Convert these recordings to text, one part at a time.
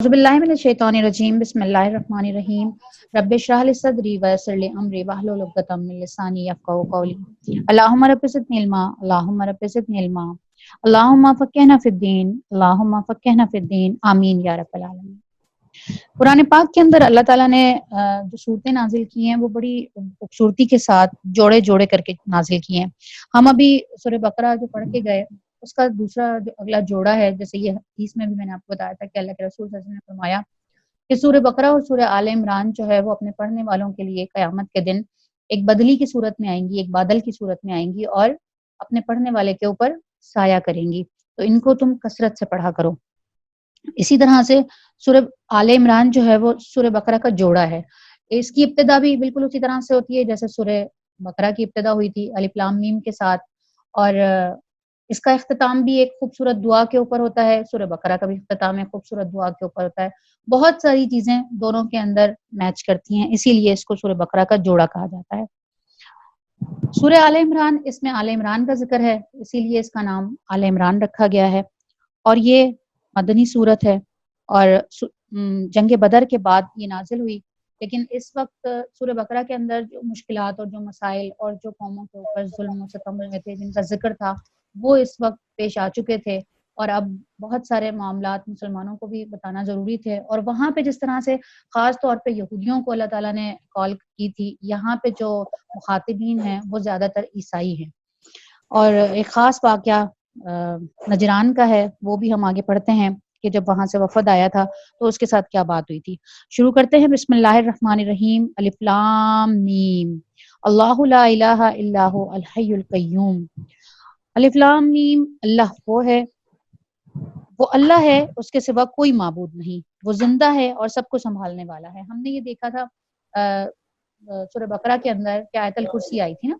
اعوذ باللہ من الشیطان الرجیم بسم اللہ الرحمن الرحیم رب اشرح لی صدری ویسر لی امری واحلل عقدۃ من لسانی یفقهوا قولی اللہم رب زدنی علما اللہم رب زدنی علما اللہم فقہنا فی الدین اللہم فقہنا فی الدین آمین یا رب العالمین۔ قرآن پاک کے اندر اللہ تعالیٰ نے جو صورتیں نازل کی ہیں وہ بڑی خوبصورتی کے ساتھ جوڑے جوڑے کر کے نازل کی ہیں۔ ہم ابھی سورہ بقرہ جو پڑھ کے گئے اس کا دوسرا جو اگلا جوڑا ہے، جیسے یہ حدیث میں بھی میں نے آپ کو بتایا تھا کہ اللہ کے رسول صلی اللہ علیہ وسلم نے فرمایا کہ سورہ بقرہ اور سورہ آل عمران جو ہے وہ اپنے پڑھنے والوں کے لیے قیامت کے دن ایک بدلی کی صورت میں آئیں گی، ایک بادل کی صورت میں آئیں گی اور اپنے پڑھنے والے کے اوپر سایہ کریں گی، تو ان کو تم کثرت سے پڑھا کرو۔ اسی طرح سے سورہ آل عمران جو ہے وہ سورہ بقرہ کا جوڑا ہے۔ اس کی ابتدا بھی بالکل اسی طرح سے ہوتی ہے جیسے سورہ بقرہ کی ابتدا ہوئی تھی الف لام میم کے ساتھ، اور اس کا اختتام بھی ایک خوبصورت دعا کے اوپر ہوتا ہے۔ سورہ بقرہ کا بھی اختتام ایک خوبصورت دعا کے اوپر ہوتا ہے۔ بہت ساری چیزیں دونوں کے اندر میچ کرتی ہیں، اسی لیے اس کو سورہ بقرہ کا جوڑا کہا جاتا ہے۔ سورہ آل عمران، اس میں آل عمران کا ذکر ہے، اسی لیے اس کا نام آل عمران رکھا گیا ہے، اور یہ مدنی صورت ہے اور جنگ بدر کے بعد یہ نازل ہوئی، لیکن اس وقت سورہ بقرہ کے اندر جو مشکلات اور جو مسائل اور جو قوموں کے اوپر ظلم و ستم ہوئے تھے جن کا ذکر تھا وہ اس وقت پیش آ چکے تھے، اور اب بہت سارے معاملات مسلمانوں کو بھی بتانا ضروری تھے، اور وہاں پہ جس طرح سے خاص طور پہ یہودیوں کو اللہ تعالیٰ نے کال کی تھی، یہاں پہ جو مخاطبین ہیں وہ زیادہ تر عیسائی ہیں۔ اور ایک خاص واقعہ نجران کا ہے، وہ بھی ہم آگے پڑھتے ہیں کہ جب وہاں سے وفد آیا تھا تو اس کے ساتھ کیا بات ہوئی تھی۔ شروع کرتے ہیں بسم اللہ الرحمن الرحیم، الف لام میم، اللہ لا الہ الا هو الحی القیوم۔ الف لام میم، اللہ وہ اللہ ہے، اس کے سوا کوئی معبود نہیں، وہ زندہ ہے اور سب کو سنبھالنے والا ہے۔ ہم نے یہ دیکھا تھا سورہ بقرہ کے اندر کہ آیت الکرسی آئی تھی نا،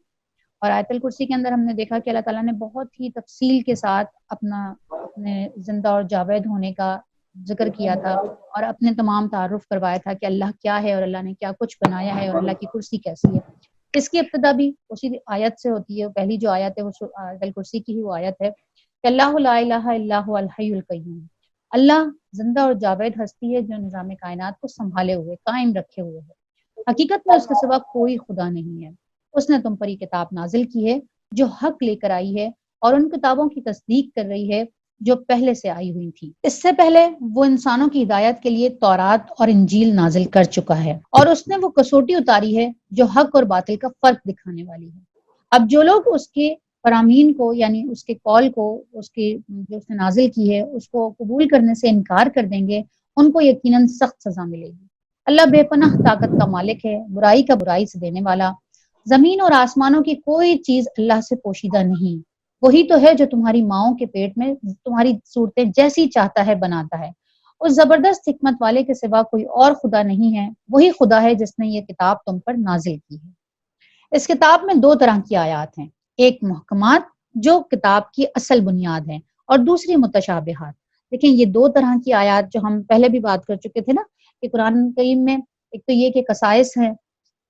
اور آیت الکرسی کے اندر ہم نے دیکھا کہ اللہ تعالیٰ نے بہت ہی تفصیل کے ساتھ اپنے زندہ اور جاوید ہونے کا ذکر کیا تھا، اور اپنے تمام تعارف کروایا تھا کہ اللہ کیا ہے اور اللہ نے کیا کچھ بنایا ہے اور اللہ کی کرسی کیسی ہے۔ اس کی ابتدا بھی اسی آیت سے ہوتی ہے، پہلی جو آیت ہے وہ آیت الکرسی کی ہی وہ آیت ہے کہ اللہ لا الہ الا هو الحی القیوم، اللہ زندہ اور جاوید ہستی ہے جو نظام کائنات کو سنبھالے ہوئے قائم رکھے ہوئے ہے، حقیقت میں اس کے سوا کوئی خدا نہیں ہے، اس نے تم پر یہ کتاب نازل کی ہے جو حق لے کر آئی ہے اور ان کتابوں کی تصدیق کر رہی ہے جو پہلے سے آئی ہوئی تھی۔ اس سے پہلے وہ انسانوں کی ہدایت کے لیے تورات اور انجیل نازل کر چکا ہے، اور اس نے وہ کسوٹی اتاری ہے جو حق اور باطل کا فرق دکھانے والی ہے۔ اب جو لوگ اس کے فرامین کو یعنی اس کے قول کو، اس کی جو اس نے نازل کی ہے اس کو قبول کرنے سے انکار کر دیں گے، ان کو یقیناً سخت سزا ملے گی۔ اللہ بے پناہ طاقت کا مالک ہے، برائی کا برائی سے دینے والا۔ زمین اور آسمانوں کی کوئی چیز اللہ سے پوشیدہ نہیں، وہی تو ہے جو تمہاری ماؤں کے پیٹ میں تمہاری صورتیں جیسی چاہتا ہے بناتا ہے۔ اس زبردست حکمت والے کے سوا کوئی اور خدا نہیں ہے، وہی خدا ہے جس نے یہ کتاب تم پر نازل کی ہے۔ اس کتاب میں دو طرح کی آیات ہیں، ایک محکمات جو کتاب کی اصل بنیاد ہیں، اور دوسری متشابہات۔ لیکن یہ دو طرح کی آیات جو ہم پہلے بھی بات کر چکے تھے نا کہ قرآن کریم میں ایک تو یہ کہ قصائص ہیں،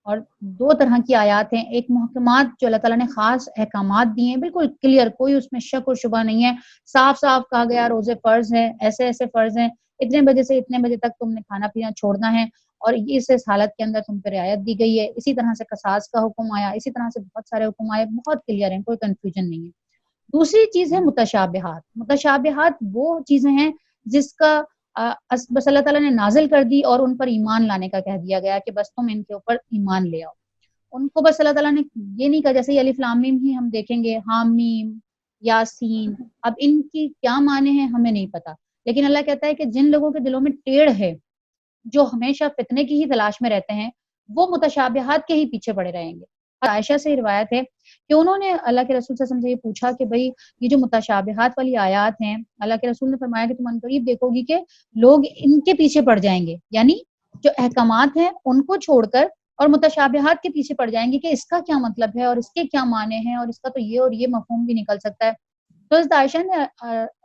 اور دو طرح کی آیات ہیں، ایک محکمات جو اللہ تعالیٰ نے خاص احکامات دیے ہیں بالکل کلیئر، کوئی اس میں شک و شبہ نہیں ہے، صاف صاف کہا گیا روزے فرض ہیں، ایسے ایسے فرض ہیں، اتنے بجے سے اتنے بجے تک تم نے کھانا پینا چھوڑنا ہے، اور اس حالت کے اندر تم پہ رعایت دی گئی ہے۔ اسی طرح سے قصاص کا حکم آیا، اسی طرح سے بہت سارے حکم آئے، بہت کلیئر ہیں، کوئی کنفیوژن نہیں ہے۔ دوسری چیز ہے متشابہات۔ متشابہات وہ چیزیں ہیں جس کا بس اللہ تعالیٰ نے نازل کر دی اور ان پر ایمان لانے کا کہہ دیا گیا کہ بس تم ان کے اوپر ایمان لے آؤ، ان کو بس اللہ تعالیٰ نے یہ نہیں کہا، جیسے یہ الف لام میم ہی ہم دیکھیں گے، حامیم، یاسین، اب ان کی کیا معنی ہیں ہمیں نہیں پتا، لیکن اللہ کہتا ہے کہ جن لوگوں کے دلوں میں ٹیڑھ ہے، جو ہمیشہ فتنے کی ہی تلاش میں رہتے ہیں، وہ متشابہات کے ہی پیچھے پڑے رہیں گے۔ عائشہ سے روایت ہے کہ انہوں نے اللہ کے رسول صلی اللہ علیہ وسلم سے یہ پوچھا کہ بھئی یہ جو متشابہات والی آیات ہیں، اللہ کے رسول نے فرمایا کہ تم عنقریب دیکھو گی کہ لوگ ان کے پیچھے پڑ جائیں گے، یعنی جو احکامات ہیں ان کو چھوڑ کر اور متشابہات کے پیچھے پڑ جائیں گے کہ اس کا کیا مطلب ہے اور اس کے کیا معنی ہیں اور اس کا تو یہ اور یہ مفہوم بھی نکل سکتا ہے۔ تو حضرت عائشہ نے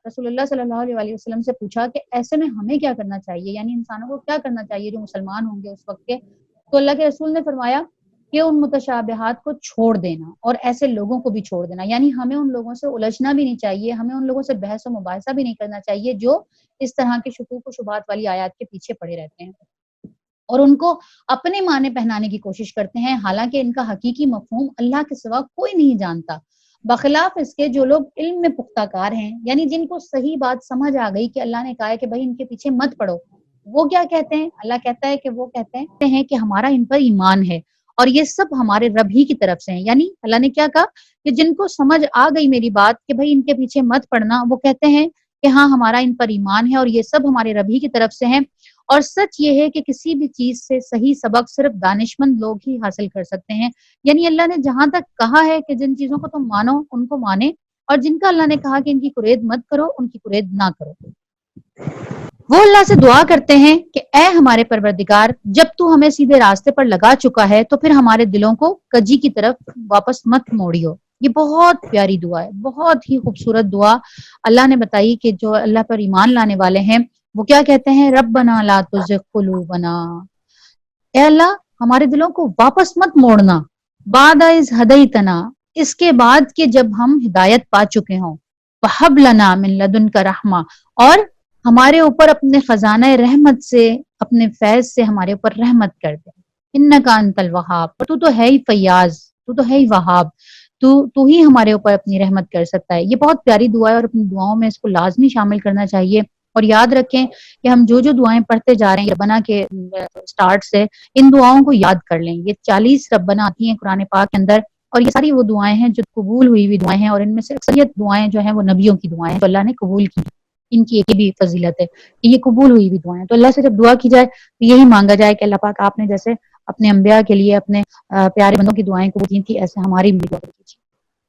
رسول اللہ صلی اللہ علیہ وسلم سے پوچھا کہ ایسے میں ہمیں کیا کرنا چاہیے، یعنی انسانوں کو کیا کرنا چاہیے جو مسلمان ہوں گے اس وقت کے۔ تو اللہ کے رسول نے فرمایا کہ ان متشابہات کو چھوڑ دینا اور ایسے لوگوں کو بھی چھوڑ دینا، یعنی ہمیں ان لوگوں سے الجھنا بھی نہیں چاہیے، ہمیں ان لوگوں سے بحث و مباحثہ بھی نہیں کرنا چاہیے جو اس طرح کے شکوک و شبہات والی آیات کے پیچھے پڑے رہتے ہیں اور ان کو اپنے معنی پہنانے کی کوشش کرتے ہیں، حالانکہ ان کا حقیقی مفہوم اللہ کے سوا کوئی نہیں جانتا، بخلاف اس کے جو لوگ علم میں پختہ کار ہیں، یعنی جن کو صحیح بات سمجھ آ گئی کہ اللہ نے کہا ہے کہ بھائی ان کے پیچھے مت پڑو، وہ کیا کہتے ہیں؟ اللہ کہتا ہے کہ وہ کہتے ہیں کہ ہمارا ان پر ایمان ہے اور یہ سب ہمارے رب ہی کی طرف سے ہیں، یعنی اللہ نے کیا کہا کہ جن کو سمجھ آ گئی میری بات کہ بھائی ان کے پیچھے مت پڑنا، وہ کہتے ہیں کہ ہاں ہمارا ان پر ایمان ہے اور یہ سب ہمارے رب ہی کی طرف سے ہیں، اور سچ یہ ہے کہ کسی بھی چیز سے صحیح سبق صرف دانشمند لوگ ہی حاصل کر سکتے ہیں، یعنی اللہ نے جہاں تک کہا ہے کہ جن چیزوں کو تم مانو ان کو مانے، اور جن کا اللہ نے کہا کہ ان کی قرید مت کرو ان کی قرید نہ کرو۔ وہ اللہ سے دعا کرتے ہیں کہ اے ہمارے پروردگار، جب تو ہمیں سیدھے راستے پر لگا چکا ہے تو پھر ہمارے دلوں کو کجی کی طرف واپس مت موڑیو۔ یہ بہت پیاری دعا ہے، بہت ہی خوبصورت دعا اللہ نے بتائی کہ جو اللہ پر ایمان لانے والے ہیں وہ کیا کہتے ہیں؟ ربنا لا تزغ قلوبنا، اے اللہ ہمارے دلوں کو واپس مت موڑنا، بعد از ہدیتنا، اس کے بعد کہ جب ہم ہدایت پا چکے ہوں، وہب لنا من لدنک رحمہ، اور ہمارے اوپر اپنے خزانہ رحمت سے، اپنے فیض سے ہمارے اوپر رحمت کر دے، انکا انت الوہاب، اور تو ہے ہی فیاض، تو ہے ہی وہاب، تو ہی ہمارے اوپر اپنی رحمت کر سکتا ہے۔ یہ بہت پیاری دعا ہے اور اپنی دعاؤں میں اس کو لازمی شامل کرنا چاہیے، اور یاد رکھیں کہ ہم جو دعائیں پڑھتے جا رہے ہیں ربنا کے سٹارٹ سے، ان دعاؤں کو یاد کر لیں۔ یہ 40 ربنا آتی ہیں قرآن پاک کے اندر، اور یہ ساری وہ دعائیں ہیں جو قبول ہوئی ہوئی دعائیں ہیں، اور ان میں سے اکثریت دعائیں جو ہیں وہ نبیوں کی دعائیں ہیں جو اللہ نے قبول کی، ان کی ایک بھی فضیلت ہے کہ یہ قبول ہوئی ہوئی دعائیں ہیں۔ تو اللہ سے جب دعا کی جائے تو یہی مانگا جائے کہ اللہ پاک آپ نے جیسے اپنے انبیاء کے لیے اپنے پیارے بندوں کی دعائیں قبول کی تھی، ایسے ہماری بھی دعا کیجیے۔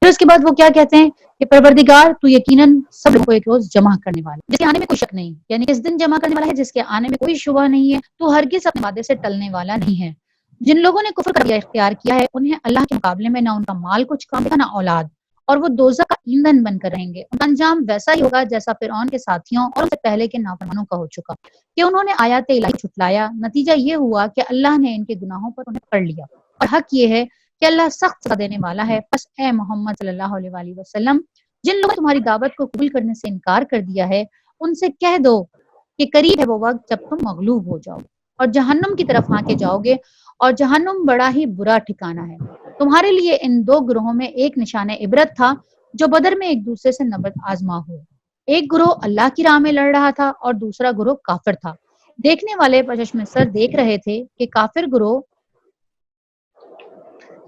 پھر اس کے بعد وہ کیا کہتے ہیں کہ پروردگار تو یقیناً سب لوگوں کو ایک روز جمع کرنے والا ہے جس کے آنے میں کوئی شک نہیں، یعنی اس دن جمع کرنے والا ہے جس کے آنے میں کوئی شبہ نہیں ہے، تو ہرگز اپنے وعدے سے ٹلنے والا نہیں ہے۔ جن لوگوں نے کفر کا رویہ اختیار کیا ہے انہیں اللہ کے مقابلے میں نہ ان کا مال کچھ کام دے گا نہ اولاد، اور وہ دوزخ کا ایندھن بن کر رہیں گے۔ ان کا انجام ویسا ہی ہوگا جیسا فرعون کے ساتھیوں اور ان سے پہلے کے نافرمانوں کا ہو چکا کہ انہوں نے آیات الہی جھٹلایا، نتیجہ یہ ہوا کہ اللہ نے ان کے گناہوں پر انہیں پکڑ لیا، اور حق یہ ہے کہ اللہ سخت سزا دینے والا ہے۔ پس اے محمد صلی اللہ علیہ وآلہ وسلم، جن لوگوں نے تمہاری دعوت کو قبول کرنے سے انکار کر دیا ہے ان سے کہہ دو کہ قریب ہے وہ وقت جب تم مغلوب ہو جاؤ اور جہنم کی طرف ہانکے جاؤ گے، اور جہنم بڑا ہی برا ٹھکانہ ہے۔ تمہارے لیے ان دو گروہوں میں ایک نشان عبرت تھا جو بدر میں ایک دوسرے سے نبرد آزما ہوئے، ایک گروہ اللہ کی راہ میں لڑ رہا تھا اور دوسرا گروہ کافر تھا۔ دیکھنے والے بچشم سر دیکھ رہے تھے کہ کافر گروہ،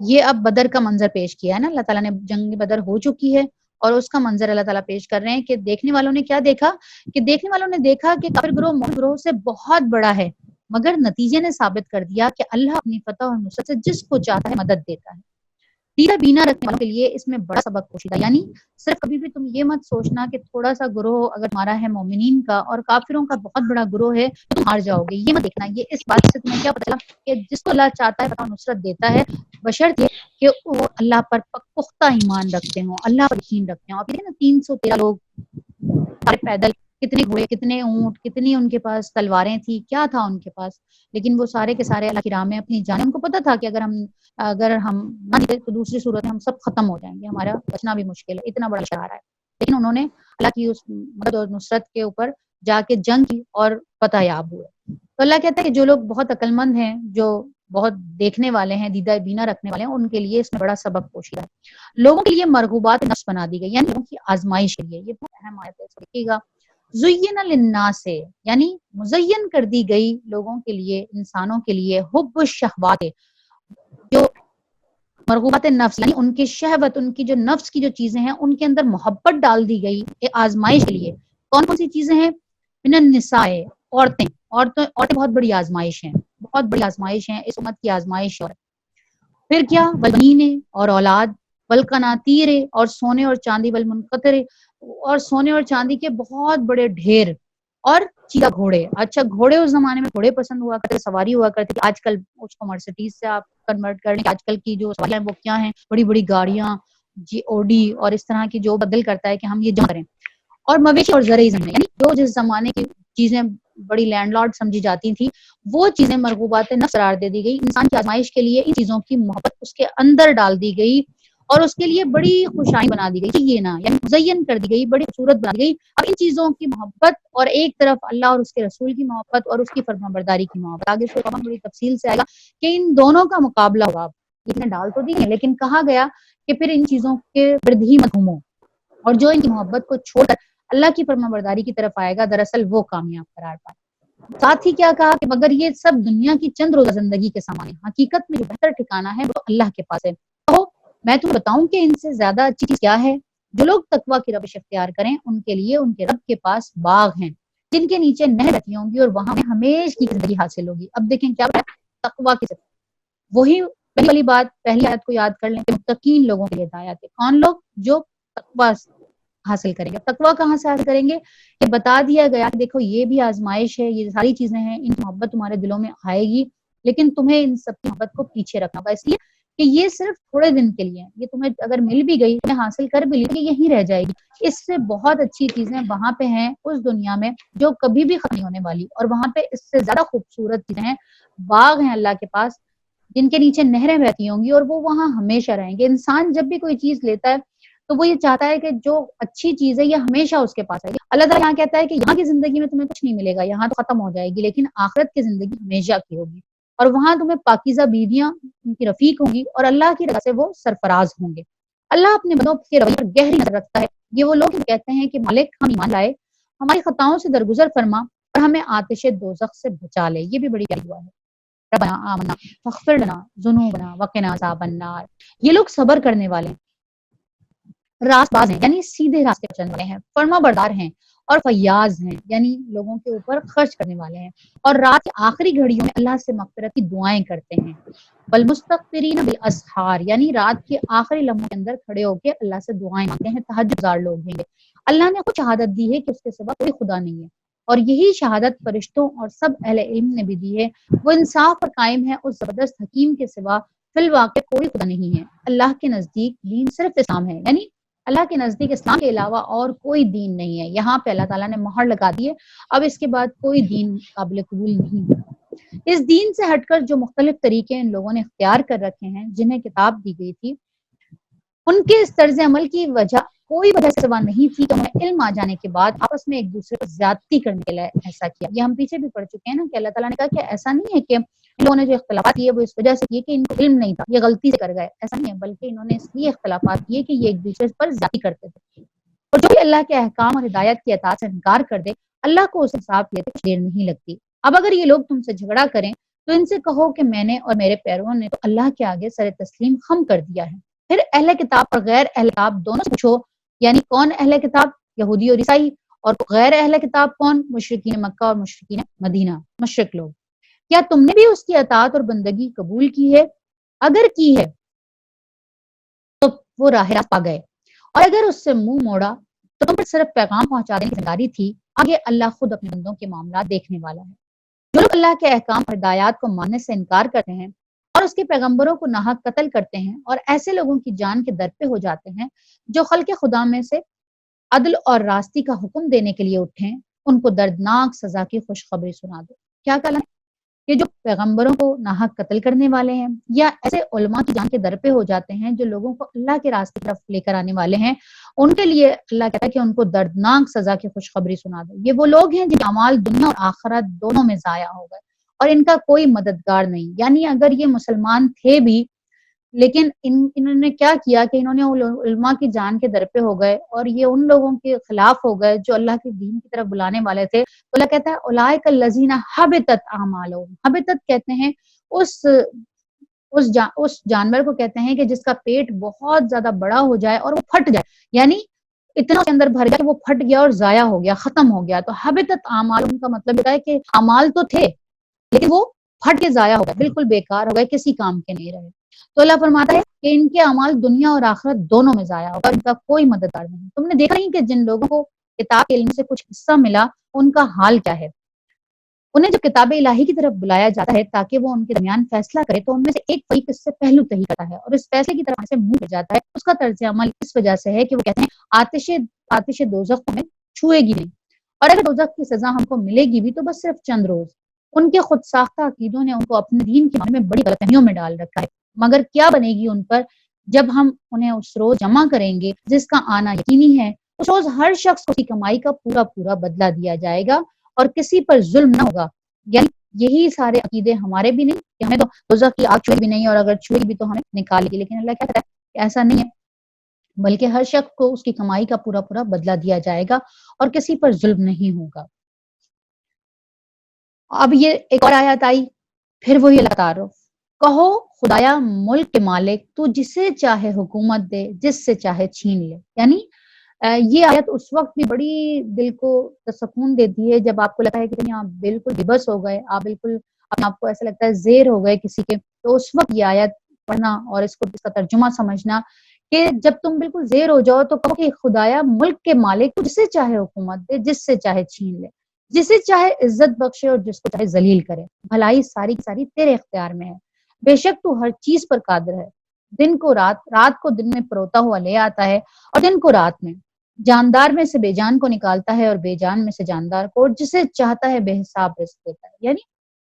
یہ اب بدر کا منظر پیش کیا ہے نا، اللہ تعالیٰ نے جنگ بدر ہو چکی ہے اور اس کا منظر اللہ تعالیٰ پیش کر رہے ہیں کہ دیکھنے والوں نے کیا دیکھا کہ دیکھنے والوں نے دیکھا کہ کافر گروہ مومن گروہ سے بہت بڑا ہے، مگر نتیجے نے ثابت کر دیا کہ اللہ اپنی فتح اور نصرت سے جس کو چاہتا ہے مدد دیتا ہے۔ دیدہ بینا رکھنے والوں کے لیے اس میں بڑا سبق پوشیدہ، یعنی صرف کبھی بھی تم یہ مت سوچنا کہ تھوڑا سا گروہ اگر ہمارا ہے مومنین کا اور کافروں کا بہت بڑا گروہ ہے تو تم ہار جاؤ گے، یہ مت دیکھنا۔ یہ اس بات سے تمہیں کیا پتہ چلا کہ جس کو اللہ چاہتا ہے فتح اور نصرت دیتا ہے، بشرط یہ کہ وہ اللہ پر پختہ ایمان رکھتے ہوں، اللہ پر یقین رکھتے ہوں۔ آپ دیکھیں نا 313 لوگ پیدل، کتنے گھوڑے، کتنے اونٹ، کتنی ان کے پاس تلواریں تھی، کیا تھا ان کے پاس، لیکن وہ سارے کے سارے اللہ کی راہ میں اپنی جانیں، ان کو پتا تھا کہ اگر ہم نہ نکلے تو دوسری صورت میں ہم سب ختم ہو جائیں گے، ہمارا بچنا بھی مشکل ہے، اتنا بڑا اشارہ ہے، لیکن انہوں نے اللہ کی اس مدد اور نصرت کے اوپر جا کے جنگ کی اور فتح یاب ہوئے۔ تو اللہ کہتا ہے کہ جو لوگ بہت عقل مند ہیں، جو بہت دیکھنے والے ہیں، دیدہ بینا رکھنے والے ہیں، ان کے لیے اس میں بڑا سبق پوشیدہ ہے۔ لوگوں کے لیے مرغوبات نفس بنا دی گئی، یعنی لوگوں کی آزمائش کے لیے، یہ بہت اہم آیت ہے، دیکھیے گا۔ زین للناس، یعنی مزین کر دی گئی لوگوں کے لیے، انسانوں کے لیے، حب الشہوات، جو مرغوبات نفس، یعنی ان کی شہوت، ان کی جو نفس کی جو چیزیں ہیں ان کے اندر محبت ڈال دی گئی آزمائش کے لیے۔ کون کون سی چیزیں ہیں؟ من النساء، عورتیں بہت بڑی آزمائش ہیں، بہت بڑی آزمائش ہیں، اس امت کی آزمائش۔ اور پھر کیا؟ والبنین، اور اولاد، والقناطیر، اور سونے اور چاندی، والمنقطر، اور سونے اور چاندی کے بہت بڑے ڈھیر، اور چیتا گھوڑے۔ اچھا گھوڑے اس زمانے میں گھوڑے پسند ہوا کرتے، سواری ہوا کرتی تھی، آج کل اس کو مرسیڈیز سے آپ کنورٹ کر لیں، آج کل کی جو سواریاں وہ کیا ہیں، بڑی بڑی گاڑیاں، جی اوڈی اور اس طرح کی، جو بدل کرتا ہے کہ ہم یہ جمع کریں۔ اور مویشی اور زرعی زمین، یعنی جو جس زمانے کی چیزیں بڑی لینڈ لارڈ سمجھی جاتی تھی، وہ چیزیں مرغوبات نفس قرار دے دی گئی، انسان کی آزمائش کے لیے ان چیزوں کی محبت اس کے اندر ڈال دی گئی اور اس کے لیے بڑی خوشائی بنا دی گئی کہ یہ نہ، یعنی مزین کر دی گئی، بڑی خوبصورت بنا دی گئی۔ اب ان چیزوں کی محبت اور ایک طرف اللہ اور اس کے رسول کی محبت اور اس کی فرما برداری کی محبت، آگے سے بڑی تفصیل سے آئے گا کہ ان دونوں کا مقابلہ ہوگا۔ اتنے ڈال تو دی ہیں لیکن کہا گیا کہ پھر ان چیزوں کے گرد ہی مت گھومو، اور جو ان کی محبت کو چھوڑ کر اللہ کی فرما برداری کی طرف آئے گا دراصل وہ کامیاب قرار پائے۔ ساتھ ہی کیا کہا کہ مگر یہ سب دنیا کی چند روزہ زندگی کے سامان ہے، حقیقت میں جو بہتر ٹھکانہ ہے وہ اللہ کے پاس ہے۔ تو میں تمہیں بتاؤں کہ ان سے زیادہ اچھی چیز کیا ہے؟ جو لوگ تقویٰ کی روش اختیار کریں ان کے لیے ان کے رب کے پاس باغ ہیں جن کے نیچے نہر بہتی ہوں گی اور وہاں میں ہمیشہ کی زندگی حاصل ہوگی۔ اب دیکھیں کیا ہے تقویٰ کی صفت، وہی پہلی والی بات، پہلی آیت کو یاد کر لیں کہ متقین لوگوں کے لیے ہدایت ہے۔ کون لوگ؟ جو تقویٰ حاصل کریں گے۔ تقویٰ کہاں سے حاصل کریں گے؟ کہ بتا دیا گیا کہ دیکھو یہ بھی آزمائش ہے، یہ ساری چیزیں ہیں، ان کی محبت تمہارے دلوں میں آئے گی لیکن تمہیں ان سب کی محبت کو پیچھے رکھنا ہوگا، اس لیے کہ یہ صرف تھوڑے دن کے لیے، یہ تمہیں اگر مل بھی گئی، تمہیں حاصل کر بھی لی، یہ یہیں رہ جائے گی۔ اس سے بہت اچھی چیزیں وہاں پہ ہیں اس دنیا میں جو کبھی بھی ختم نہیں ہونے والی، اور وہاں پہ اس سے زیادہ خوبصورت چیزیں ہیں، باغ ہیں اللہ کے پاس جن کے نیچے نہریں بہتی ہوں گی اور وہ وہاں ہمیشہ رہیں گے۔ انسان جب بھی کوئی چیز لیتا ہے تو وہ یہ چاہتا ہے کہ جو اچھی چیز ہے یہ ہمیشہ اس کے پاس ہے۔ اللہ تعالیٰ یہاں کہتا ہے کہ یہاں کی زندگی میں تمہیں کچھ نہیں ملے گا، یہاں تو ختم ہو جائے گی، لیکن آخرت کی زندگی ہمیشہ کی ہوگی اور وہاں تمہیں پاکیزہ بیویاں ان کی رفیق ہوں گی اور اللہ کی رضا سے وہ سرفراز ہوں گے۔ اللہ اپنے بندوں کے رویے پر گہری نظر رکھتا ہے۔ یہ وہ لوگ کہتے ہیں کہ مالک ہم ایمان لائے، ہماری خطاؤں سے درگزر فرما اور ہمیں آتش دوزخ سے بچا لے۔ یہ بھی بڑی پیاری دعا ہے۔ ربنا آمنا فاغفر لنا ذنوبنا وقنا عذاب النار۔ یہ لوگ صبر کرنے والے ہیں، راست باز ہیں یعنی سیدھے راستے پر چلنے والے ہیں، فرما بردار ہیں اور فیاض ہیں یعنی لوگوں کے اوپر خرچ کرنے والے ہیں، اور رات کی آخری گھڑیوں میں اللہ سے مغفرت کی دعائیں کرتے ہیں۔ والمستغفرین بالاسحار یعنی رات کے آخری لمحوں کے اندر کھڑے ہو کے اللہ سے دعائیں مانگتے ہیں، تہجد گزار لوگ ہیں۔ اللہ نے خود شہادت دی ہے کہ اس کے سوا کوئی خدا نہیں ہے، اور یہی شہادت فرشتوں اور سب اہل علم نے بھی دی ہے۔ وہ انصاف پر قائم ہے، اس زبردست حکیم کے سوا فی الواقع کوئی خدا نہیں ہے۔ اللہ کے نزدیک دین صرف اسلام ہے، یعنی اللہ کے نزدیک اسلام کے علاوہ اور کوئی دین نہیں ہے۔ یہاں پہ اللہ تعالیٰ نے مہر لگا دی ہے، اب اس کے بعد کوئی دین قابل قبول نہیں ہے۔ اس دین سے ہٹ کر جو مختلف طریقے ان لوگوں نے اختیار کر رکھے ہیں جنہیں کتاب دی گئی تھی، ان کے اس طرز عمل کی وجہ کوئی وجہ سوا نہیں تھی کہ انہیں علم آ جانے کے بعد آپس میں ایک دوسرے پر زیادتی کرنے کے لیے ایسا کیا۔ یہ ہم پیچھے بھی پڑھ چکے ہیں نا کہ اللہ تعالیٰ نے کہا کہ ایسا نہیں ہے کہ ان لوگوں نے جو اختلافات کیے وہ اس وجہ سے کیے کہ ان کو علم نہیں تھا، یہ غلطی سے کر گئے، ایسا نہیں ہے، بلکہ انہوں نے اس لیے اختلافات کیے کہ یہ ایک دوسرے پر زیادتی کرتے تھے۔ اور جو بھی اللہ کے احکام اور ہدایت کی اطاعت سے انکار کر دے، اللہ کو اس انصاف لیتے کچھ دیر نہیں لگتی۔ اب اگر یہ لوگ تم سے جھگڑا کریں تو ان سے کہو کہ میں نے اور میرے پیرووں نے تو اللہ کے آگے سر تسلیم خم کر دیا ہے۔ پھر اہل کتاب اور غیر اہل کتاب دونوں سے پوچھو، یعنی کون اہل کتاب؟ یہودی اور عیسائی، اور غیر اہل کتاب کون؟ مشرکین مکہ اور مشرکین مدینہ، مشرک لوگ۔ کیا تم نے بھی اس کی اطاعت اور بندگی قبول کی ہے؟ اگر کی ہے تو وہ راہ راست پا گئے، اور اگر اس سے منہ موڑا تو تم پر صرف پیغام پہنچا دینے کی ذمہ داری تھی، آگے اللہ خود اپنے بندوں کے معاملات دیکھنے والا ہے۔ جو لوگ اللہ کے احکام اور ہدایات کو ماننے سے انکار کرتے ہیں اور اس کے پیغمبروں کو ناحق قتل کرتے ہیں اور ایسے لوگوں کی جان کے در پہ ہو جاتے ہیں جو خلق خدا میں سے عدل اور راستی کا حکم دینے کے لیے اٹھیں، ان کو دردناک سزا کی خوشخبری سنا دو۔ کیا کہا کہ جو پیغمبروں کو ناحق قتل کرنے والے ہیں یا ایسے علماء کی جان کے در پہ ہو جاتے ہیں جو لوگوں کو اللہ کے راستے کی طرف لے کر آنے والے ہیں، ان کے لیے اللہ کہتا ہے کہ ان کو دردناک سزا کی خوشخبری سنا دو۔ یہ وہ لوگ ہیں جن کے اعمال دنیا اور آخرت دونوں میں ضائع ہو گئے اور ان کا کوئی مددگار نہیں۔ یعنی اگر یہ مسلمان تھے بھی لیکن انہوں نے کیا کیا کہ انہوں نے علماء کی جان کے در پہ ہو گئے اور یہ ان لوگوں کے خلاف ہو گئے جو اللہ کے دین کی طرف بلانے والے تھے۔ تو اللہ کہتا ہے اولئک الذین حبطت اعمالهم، حبطت کہتے ہیں اس جانور کو کہتے ہیں کہ جس کا پیٹ بہت زیادہ بڑا ہو جائے اور وہ پھٹ جائے، یعنی اتنا اس کے اندر بھر گیا کہ وہ پھٹ گیا اور ضائع ہو گیا، ختم ہو گیا۔ تو حبطت اعمالهم کا مطلب ہوتا ہے کہ اعمال تو تھے لیکن وہ پھٹ کے ضائع ہو گئے، بالکل بیکار ہو گئے، کسی کام کے نہیں رہے۔ تو اللہ فرماتا ہے کہ ان کے اعمال دنیا اور آخرت دونوں میں ضائع ہوگا، ان کا کوئی مددگار نہیں۔ تم نے دیکھا نہیں کہ جن لوگوں کو کتاب کے علم سے کچھ حصہ ملا ان کا حال کیا ہے؟ انہیں جب کتاب الہی کی طرف بلایا جاتا ہے تاکہ وہ ان کے درمیان فیصلہ کرے تو ان میں سے ایک فریق اس سے پہلو تہی کرتا ہے اور اس فیصلے کی طرف سے منہ پھیر جاتا ہے۔ اس کا طرز عمل اس وجہ سے ہے کہ وہ کہتے ہیں آتش دوزخ میں چھوئے گی نہیں، اور اگر دوزخ کی سزا ہم کو ملے گی بھی تو بس صرف چند روز۔ ان کے خود ساختہ عقیدوں نے ان کو اپنے دین کے بارے میں بڑی غلط فہمیوں میں ڈال رکھا ہے، مگر کیا بنے گی ان پر جب ہم انہیں اس روز جمع کریں گے جس کا آنا یقینی ہے۔ اس روز ہر شخص کو اس کی کمائی کا پورا پورا بدلہ دیا جائے گا اور کسی پر ظلم نہ ہوگا۔ یعنی یہی سارے عقیدے ہمارے بھی نہیں کہ ہمیں تو دوزخ کی آگ چھوئے بھی نہیں، اور اگر چھوئے بھی تو ہمیں نکالے گی، لیکن اللہ کیا کہتا ہے کہ ایسا نہیں ہے، بلکہ ہر شخص کو اس کی کمائی کا پورا پورا بدلہ دیا جائے گا اور کسی پر ظلم نہیں ہوگا۔ اب یہ ایک اور آیت آئی، پھر وہی اللہ تعارف، کہو خدایا ملک کے مالک تو جسے چاہے حکومت دے، جس سے چاہے چھین لے۔ یعنی یہ آیت اس وقت بھی بڑی دل کو سکون دیتی ہے جب آپ کو لگتا ہے کہ کہیں آپ بالکل بے بس ہو گئے، آپ بالکل اپنے آپ کو ایسا لگتا ہے زیر ہو گئے کسی کے، تو اس وقت یہ آیت پڑھنا اور اس کا ترجمہ سمجھنا کہ جب تم بالکل زیر ہو جاؤ تو کہو کہ خدایا ملک کے مالک تو جسے چاہے حکومت دے، جس سے چاہے چھین لے، جسے چاہے عزت بخشے اور جس کو چاہے ذلیل کرے، بھلائی ساری کی ساری تیرے اختیار میں ہے، بے شک تو ہر چیز پر قادر ہے، دن کو رات، رات کو دن میں پروتا ہوا لے آتا ہے اور دن کو رات میں، جاندار میں سے بے جان کو نکالتا ہے اور بے جان میں سے جاندار کو، اور جسے چاہتا ہے بے حساب رزق دیتا ہے۔ یعنی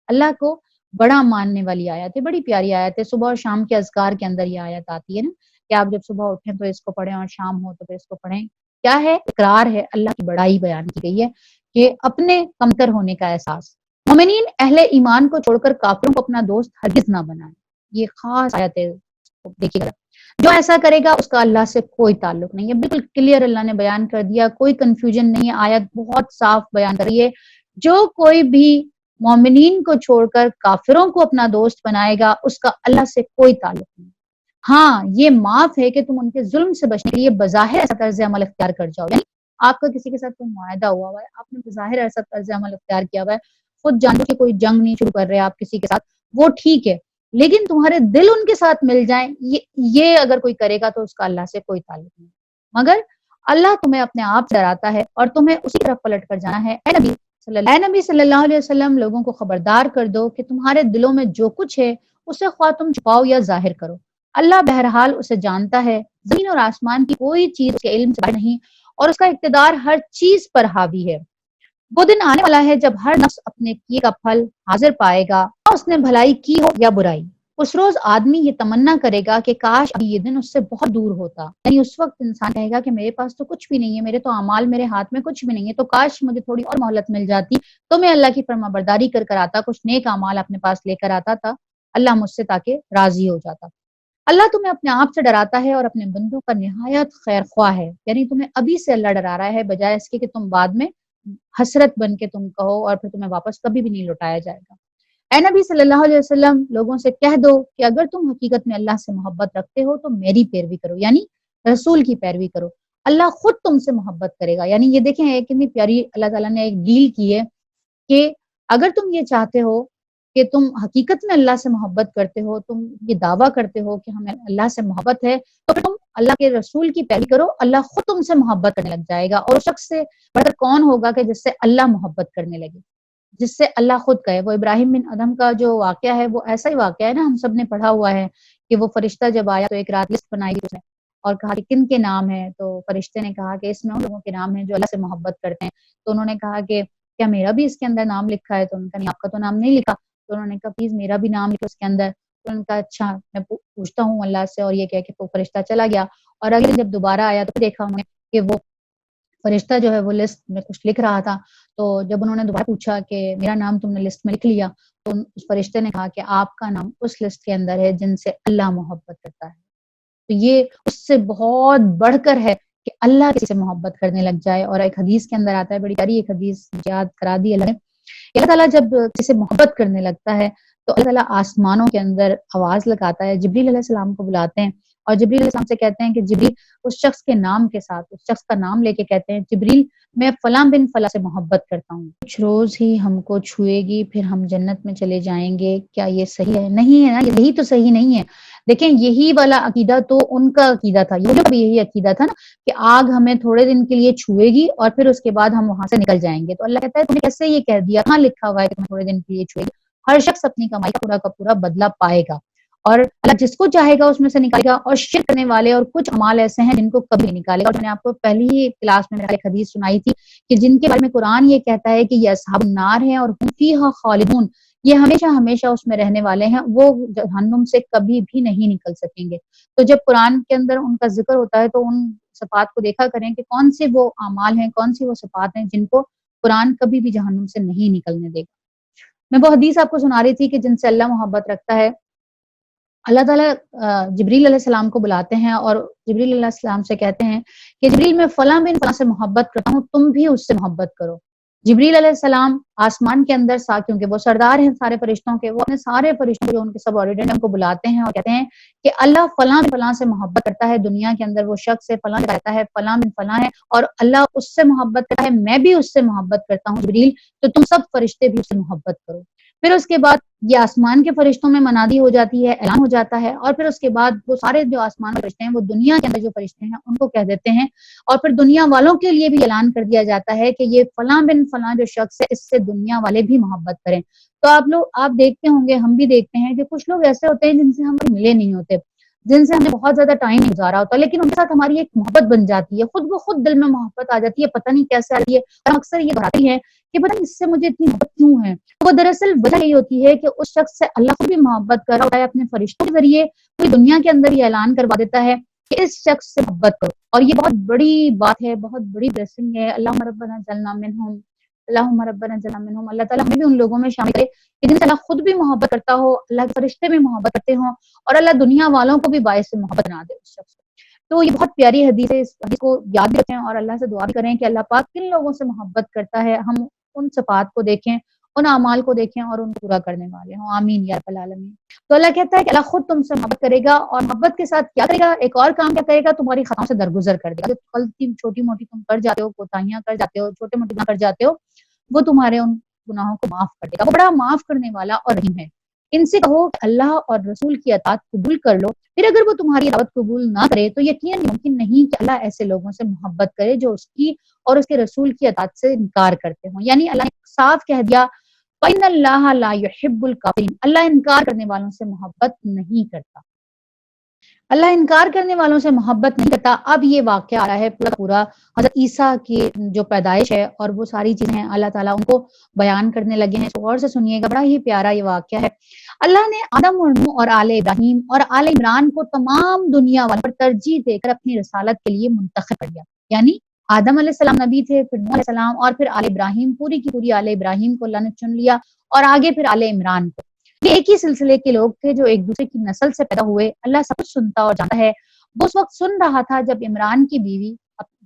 اللہ کو بڑا ماننے والی آیت ہے، بڑی پیاری آیت ہے۔ صبح اور شام کے اذکار کے اندر یہ آیت آتی ہے نا کہ آپ جب صبح اٹھیں تو اس کو پڑھیں اور شام ہو تو پھر اس کو پڑھیں۔ کیا ہے؟ اقرار ہے، اللہ کی بڑائی بیان کی گئی ہے کہ اپنے کمتر ہونے کا احساس۔ مومنین اہل ایمان کو چھوڑ کر کافروں کو اپنا دوست ہرگز نہ بنائیں۔ یہ خاص آیت ہے، دیکھیے گا، جو ایسا کرے گا اس کا اللہ سے کوئی تعلق نہیں ہے۔ بالکل کلیئر اللہ نے بیان کر دیا، کوئی کنفیوژن نہیں ہے، آیت بہت صاف بیان کر رہی ہے۔ جو کوئی بھی مومنین کو چھوڑ کر کافروں کو اپنا دوست بنائے گا اس کا اللہ سے کوئی تعلق نہیں۔ ہاں یہ معاف ہے کہ تم ان کے ظلم سے بچنے کے لیے بظاہر ایسا طرز عمل اختیار کر جاؤ، یعنی آپ کا کسی کے ساتھ کوئی معاہدہ ہوا ہوا ہے، آپ نے بظاہر ایسا طرز عمل اختیار کیا ہوا ہے، خود جانو کہ کوئی جنگ نہیں شروع کر رہے آپ کسی کے ساتھ، وہ ٹھیک ہے، لیکن تمہارے دل ان کے ساتھ مل جائیں، یہ اگر کوئی کرے گا تو اس کا اللہ سے کوئی تعلق نہیں۔ مگر اللہ تمہیں اپنے آپ سے ڈراتا ہے اور تمہیں اسی طرف پلٹ کر جانا ہے۔ اے نبی صلی اللہ علیہ وسلم، لوگوں کو خبردار کر دو کہ تمہارے دلوں میں جو کچھ ہے اسے خواہ تم چھپاؤ یا ظاہر کرو، اللہ بہرحال اسے جانتا ہے۔ زمین اور آسمان کی کوئی چیز اس کے علم سے باہر نہیں اور اس کا اقتدار ہر چیز پر حاوی ہے۔ وہ دن آنے والا ہے جب ہر نفس اپنے کیے کا پھل حاضر پائے گا، اس نے بھلائی کی ہو یا برائی۔ اس روز آدمی یہ تمنا کرے گا کہ کاش ابھی یہ دن اس سے بہت دور ہوتا، یعنی اس وقت انسان کہے گا کہ میرے پاس تو کچھ بھی نہیں ہے، میرے تو اعمال میرے ہاتھ میں کچھ بھی نہیں ہے، تو کاش مجھے تھوڑی اور مہلت مل جاتی تو میں اللہ کی فرما برداری کر آتا، کچھ نیک اعمال اپنے پاس لے کر آتا تھا، اللہ مجھ سے تاکہ راضی ہو جاتا۔ اللہ تمہیں اپنے آپ سے ڈراتا ہے اور اپنے بندوں کا نہایت خیر خواہ ہے، یعنی تمہیں ابھی سے اللہ ڈرا رہا ہے بجائے اس کے کہ تم بعد میں حسرت بن کے تم کہو اور پھر تمہیں واپس کبھی بھی نہیں لوٹایا جائے گا۔ اے نبی صلی اللہ علیہ وسلم، لوگوں سے کہہ دو کہ اگر تم حقیقت میں اللہ سے محبت رکھتے ہو تو میری پیروی کرو، یعنی رسول کی پیروی کرو، اللہ خود تم سے محبت کرے گا۔ یعنی یہ دیکھیں کتنی پیاری اللہ تعالیٰ نے ایک ڈیل کی ہے کہ اگر تم یہ چاہتے ہو کہ تم حقیقت میں اللہ سے محبت کرتے ہو، تم یہ دعویٰ کرتے ہو کہ ہمیں اللہ سے محبت ہے، تو پھر تم اللہ کے رسول کی پیروی کرو، اللہ خود تم سے محبت کرنے لگ جائے گا۔ اور اس شخص سے بڑھ کر کون ہوگا کہ جس سے اللہ محبت کرنے لگے، جس سے اللہ خود کہے۔ وہ ابراہیم بن ادھم کا جو واقعہ ہے وہ ایسا ہی واقعہ ہے نا، ہم سب نے پڑھا ہوا ہے کہ وہ فرشتہ جب آیا تو ایک رات لسٹ بنائی اس نے اور کہا کہ کن کے نام ہیں، تو فرشتے نے کہا کہ اس میں ان لوگوں کے نام ہیں جو اللہ سے محبت کرتے ہیں۔ تو انہوں نے کہا کہ کیا میرا بھی اس کے اندر نام لکھا ہے؟ تو انہوں نے کہا نہیں، آپ کا تو نام نہیں لکھا۔ تو انہوں نے کہا پلیز میرا بھی نام لکھو اس کے اندر۔ تو انہوں نے کہا اچھا میں پوچھتا ہوں اللہ سے، اور یہ کہہ کے وہ فرشتہ چلا گیا۔ اور اگلے جب دوبارہ آیا تو دیکھا انہوں نے کہ وہ فرشتہ جو ہے وہ لسٹ میں کچھ لکھ رہا تھا۔ تو جب انہوں نے دوبارہ پوچھا کہ میرا نام تم نے لسٹ میں لکھ لیا، تو اس فرشتے نے کہا کہ آپ کا نام اس لسٹ کے اندر ہے جن سے اللہ محبت کرتا ہے۔ تو یہ اس سے بہت بڑھ کر ہے کہ اللہ کسی سے محبت کرنے لگ جائے۔ اور ایک حدیث کے اندر آتا ہے، بڑی پیاری ایک حدیث یاد کرا دی اللہ نے، کہ اللہ تعالیٰ جب کسی سے محبت کرنے لگتا ہے تو اللہ تعالیٰ آسمانوں کے اندر آواز لگاتا ہے، جبریل علیہ السلام کو بلاتے ہیں اور جبریل علیہ السلام سے کہتے ہیں کہ جبریل اس شخص کے نام کے ساتھ اس شخص کا نام لے کے کہتے ہیں جبریل میں فلاں بن فلاں سے محبت کرتا ہوں، کچھ روز ہی ہم کو چھوئے گی پھر ہم جنت میں چلے جائیں گے، کیا یہ صحیح ہے؟ نہیں ہے نا، یہی تو صحیح نہیں ہے۔ دیکھیں یہی والا عقیدہ تو ان کا عقیدہ تھا، یہ بھی یہی عقیدہ تھا نا کہ آگ ہمیں تھوڑے دن کے لیے چھوئے گی اور پھر اس کے بعد ہم وہاں سے نکل جائیں گے۔ تو اللہ کہتا ہے تم نے کیسے یہ کہہ دیا، کہاں لکھا ہوا ہے کہ تم تھوڑے دن کے لیے چھوئے گی؟ ہر شخص اپنی کمائی کا پورا بدلہ پائے گا اور اللہ جس کو چاہے گا اس میں سے نکالے گا، اور شرک کرنے والے اور کچھ اعمال ایسے ہیں جن کو کبھی نہیں نکالے گا۔ اور میں نے آپ کو پہلی ہی کلاس میں میرا ایک حدیث سنائی تھی کہ جن کے بارے میں قرآن یہ کہتا ہے کہ یہ اصحاب النار ہیں اور ہم فیہا خالدون، یہ ہمیشہ ہمیشہ اس میں رہنے والے ہیں، وہ جہنم سے کبھی بھی نہیں نکل سکیں گے۔ تو جب قرآن کے اندر ان کا ذکر ہوتا ہے تو ان صفات کو دیکھا کریں کہ کون سے وہ اعمال ہیں، کون سی وہ صفات ہیں جن کو قرآن کبھی بھی جہنم سے نہیں نکلنے دے گا۔ میں وہ حدیث آپ کو سنا رہی تھی کہ جن سے اللہ محبت رکھتا ہے، اللہ تعالیٰ جبریل علیہ السلام کو بلاتے ہیں اور جبریل علیہ السلام سے کہتے ہیں کہ جبریل میں فلاں بن فلاں سے محبت کرتا ہوں، تم بھی اس سے محبت کرو۔ جبریل علیہ السلام آسمان کے اندر کیونکہ وہ سردار ہیں سارے فرشتوں کے، وہ اپنے سارے فرشتوں جو ان کے سب آرڈینٹ ہیں ان کو بلاتے ہیں اور کہتے ہیں کہ اللہ فلاں بن فلاں سے محبت کرتا ہے، دنیا کے اندر وہ شخص ہے فلاں کہتا ہے فلاں بن فلاں ہے اور اللہ اس سے محبت کرتا ہے، میں بھی اس سے محبت کرتا ہوں جبریل، تو تم سب فرشتے بھی اس سے محبت کرو۔ پھر اس کے بعد یہ آسمان کے فرشتوں میں منادی ہو جاتی ہے، اعلان ہو جاتا ہے، اور پھر اس کے بعد وہ سارے جو آسمان کے فرشتے ہیں وہ دنیا کے اندر جو فرشتے ہیں ان کو کہہ دیتے ہیں، اور پھر دنیا والوں کے لیے بھی اعلان کر دیا جاتا ہے کہ یہ فلاں بن فلاں جو شخص ہے اس سے دنیا والے بھی محبت کریں۔ تو آپ دیکھتے ہوں گے، ہم بھی دیکھتے ہیں کہ کچھ لوگ ایسے ہوتے ہیں جن سے ہم ملے نہیں ہوتے، جن سے ہم نے بہت زیادہ ٹائم گزارا ہوتا ہے، لیکن ان کے ساتھ ہماری ایک محبت بن جاتی ہے، خود بخود دل میں محبت آ جاتی ہے، پتہ نہیں کیسے آتی ہے۔ ہم اکثر یہ بتاتے ہیں کہ پتہ نہیں اس سے مجھے اتنی محبت کیوں ہے، وہ دراصل وجہ یہی ہوتی ہے کہ اس شخص سے اللہ خود بھی محبت کر رہا ہے، اپنے فرشتوں کے ذریعے پوری دنیا کے اندر یہ اعلان کروا دیتا ہے کہ اس شخص سے محبت کرو، اور یہ بہت بڑی بات ہے، بہت بڑی بلیسنگ ہے۔ اللہم ربنا جعلنا منہم، اللہم ربنا جعلنا منہم، اللہ تعالیٰ ہمیں بھی ان لوگوں میں شامل کرے کہ جن سے اللہ خود بھی محبت کرتا ہو، اللہ کے فرشتے بھی محبت کرتے ہوں، اور اللہ دنیا والوں کو بھی باعث محبت بنا دے اس شخص کو۔ تو یہ بہت پیاری حدیث ہے، اس حدیث کو یاد بھی رکھیں اور اللہ سے دعا بھی کریں کہ اللہ پاک کن لوگوں سے محبت کرتا ہے، ہم ان صفات کو دیکھیں، ان اعمال کو دیکھیں اور ان کو پورا کرنے والے ہوں، آمین یا رب العالمین۔ تو اللہ کہتا ہے کہ اللہ خود تم سے محبت کرے گا، اور محبت کے ساتھ کیا کرے گا، ایک اور کام کیا کرے گا، تمہاری خطاؤں سے درگزر کر دے گا۔ جو غلطی چھوٹی موٹی تم کر جاتے ہو، کوتاہیاں کر جاتے ہو، چھوٹے موٹے گناہ کر جاتے ہو، وہ تمہارے ان گناہوں کو معاف کر دے گا۔ وہ بڑا معاف کرنے والا اور رحیم ہے۔ ان سے کہو کہ اللہ اور رسول کی اطاعت قبول کر لو، پھر اگر وہ تمہاری دعوت قبول نہ کرے تو یقیناً ممکن نہیں کہ اللہ ایسے لوگوں سے محبت کرے جو اس کی اور اس کے رسول کی اطاعت سے انکار کرتے ہوں۔ یعنی اللہ نے صاف کہہ دیا فَإِنَّ اللَّهَ لَا يُحِبُّ الْكَافِرِينَ، اللہ انکار کرنے والوں سے محبت نہیں کرتا، اللہ انکار کرنے والوں سے محبت نہیں کرتا۔ اب یہ واقعہ آ رہا ہے پورا پورا حضرت عیسیٰ کی جو پیدائش ہے اور وہ ساری چیزیں ہیں، اللہ تعالیٰ ان کو بیان کرنے لگے ہیں۔ تو غور سے سنیے گا، بڑا ہی پیارا یہ واقعہ ہے۔ اللہ نے آدم اور نوح اور آل ابراہیم اور آل عمران کو تمام دنیا والوں پر ترجیح دے کر اپنی رسالت کے لیے منتخب کر دیا۔ یعنی آدم علیہ السلام نبی تھے، پھر نوح علیہ السلام، اور پھر آل ابراہیم، پوری کی پوری آل ابراہیم کو اللہ نے چن لیا، اور آگے پھر آل عمران کو۔ یہ ایک ہی سلسلے کے لوگ تھے جو ایک دوسرے کی نسل سے پیدا ہوئے۔ اللہ سب کچھ سنتا اور جانتا ہے۔ وہ اس وقت سن رہا تھا جب عمران کی بیوی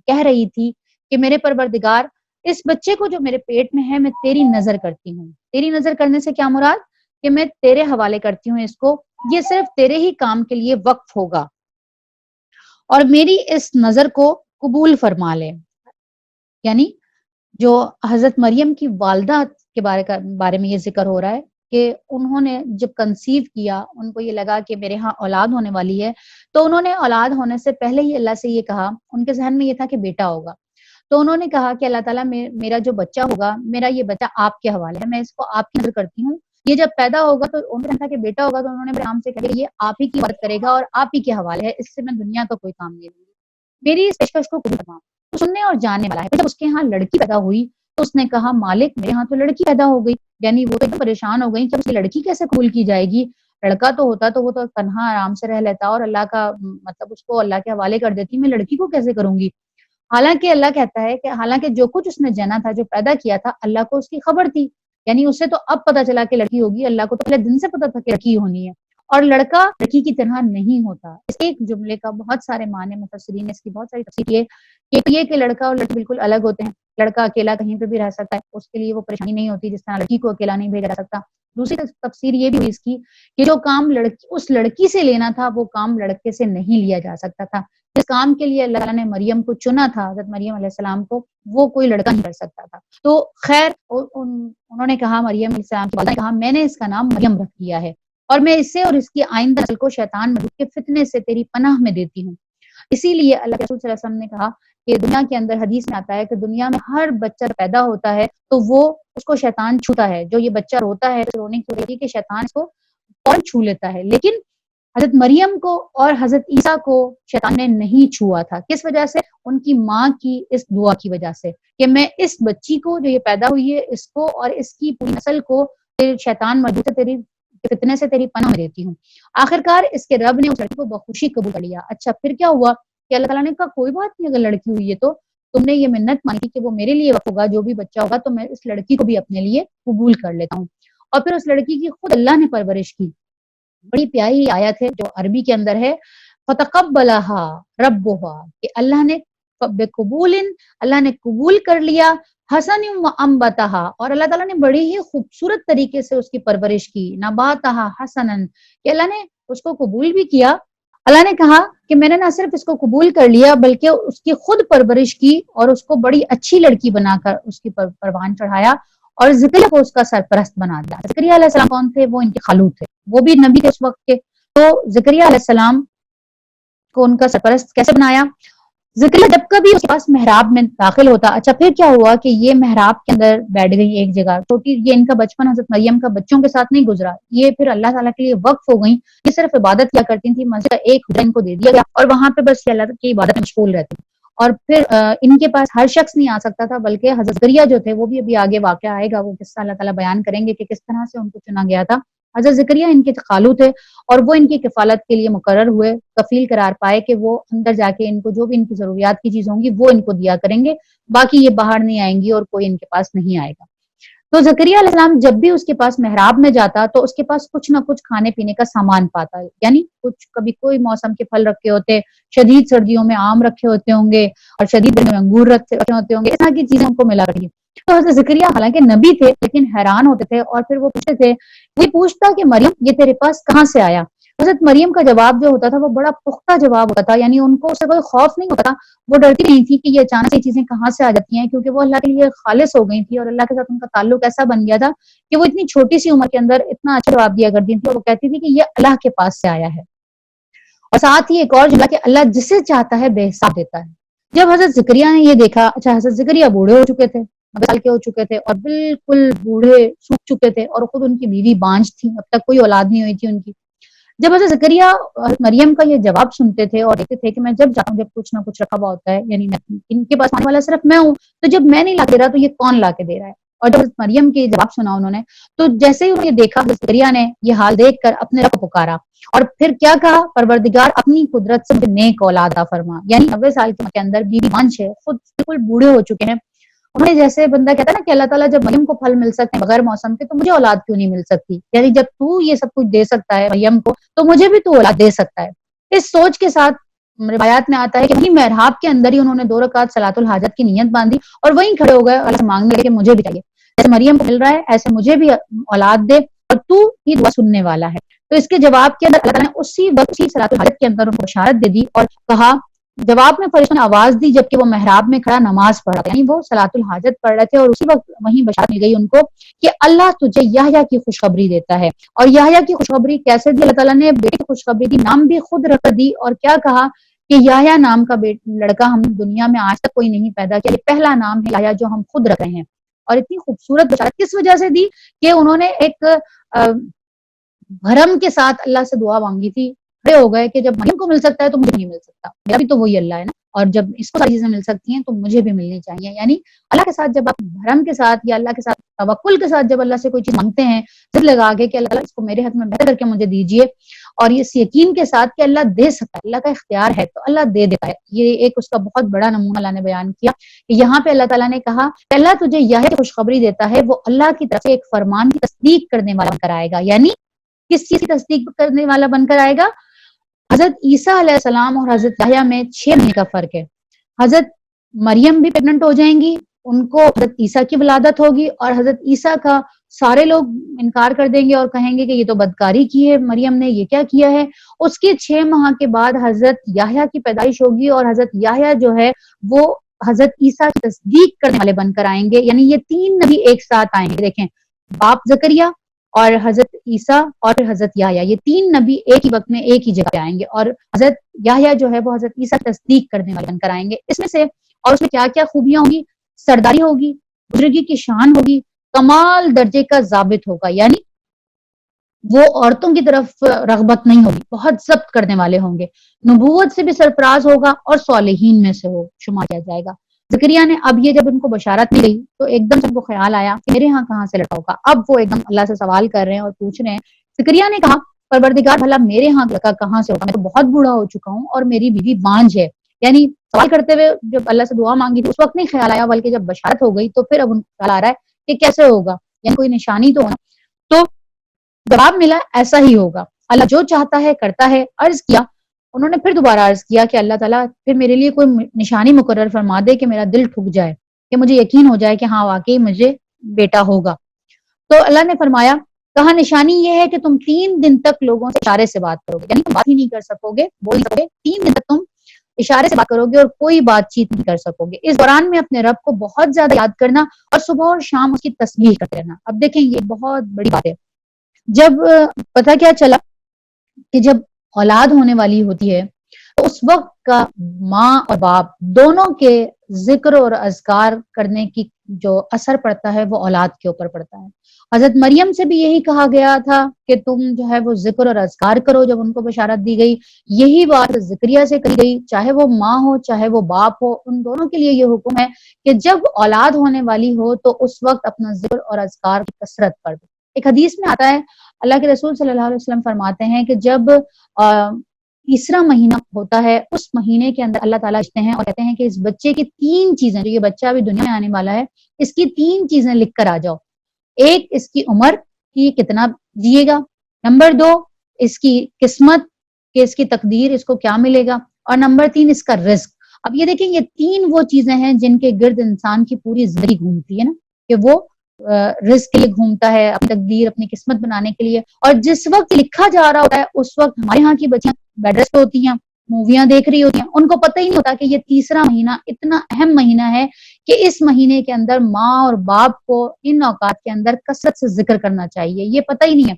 کہہ رہی تھی کہ میرے پروردگار، اس بچے کو جو میرے پیٹ میں ہے میں تیری نظر کرتی ہوں۔ تیری نظر کرنے سے کیا مراد؟ کہ میں تیرے حوالے کرتی ہوں اس کو، یہ صرف تیرے ہی کام کے لیے وقف ہوگا، اور میری اس نظر کو قبول فرما لے۔ یعنی جو حضرت مریم کی والدہ کے بارے میں یہ ذکر ہو رہا ہے کہ انہوں نے جب کنسیو کیا، ان کو یہ لگا کہ میرے ہاں اولاد ہونے والی ہے، تو انہوں نے اولاد ہونے سے پہلے ہی اللہ سے یہ کہا، ان کے ذہن میں یہ تھا کہ بیٹا ہوگا، تو انہوں نے کہا کہ اللہ تعالیٰ میرا جو بچہ ہوگا، میرا یہ بچہ آپ کے حوالے ہے، میں اس کو آپ کی نظر کرتی ہوں، یہ جب پیدا ہوگا تو انہوں نے کہا کہ بیٹا ہوگا، تو انہوں نے ابراہیم سے کہا کہ یہ آپ ہی کی مدد کرے گا اور آپ ہی کے حوالے ہے، اس سے میں دنیا کا کوئی کام نہیں لوں گی، میری اس پیشکش کو قبول فرما۔ تو سننے اور جاننے والا ہے۔ جب اس کے ہاں لڑکی پیدا ہوئی تو اس نے کہا مالک میرے ہاں تو لڑکی پیدا ہو گئی، یعنی وہ تو پریشان ہو گئی کہ اس کی لڑکی کیسے قبول کی جائے گی، لڑکا تو ہوتا تو وہ تو تنہا آرام سے رہ لیتا اور اللہ کا مطلب اس کو اللہ کے حوالے کر دیتی، میں لڑکی کو کیسے کروں گی۔ حالانکہ اللہ کہتا ہے کہ حالانکہ جو کچھ اس نے جنا تھا، جو پیدا کیا تھا، اللہ کو اس کی خبر تھی، یعنی اسے تو اب پتا چلا کہ لڑکی ہوگی، اللہ کو تو پہلے دن سے پتا تھا کہ لڑکی ہونی ہے، اور لڑکا لڑکی کی طرح نہیں ہوتا۔ اس ایک جملے کا بہت سارے معنی مفسرین نے اس کی بہت ساری تفسیر کی ہے کہ یہ کہ لڑکا اور لڑکی بالکل الگ ہوتے ہیں، لڑکا اکیلا کہیں پہ بھی رہ سکتا ہے، اس کے لیے وہ پریشانی نہیں ہوتی جس طرح لڑکی کو اکیلا نہیں بھیجا جا سکتا۔ دوسری تفسیر یہ بھی ہوئی اس کی کہ جو کام اس لڑکی سے لینا تھا وہ کام لڑکے سے نہیں لیا جا سکتا تھا، جس کام کے لیے اللہ تعالیٰ نے مریم کو چنا تھا، حضرت مریم علیہ السلام کو، وہ کوئی لڑکا نہیں کر سکتا تھا۔ تو خیر انہوں نے کہا، مریم علیہ السلام کی والدہ نے کہا میں نے اس کا نام مریم رکھ دیا ہے، اور میں اسے اور اس کی آئندہ نسل کو شیطان مردود کے فتنے سے تیری پناہ میں دیتی ہوں۔ اسی لیے اللہ کے رسول صلی اللہ علیہ وسلم نے کہا کہ دنیا کے اندر حدیث میں آتا ہے کہ دنیا میں ہر بچہ پیدا ہوتا ہے تو وہ اس کو شیطان چھوتا ہے، جو یہ بچہ روتا ہے رونے کی وجہ کہ شیطان اس کو فوراً چھو لیتا ہے، لیکن حضرت مریم کو اور حضرت عیسیٰ کو شیطان نے نہیں چھوا تھا. کس وجہ سے؟ ان کی ماں کی اس دعا کی وجہ سے کہ میں اس بچی کو جو یہ پیدا ہوئی ہے اس کو اور اس کی پوری نسل کو شیطان مردود سے تیری فتنے سے تیری پناہ دیتی ہوں. آخرکار اس کے رب نے اس لڑکی کو بخوشی قبول کر لیا. اچھا پھر کیا ہوا کہ اللہ تعالیٰ نے کہا کوئی بات نہیں، اگر لڑکی ہوئی ہے تو تم نے یہ منت مانی کہ وہ میرے لیے وقف ہوگا، جو بھی بچہ ہوگا تو میں اس لڑکی کو بھی اپنے لیے قبول کر لیتا ہوں. اور پھر اس لڑکی کی خود اللہ نے پرورش کی. بڑی پیاری آیت ہے جو عربی کے اندر ہے، فَتَقَبَّلَهَا رَبُّهَا، کہ اللہ نے اللہ نے قبول کر لیا، حسن وَأَنبَتَهَا، اور اللہ تعالیٰ نے بڑی ہی خوبصورت طریقے سے اس کی پرورش کی، نباتها حسنا، کہ اللہ نے اس کو قبول بھی کیا. اللہ نے کہا کہ میں نے نہ صرف اس کو قبول کر لیا بلکہ اس کی خود پرورش کی اور اس کو بڑی اچھی لڑکی بنا کر اس کی پروان چڑھایا اور زکریا کو اس کا سرپرست بنا دیا. زکریا علیہ السلام کون تھے؟ وہ ان کے خالو تھے، وہ بھی نبی تھے اس وقت کے. تو زکریا علیہ السلام کو ان کا سرپرست کیسے بنایا؟ زکریا جب کبھی اس کے پاس محراب میں داخل ہوتا، اچھا پھر کیا ہوا کہ یہ محراب کے اندر بیٹھ گئی ایک جگہ چھوٹی. یہ ان کا بچپن حضرت مریم کا بچوں کے ساتھ نہیں گزرا، یہ پھر اللہ تعالیٰ کے لیے وقف ہو گئیں. یہ صرف عبادت کیا کرتی تھی، مسجد کا ایک حجرہ ان کو دے دیا گیا اور وہاں پہ بس اللہ کی عبادت میں مشغول رہتی. اور پھر ان کے پاس ہر شخص نہیں آ سکتا تھا، بلکہ حضرت زکریا جو تھے وہ بھی ابھی آگے واقعہ آئے گا، وہ قصہ اللہ تعالیٰ بیان کریں گے کہ کس طرح سے ان کو چنا گیا تھا. حضرت زکریا ان کے خالو تھے اور وہ ان کی کفالت کے لیے مقرر ہوئے، کفیل قرار پائے کہ وہ اندر جا کے ان کو جو بھی ان کی ضروریات کی چیز ہوں گی وہ ان کو دیا کریں گے، باقی یہ باہر نہیں آئیں گی اور کوئی ان کے پاس نہیں آئے گا. تو زکریا علیہ السلام جب بھی اس کے پاس محراب میں جاتا تو اس کے پاس کچھ نہ کچھ کھانے پینے کا سامان پاتا، یعنی کچھ کبھی کوئی موسم کے پھل رکھے ہوتے، شدید سردیوں میں آم رکھے ہوتے ہوں گے اور شدید گرمیوں میں انگور رکھے ہوتے ہوں گے، اس طرح کی چیزیں ان کو ملا رہی. تو حضرت زکریا حالانکہ نبی تھے لیکن حیران ہوتے تھے اور پھر وہ پوچھتے تھے، وہ پوچھتا کہ مریم یہ تیرے پاس کہاں سے آیا؟ حضرت مریم کا جواب جو ہوتا تھا وہ بڑا پختہ جواب ہوتا تھا، یعنی ان کو اس سے کوئی خوف نہیں ہوتا تھا، وہ ڈرتی نہیں تھی کہ یہ اچانک یہ چیزیں کہاں سے آ جاتی ہیں، کیونکہ وہ اللہ کے لیے خالص ہو گئی تھی اور اللہ کے ساتھ ان کا تعلق ایسا بن گیا تھا کہ وہ اتنی چھوٹی سی عمر کے اندر اتنا اچھا جواب دیا کرتی تھی اور وہ کہتی تھی کہ یہ اللہ کے پاس سے آیا ہے. اور ساتھ ہی ایک اور جملہ کہ اللہ جسے چاہتا ہے بے حساب دیتا ہے. جب حضرت زکریا نے یہ دیکھا، اچھا حضرت زکریا بوڑھے ہو چکے تھے، 90 سال کے ہو چکے تھے اور بالکل بوڑھے سوکھ چکے تھے اور خود ان کی بیوی بانجھ تھی، اب تک کوئی اولاد نہیں ہوئی تھی ان کی. جب حضرت زکریا مریم کا یہ جواب سنتے تھے اور دیکھتے تھے کہ میں جب جاتا ہوں جب کچھ نہ کچھ رکھا ہوا ہوتا ہے، یعنی ان کے پاس آنے والا صرف میں ہوں، تو جب میں نہیں لا کے دے رہا تو یہ کون لا کے دے رہا ہے؟ اور جب حضرت مریم کے جواب سنا انہوں نے تو جیسے ہی انہوں نے دیکھا، حضرت زکریا نے یہ حال دیکھ کر اپنے رب کو پکارا اور پھر کیا کہا، پروردگار اپنی قدرت سے نیک اولاد عطا فرما. یعنی 90 سال کے اندر بیوی بانجھ ہے، خود بالکل بوڑھے ہو چکے ہیں. انہیں جیسے بندہ کہتا ہے نا کہ اللہ تعالیٰ جب مریم کو پھل مل سکتے ہیں بغیر موسم کے تو مجھے اولاد کیوں نہیں مل سکتی، یعنی جب تو یہ سب کچھ دے سکتا ہے مریم کو تو مجھے بھی تو اولاد دے سکتا ہے. اس سوچ کے ساتھ روایات میں آتا ہے کہ وہیں محراب کے اندر ہی انہوں نے 2 رکعت صلاۃ الحاجت کی نیت باندھی اور وہیں کھڑے ہو گئے اللہ سے مانگنے کہ مجھے بھی چاہیے، جیسے مریم کو مل رہا ہے ایسے مجھے بھی اولاد دے اور تو یہ دعا سننے والا ہے. تو اس کے جواب کے اندر اللہ تعالیٰ نے اسی وقت اسی صلاۃ الحاجت کے اندر ان کو بشارت دے دی اور کہا، جواب میں فرشتوں نے آواز دی جبکہ وہ محراب میں کھڑا نماز پڑھ رہا تھا، یعنی وہ صلاۃ الحاجت پڑھ رہے تھے اور اسی وقت وہیں بشارت مل گئی ان کو کہ اللہ تجھے یحییٰ کی خوشخبری دیتا ہے. اور یحییٰ کی خوشخبری کیسے دی؟ اللہ تعالیٰ نے بیٹے کی خوشخبری دی، نام بھی خود رکھ دی اور کیا کہا کہ یحییٰ نام کا لڑکا ہم دنیا میں آج تک کوئی نہیں پیدا کیا، یہ پہلا نام ہے یحییٰ جو ہم خود رکھ رہے ہیں. اور اتنی خوبصورت بشارت کس وجہ سے دی کہ انہوں نے ایک بھرم کے ساتھ اللہ سے دعا مانگی تھی، کھڑے ہو گئے کہ جب مریم کو مل سکتا ہے تو مجھے نہیں مل سکتا، میرا بھی تو وہی اللہ ہے نا، اور جب اس کو ساری چیزیں مل سکتی ہیں تو مجھے بھی ملنی چاہیے. یعنی اللہ کے ساتھ جب آپ بھرم کے ساتھ یا اللہ کے ساتھ توکل کے ساتھ جب اللہ سے کوئی چیز مانگتے ہیں، ضد لگا کے کہ اللہ تعالیٰ اس کو میرے ہاتھ میں بہتر کر کے مجھے دیجیے اور اس یقین کے ساتھ کہ اللہ دے سکتا ہے، اللہ کا اختیار ہے تو اللہ دے دیتا ہے. یہ ایک اس کا بہت بڑا نمونہ اللہ نے بیان کیا کہ یہاں پہ اللہ تعالیٰ نے کہا کہ اللہ تجھے یحییٰ خوشخبری دیتا ہے، وہ اللہ کی طرف سے ایک فرمان کی تصدیق کرنے والا بن کر آئے گا. یعنی کس چیز کی تصدیق کرنے والا بن کر آئے گا؟ حضرت عیسیٰ علیہ السلام اور حضرت یحییٰ میں 6 مہینے کا فرق ہے. حضرت مریم بھی پریگننٹ ہو جائیں گی، ان کو حضرت عیسیٰ کی ولادت ہوگی اور حضرت عیسیٰ کا سارے لوگ انکار کر دیں گے اور کہیں گے کہ یہ تو بدکاری کی ہے مریم نے، یہ کیا کیا ہے. اس کے 6 ماہ کے بعد حضرت یحییٰ کی پیدائش ہوگی اور حضرت یحییٰ جو ہے وہ حضرت عیسیٰ کی تصدیق کرنے والے بن کر آئیں گے. یعنی یہ 3 نبی ایک ساتھ آئیں گے. دیکھیں، باپ زکریا اور حضرت عیسیٰ اور پھر حضرت یحییٰ، یہ 3 نبی ایک ہی وقت میں ایک ہی جگہ پہ آئیں گے اور حضرت یحییٰ جو ہے وہ حضرت عیسیٰ کی تصدیق کرنے والے بن کر آئیں گے. اس میں سے اور اس میں کیا کیا خوبیاں ہوں گی؟ سرداری ہوگی، بزرگی کی شان ہوگی، کمال درجے کا ضابط ہوگا. یعنی وہ عورتوں کی طرف رغبت نہیں ہوگی، بہت ضبط کرنے والے ہوں گے، نبوت سے بھی سرفراز ہوگا اور صالحین میں سے وہ شمار کیا جائے گا۔ زکریا نے اب یہ جب ان کو بشارت ملی تو ایک دم سے ان کو خیال آیا کہ میرے ہاں کہاں سے لڑکا ہوگا۔ اب وہ ایک دم اللہ سے سوال کر رہے ہیں اور پوچھ رہے ہیں۔ زکریا نے کہا پروردگار بھلا میرے ہاں لڑکا کہاں سے ہوگا، میں تو بہت بوڑھا ہو چکا ہوں اور میری بیوی بانجھ ہے۔ یعنی سوال کرتے ہوئے جب اللہ سے دعا مانگی تھی اس وقت نہیں خیال آیا، بلکہ جب بشارت ہو گئی تو پھر اب ان کو خیال آ رہا ہے کہ کیسے ہوگا، یعنی کوئی نشانی تو ہونا۔ تو جواب ملا ایسا ہی ہوگا، اللہ جو چاہتا ہے کرتا ہے۔ عرض کیا، انہوں نے پھر دوبارہ عرض کیا کہ اللہ تعالیٰ پھر میرے لیے کوئی نشانی مقرر فرما دے کہ میرا دل ٹھک جائے، کہ مجھے یقین ہو جائے کہ ہاں واقعی مجھے بیٹا ہوگا۔ تو اللہ نے فرمایا، کہا نشانی یہ ہے کہ تم 3 دن تک لوگوں سے اشارے سے بات کرو گے، یعنی تم بات ہی نہیں کر سکو گے، بول نہیں سکو گے، 3 دن تک تم اشارے سے بات کرو گے اور کوئی بات چیت نہیں کر سکو گے۔ اس دوران میں اپنے رب کو بہت زیادہ یاد کرنا اور صبح اور شام اس کی تسبیح کرتے رہنا۔ اب دیکھیں یہ بہت بڑی بات ہے۔ جب پتہ کیا چلا کہ جب اولاد ہونے والی ہوتی ہے تو اس وقت کا ماں اور باپ دونوں کے ذکر اور اذکار کرنے کی جو اثر پڑتا ہے وہ اولاد کے اوپر پڑتا ہے۔ حضرت مریم سے بھی یہی کہا گیا تھا کہ تم جو ہے وہ ذکر اور اذکار کرو جب ان کو بشارت دی گئی۔ یہی بات زکریا سے کہی گئی، چاہے وہ ماں ہو چاہے وہ باپ ہو، ان دونوں کے لیے یہ حکم ہے کہ جب اولاد ہونے والی ہو تو اس وقت اپنا ذکر اور اذکار کی کثرت کر دو۔ ایک حدیث میں آتا ہے، اللہ کے رسول صلی اللہ علیہ وسلم فرماتے ہیں کہ جب تیسرا مہینہ ہوتا ہے اس مہینے کے اندر اللہ تعالیٰ لکھتے ہیں اور کہتے ہیں کہ اس بچے کی 3 چیزیں، جو یہ بچہ ابھی دنیا میں آنے والا ہے اس کی 3 چیزیں لکھ کر آ جاؤ۔ ایک، اس کی عمر کہ یہ کتنا جیے گا، نمبر 2 اس کی قسمت کہ اس کی تقدیر اس کو کیا ملے گا، اور نمبر 3 اس کا رزق۔ اب یہ دیکھیں یہ 3 وہ چیزیں ہیں جن کے گرد انسان کی پوری زندگی گھومتی ہے نا، کہ وہ رزق کے لیے گھومتا ہے، اپنی تقدیر اپنی قسمت بنانے کے لیے۔ اور جس وقت لکھا جا رہا ہوتا ہے اس وقت ہمارے ہاں کی بچیاں بیڈ ریسٹ ہوتی ہیں، موویاں دیکھ رہی ہوتی ہیں، ان کو پتہ ہی نہیں ہوتا کہ یہ تیسرا مہینہ اتنا اہم مہینہ ہے کہ اس مہینے کے اندر ماں اور باپ کو ان اوقات کے اندر کثرت سے ذکر کرنا چاہیے۔ یہ پتہ ہی نہیں ہے،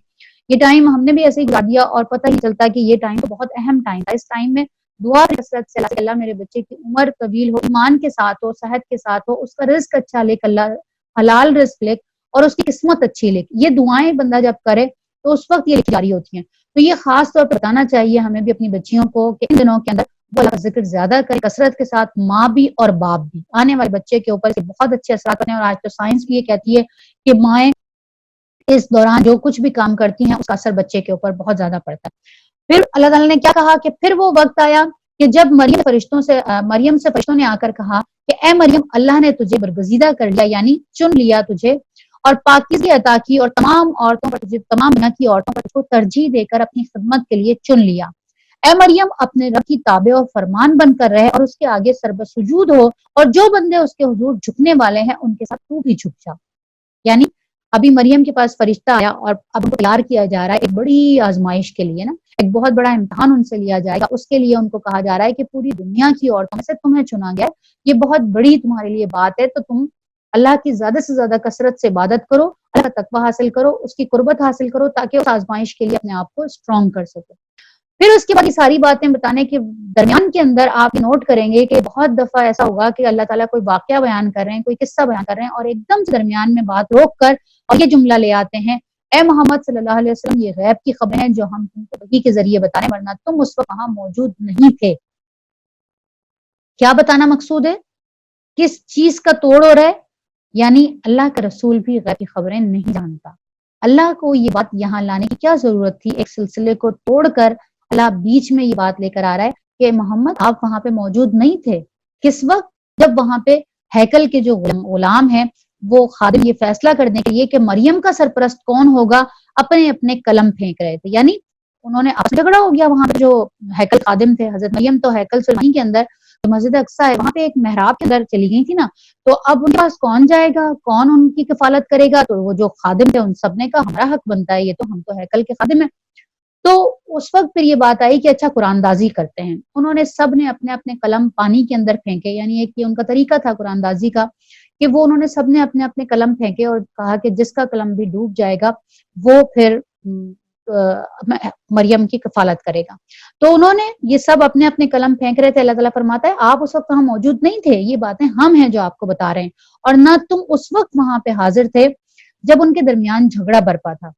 یہ ٹائم ہم نے بھی ایسے ہی گزار دیا اور پتہ ہی چلتا کہ یہ ٹائم تو بہت اہم ٹائم تھا۔ اس ٹائم میں دعا کثرت سے اللہ میرے بچے کی عمر طویل ہو، ایمان کے ساتھ ہو، صحت کے ساتھ ہو، اس کا رزق اچھا لے، اللہ حلال رزق لے اور اس کی قسمت اچھی لے۔ یہ دعائیں بندہ جب کرے تو اس وقت یہ لکھی جاری ہوتی ہیں۔ تو یہ خاص طور پر بتانا چاہیے ہمیں بھی اپنی بچیوں کو کہ ان دنوں کے اندر وہ اللہ کا ذکر زیادہ کرے کثرت کے ساتھ، ماں بھی اور باپ بھی۔ آنے والے بچے کے اوپر بہت اچھے اثرات ہوتے ہیں، اور آج تو سائنس بھی یہ کہتی ہے کہ مائیں اس دوران جو کچھ بھی کام کرتی ہیں اس کا اثر بچے کے اوپر بہت زیادہ پڑتا ہے۔ پھر اللہ تعالیٰ نے کیا کہا کہ پھر وہ وقت آیا کہ جب مریم سے فرشتوں نے آ کر کہا کہ اے مریم اللہ نے تجھے برگزیدہ کر لیا، یعنی چن لیا تجھے، اور پاکیزگی عطا کی، اور تمام عورتوں پر تجھے، تمام دنیا کی عورتوں پر تجھ کو ترجیح دے کر اپنی خدمت کے لیے چن لیا۔ اے مریم اپنے رب کی تابع و فرمان بن کر رہے اور اس کے آگے سربسجود ہو، اور جو بندے اس کے حضور جھکنے والے ہیں ان کے ساتھ تو بھی جھک جا۔ یعنی ابھی مریم کے پاس فرشتہ آیا اور اب ان کو تیار کیا جا رہا ہے ایک بڑی آزمائش کے لیے نا، ایک بہت بڑا امتحان ان سے لیا جائے گا۔ اس کے لیے ان کو کہا جا رہا ہے کہ پوری دنیا کی عورتوں میں سے تمہیں چنا گیا، یہ بہت بڑی تمہارے لیے بات ہے، تو تم اللہ کی زیادہ سے زیادہ کثرت سے عبادت کرو، اللہ کا تقوی حاصل کرو، اس کی قربت حاصل کرو، تاکہ اس آزمائش کے لیے اپنے آپ کو اسٹرانگ کر سکو۔ پھر اس کے بعد یہ ساری باتیں بتانے کے درمیان کے اندر آپ نوٹ کریں گے کہ بہت دفعہ ایسا ہوگا کہ اللہ تعالیٰ کوئی واقعہ بیان کر رہے ہیں، کوئی قصہ بیان کر رہے ہیں، اور ایک دم سے درمیان میں بات روک کر اور یہ جملہ لے آتے ہیں، اے محمد صلی اللہ علیہ وسلم یہ غیب کی خبریں ہیں جو ہم تم کو وحی کے ذریعے بتائیں، ورنہ تم اس وقت وہاں موجود نہیں تھے۔ کیا بتانا مقصود ہے؟ کس چیز کا توڑ ہو رہا ہے؟ یعنی اللہ کا رسول بھی غیب کی خبریں نہیں جانتا۔ اللہ کو یہ بات یہاں لانے کی کیا ضرورت تھی؟ ایک سلسلے کو توڑ کر اللہ بیچ میں یہ بات لے کر آ رہا ہے کہ محمد آپ وہاں پہ موجود نہیں تھے۔ کس وقت؟ جب وہاں پہ ہیکل کے جو غلام ہیں وہ خادم یہ فیصلہ کرنے کے لیے کہ مریم کا سرپرست کون ہوگا اپنے اپنے قلم پھینک رہے تھے، یعنی انہوں نے آپس میں جھگڑا ہو گیا۔ وہاں پہ جو ہیکل خادم تھے، حضرت مریم تو ہیکل سلیمانی کے اندر تو مسجد اقصیٰ ہے وہاں پہ ایک محراب کے اندر چلی گئی تھی نا، تو اب ان کے پاس کون جائے گا، کون ان کی کفالت کرے گا؟ تو وہ جو خادم تھے ان سب نے کہا ہمارا حق بنتا ہے، یہ تو ہم تو ہیکل کے خادم ہیں۔ تو اس وقت پھر یہ بات آئی کہ اچھا قرآن دازی کرتے ہیں۔ انہوں نے سب نے اپنے اپنے قلم پانی کے اندر پھینکے، یعنی ایک یہ ان کا طریقہ تھا قرآن دازی کا کہ وہ انہوں نے سب نے اپنے اپنے قلم پھینکے اور کہا کہ جس کا قلم بھی ڈوب جائے گا وہ پھر مریم کی کفالت کرے گا۔ تو انہوں نے یہ سب اپنے اپنے قلم پھینک رہے تھے۔ اللہ تعالیٰ فرماتا ہے آپ اس وقت وہاں موجود نہیں تھے، یہ باتیں ہم ہیں جو آپ کو بتا رہے ہیں، اور نہ تم اس وقت وہاں پہ حاضر تھے جب ان کے درمیان جھگڑا برپا تھا۔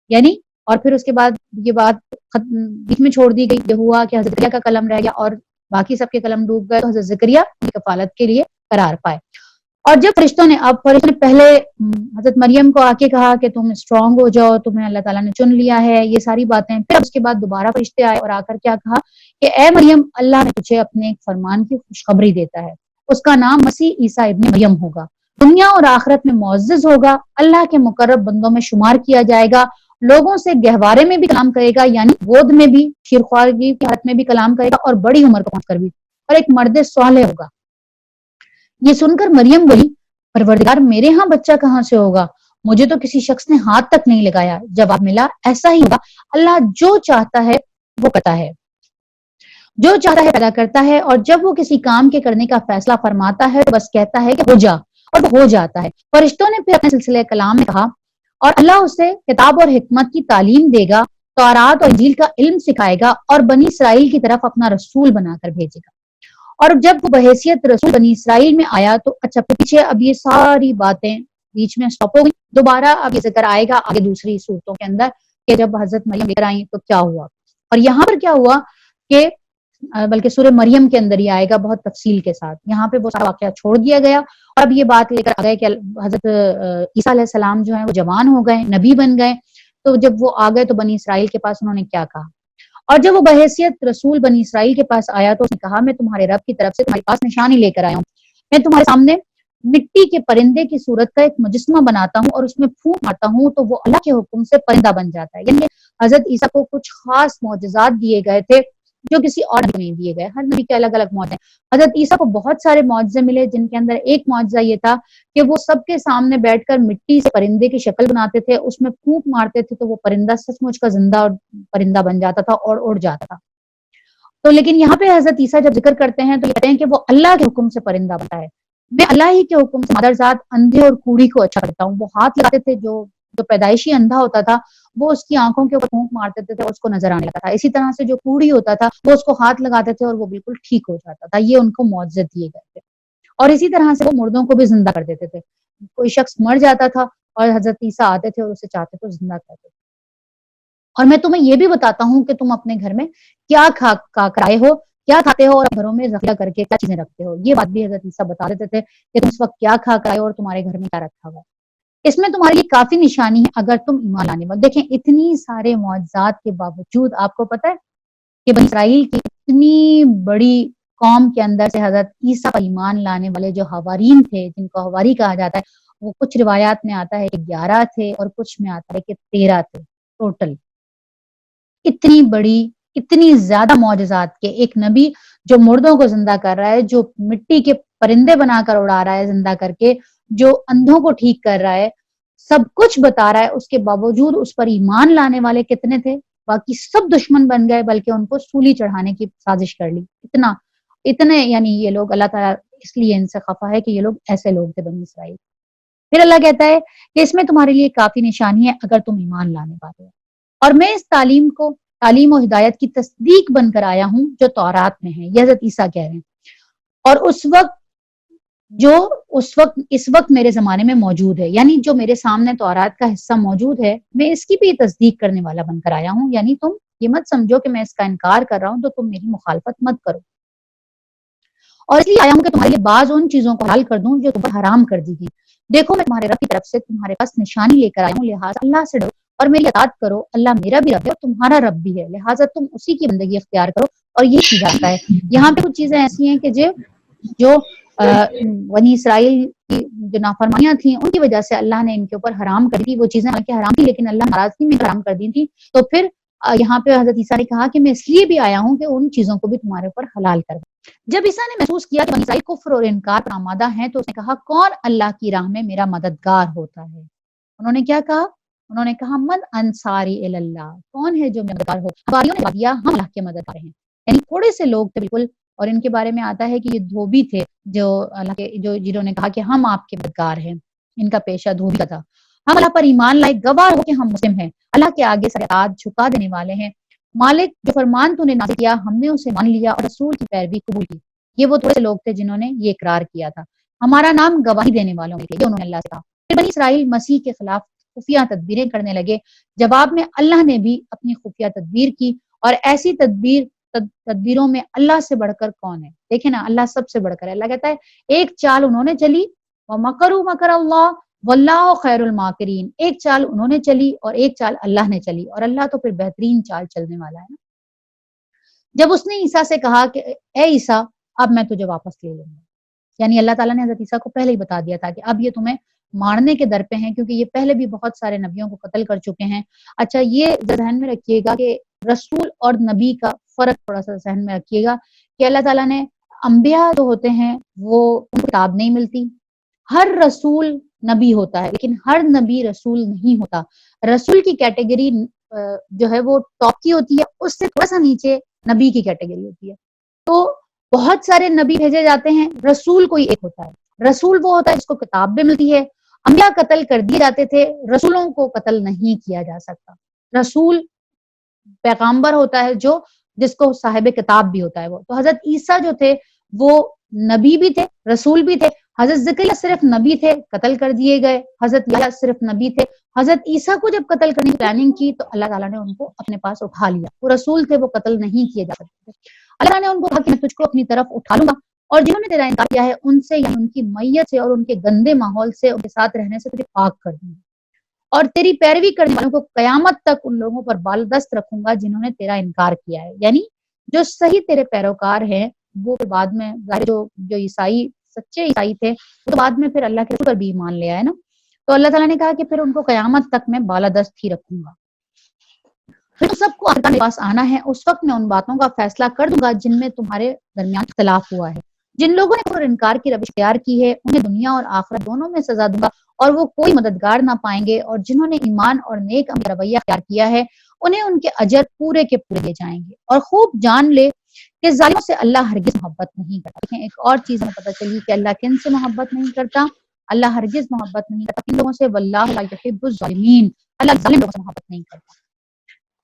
یعنی اور پھر اس کے بعد یہ بات بیچ میں چھوڑ دی گئی، یہ ہوا کہ حضرت زکریا کا قلم رہ گیا اور باقی سب کے قلم ڈوب گئے، تو حضرت زکریا کی کفالت کے لیے قرار پائے۔ اور جب فرشتوں نے پہلے حضرت مریم کو آ کے کہا کہ تم اسٹرانگ ہو جاؤ، تمہیں اللہ تعالیٰ نے چن لیا ہے، یہ ساری باتیں، پھر اس کے بعد دوبارہ فرشتے آئے اور آ کر کیا کہا کہ اے مریم، اللہ نے تجھے اپنے ایک فرمان کی خوشخبری دیتا ہے، اس کا نام مسیح عیسیٰ ابن مریم ہوگا، دنیا اور آخرت میں معزز ہوگا، اللہ کے مقرب بندوں میں شمار کیا جائے گا، لوگوں سے گہوارے میں بھی کلام کرے گا، یعنی گود میں بھی، شیرخواری کی حالت میں بھی کلام کرے گا، اور بڑی عمر کو پہنچ کر بھی، اور ایک مرد صالح ہوگا۔ یہ سن کر مریم بولی، پروردگار، میرے ہاں بچہ کہاں سے ہوگا؟ مجھے تو کسی شخص نے ہاتھ تک نہیں لگایا۔ جواب ملا، ایسا ہی ہوگا، اللہ جو چاہتا ہے وہ کرتا ہے، جو چاہتا ہے پیدا کرتا ہے، اور جب وہ کسی کام کے کرنے کا فیصلہ فرماتا ہے تو بس کہتا ہے کہ ہو جا، اور وہ ہو جاتا ہے۔ فرشتوں نے پھر اپنے سلسلے کلام میں کہا، اور اللہ اسے کتاب اور حکمت کی تعلیم دے گا، تورات اور انجیل کا علم سکھائے گا، اور بنی اسرائیل کی طرف اپنا رسول بنا کر بھیجے گا۔ اور جب وہ بحیثیت رسول بنی اسرائیل میں آیا تو اچھا پیچھے اب یہ ساری باتیں بیچ میں سٹاپ ہو گئی، دوبارہ اب یہ ذکر آئے گا آگے دوسری صورتوں کے اندر کہ جب حضرت مریم لے کر آئیں تو کیا ہوا۔ اور یہاں پر کیا ہوا کہ بلکہ سورہ مریم کے اندر ہی آئے گا بہت تفصیل کے ساتھ، یہاں پہ وہ سارا واقعہ چھوڑ دیا گیا، اور اب یہ بات لے کر آ گئے کہ حضرت عیسیٰ علیہ السلام جو ہیں وہ جوان ہو گئے، نبی بن گئے، تو جب وہ آ گئے تو بنی اسرائیل کے پاس انہوں نے کیا کہا۔ اور جب وہ بحیثیت رسول بنی اسرائیل کے پاس آیا تو اس نے کہا، میں تمہارے رب کی طرف سے تمہارے پاس نشانی لے کر آیا ہوں، میں تمہارے سامنے مٹی کے پرندے کی صورت کا ایک مجسمہ بناتا ہوں اور اس میں پھونک مارتا ہوں تو وہ اللہ کے حکم سے پرندہ بن جاتا ہے۔ یعنی حضرت عیسیٰ کو کچھ خاص معجزات دیے گئے تھے جو کسی اور نبی کو نہیں دیے گئے، ہر نبی کے الگ الگ معجزے۔ حضرت عیسیٰ کو بہت سارے معجزے ملے، جن کے اندر ایک معجزہ یہ تھا کہ وہ سب کے سامنے بیٹھ کر مٹی سے پرندے کی شکل بناتے تھے، اس میں پھونک مارتے تھے تو وہ پرندہ سچ مچ کا زندہ اور پرندہ بن جاتا تھا اور اڑ جاتا تھا۔ تو لیکن یہاں پہ حضرت عیسیٰ جب ذکر کرتے ہیں تو کہتے ہیں کہ وہ اللہ کے حکم سے پرندہ بنتا ہے، میں اللہ ہی کے حکم سے مادرزاد اندھے اور کوڑی کو اچھا کرتا ہوں۔ وہ ہاتھ لگاتے تھے، جو پیدائشی اندھا ہوتا تھا وہ اس کی آنکھوں کے اوپر پھونک مارتے تھے اور اس کو نظر آنے لگتا تھا، اسی طرح سے جو کوڑی ہوتا تھا وہ اس کو ہاتھ لگاتے تھے اور وہ بالکل ٹھیک ہو جاتا تھا، یہ ان کو معجزے دیے گئے تھے۔ اور اسی طرح سے وہ مردوں کو بھی زندہ کر دیتے تھے، کوئی شخص مر جاتا تھا اور حضرت عیسیٰ آتے تھے اور اسے چاہتے تو زندہ کرتے تھے۔ اور میں تمہیں یہ بھی بتاتا ہوں کہ تم اپنے گھر میں کیا کھائے ہو، کیا کھاتے ہو، اور گھروں میں ذخیرہ کر کے کیا چیزیں رکھتے ہو، یہ بات بھی حضرت عیسیٰ بتا دیتے تھے کہ تم اس وقت کیا کھا کر آئے ہو اور تمہارے گھر میں کیا رکھا ہوا ہے، اس میں تمہارے لیے کافی نشانی ہے اگر تم ایمان لانے والے۔ دیکھیں اتنی سارے معجزات کے باوجود آپ کو پتہ ہے کہ بنی اسرائیل کی اتنی بڑی قوم کے اندر سے حضرت عیسیٰ پر ایمان لانے والے جو حوارین تھے، جن کو حواری کہا جاتا ہے، وہ کچھ روایات میں آتا ہے کہ 11 تھے اور کچھ میں آتا ہے کہ 13 تھے ٹوٹل۔ اتنی بڑی، اتنی زیادہ معجزات کے ایک نبی جو مردوں کو زندہ کر رہا ہے، جو مٹی کے پرندے بنا کر اڑا رہا ہے زندہ کر کے، جو اندھوں کو ٹھیک کر رہا ہے، سب کچھ بتا رہا ہے، اس کے باوجود اس پر ایمان لانے والے کتنے تھے؟ باقی سب دشمن بن گئے، بلکہ ان کو سولی چڑھانے کی سازش کر لی۔ اتنے یعنی یہ لوگ، اللہ تعالیٰ اس لیے ان سے خفا ہے کہ یہ لوگ ایسے لوگ تھے بنی اسرائیل۔ پھر اللہ کہتا ہے کہ اس میں تمہارے لیے کافی نشانی ہے اگر تم ایمان لانے والے ہو، اور میں اس تعلیم و ہدایت کی تصدیق بن کر آیا ہوں جو تورات میں ہے، یہ حضرت عیسیٰ کہہ رہے ہیں، اور اس وقت میرے زمانے میں موجود ہے، یعنی جو میرے سامنے تورات کا حصہ موجود ہے میں اس کی بھی تصدیق کرنے والا بن کر آیا ہوں، یعنی تم یہ مت سمجھو کہ میں اس کا انکار کر رہا ہوں تو تم میری مخالفت مت کرو، اور اس لیے آیا ہوں کہ تمہارے لیے بعض ان چیزوں کو حلال کر دوں جو تم پر حرام کر دی گئی۔ دیکھو میں تمہارے رب کی طرف سے تمہارے پاس نشانی لے کر آیا ہوں، لہٰذا اللہ سے ڈرو اور میری اطاعت کرو، اللہ میرا بھی رب ہے اور تمہارا رب بھی ہے، لہٰذا تم اسی کی بندگی اختیار کرو، اور یہ کی جاتا ہے۔ یہاں پہ کچھ چیزیں ایسی ہیں کہ جو بنی اسرائیل کی جو نافرمانیاں تھیں ان کی وجہ سے اللہ نے ان کے اوپر حرام کر دی، وہ چیزیں حالانکہ حرام تھی لیکن اللہ ناراضگی میں حرام کر دی تھی، تو پھر یہاں پہ حضرت عیسیٰ نے کہا کہ میں اس لیے بھی آیا ہوں کہ ان چیزوں کو بھی تمہارے اوپر حلال کر دوں۔ جب عیسیٰ نے محسوس کیا کہ بنی اسرائیل کفر اور انکار پر آمادہ ہیں تو اس نے کہا، کون اللہ کی راہ میں میرا مددگار ہوتا ہے؟ انہوں نے کیا کہا؟ انہوں نے کہا، من انصاری اللہ، کون ہے جو مددگار ہو؟ حواریوں نے جواب دیا، ہم اللہ کے مددگار ہیں، یعنی تھوڑے سے لوگ تھے بالکل، اور ان کے بارے میں آتا ہے کہ یہ دھوبی تھے جو اللہ کے جنہوں نے کہا کہ ہم آپ کے مددگار ہیں، ان کا پیشہ دھوبی کا تھا۔ ہم اللہ پر ایمان لائے، گواہ ہو کہ ہم مسلم ہیں، اللہ کے آگے سر اطاعت جھکا دینے والے ہیں، مالک جو فرمان تو نے نازل کیا ہم نے اسے مان لیا اور رسول کی پیروی قبول کی۔ یہ وہ تھوڑے سے لوگ تھے جنہوں نے یہ اقرار کیا تھا، ہمارا نام گواہی دینے والوں میں تھے، یہ انہوں نے اللہ سے کہا۔ پھر بنی اسرائیل مسیح کے خلاف خفیہ تدبیریں کرنے لگے۔ جواب میں اللہ نے بھی اپنی خفیہ تدبیر کی، اور ایسی تدبیروں میں اللہ سے بڑھ کر کون ہے؟ دیکھیں نا، اللہ سب سے بڑھ کر ہے۔ اللہ کہتا ہے ایک چال انہوں نے چلی، وَمَكَرُوا مَكَرَ اللَّهُ وَاللَّهُ خَيْرُ الْمَاكِرِينَ، ایک چال انہوں نے چلی اور ایک چال اللہ نے چلی، اور اللہ تو پھر بہترین چال چلنے والا ہے نا۔ جب اس نے عیسیٰ سے کہا کہ اے عیسیٰ اب میں تجھے واپس لے لوں گا، یعنی اللہ تعالیٰ نے حضرت عیسیٰ کو پہلے ہی بتا دیا تھا کہ اب یہ تمہیں مارنے کے در پہ ہیں، کیونکہ یہ پہلے بھی بہت سارے نبیوں کو قتل کر چکے ہیں۔ اچھا، یہ ذہن میں رکھیے گا کہ رسول اور نبی کا فرق تھوڑا سا ذہن میں رکھیے گا کہ اللہ تعالیٰ نے انبیاء جو ہوتے ہیں وہ ان کو کتاب نہیں ملتی، ہر رسول نبی ہوتا ہے لیکن ہر نبی رسول نہیں ہوتا۔ رسول کی کیٹیگری جو ہے وہ ٹاپ کی ہوتی ہے، اس سے تھوڑا سا نیچے نبی کی کیٹیگری ہوتی ہے۔ تو بہت سارے نبی بھیجے جاتے ہیں، رسول کوئی ایک ہوتا ہے۔ رسول وہ ہوتا ہے جس کو کتاب بھی ملتی ہے۔ انبیاء قتل کر دیے جاتے تھے، رسولوں کو قتل نہیں کیا جا سکتا۔ رسول پیغامبر ہوتا ہے جس کو صاحب کتاب بھی ہوتا ہے وہ۔ تو حضرت عیسیٰ جو تھے وہ نبی بھی تھے، رسول بھی تھے۔ حضرت زکریا صرف نبی تھے، قتل کر دیے گئے۔ حضرت یحییٰ صرف نبی تھے۔ حضرت عیسیٰ کو جب قتل کرنے کی پلاننگ کی تو اللہ تعالیٰ نے ان کو اپنے پاس اٹھا لیا۔ وہ رسول تھے، وہ قتل نہیں کیے جا سکتے تھے۔ اللہ نے ان کو کہا کہ میں تجھ کو اپنی طرف اٹھا لوں گا، اور جنہوں نے تیرا انکار کیا ہے ان سے، یعنی ان کی میت سے اور ان کے گندے ماحول سے، ان کے ساتھ رہنے سے تجھے پاک کر دوں گا، اور تیری پیروی کرنے والوں کو قیامت تک ان لوگوں پر بالدست رکھوں گا جنہوں نے تیرا انکار کیا ہے۔ یعنی جو صحیح تیرے پیروکار ہیں وہ بعد میں جو عیسائی سچے عیسائی تھے وہ تو بعد میں پھر اللہ کے رسول پر بھی ایمان لے آئے نا۔ تو اللہ تعالیٰ نے کہا کہ پھر ان کو قیامت تک میں بالادست ہی رکھوں گا۔ پھر سب کو میرے پاس آنا ہے، اس وقت میں ان باتوں کا فیصلہ کر دوں گا جن میں تمہارے درمیان اختلاف ہوا ہے۔ جن لوگوں نے کفر انکار کی روش اختیار کی ہے انہیں دنیا اور آخرت دونوں میں سزا دوں گا، اور وہ کوئی مددگار نہ پائیں گے۔ اور جنہوں نے ایمان اور نیک عمل کا رویہ اختیار کیا ہے انہیں ان کے اجر پورے کے پورے دے جائیں گے۔ اور خوب جان لے کہ ظالموں سے اللہ ہرگز محبت نہیں کرتا۔ دیکھیں ایک اور چیز ہمیں پتہ چلی کہ اللہ کن سے محبت نہیں کرتا، اللہ ہرگز محبت نہیں کرتا ان لوگوں سے، واللہ لا یحب الظالمین، اللہ ظالم لوگوں سے محبت نہیں کرتا۔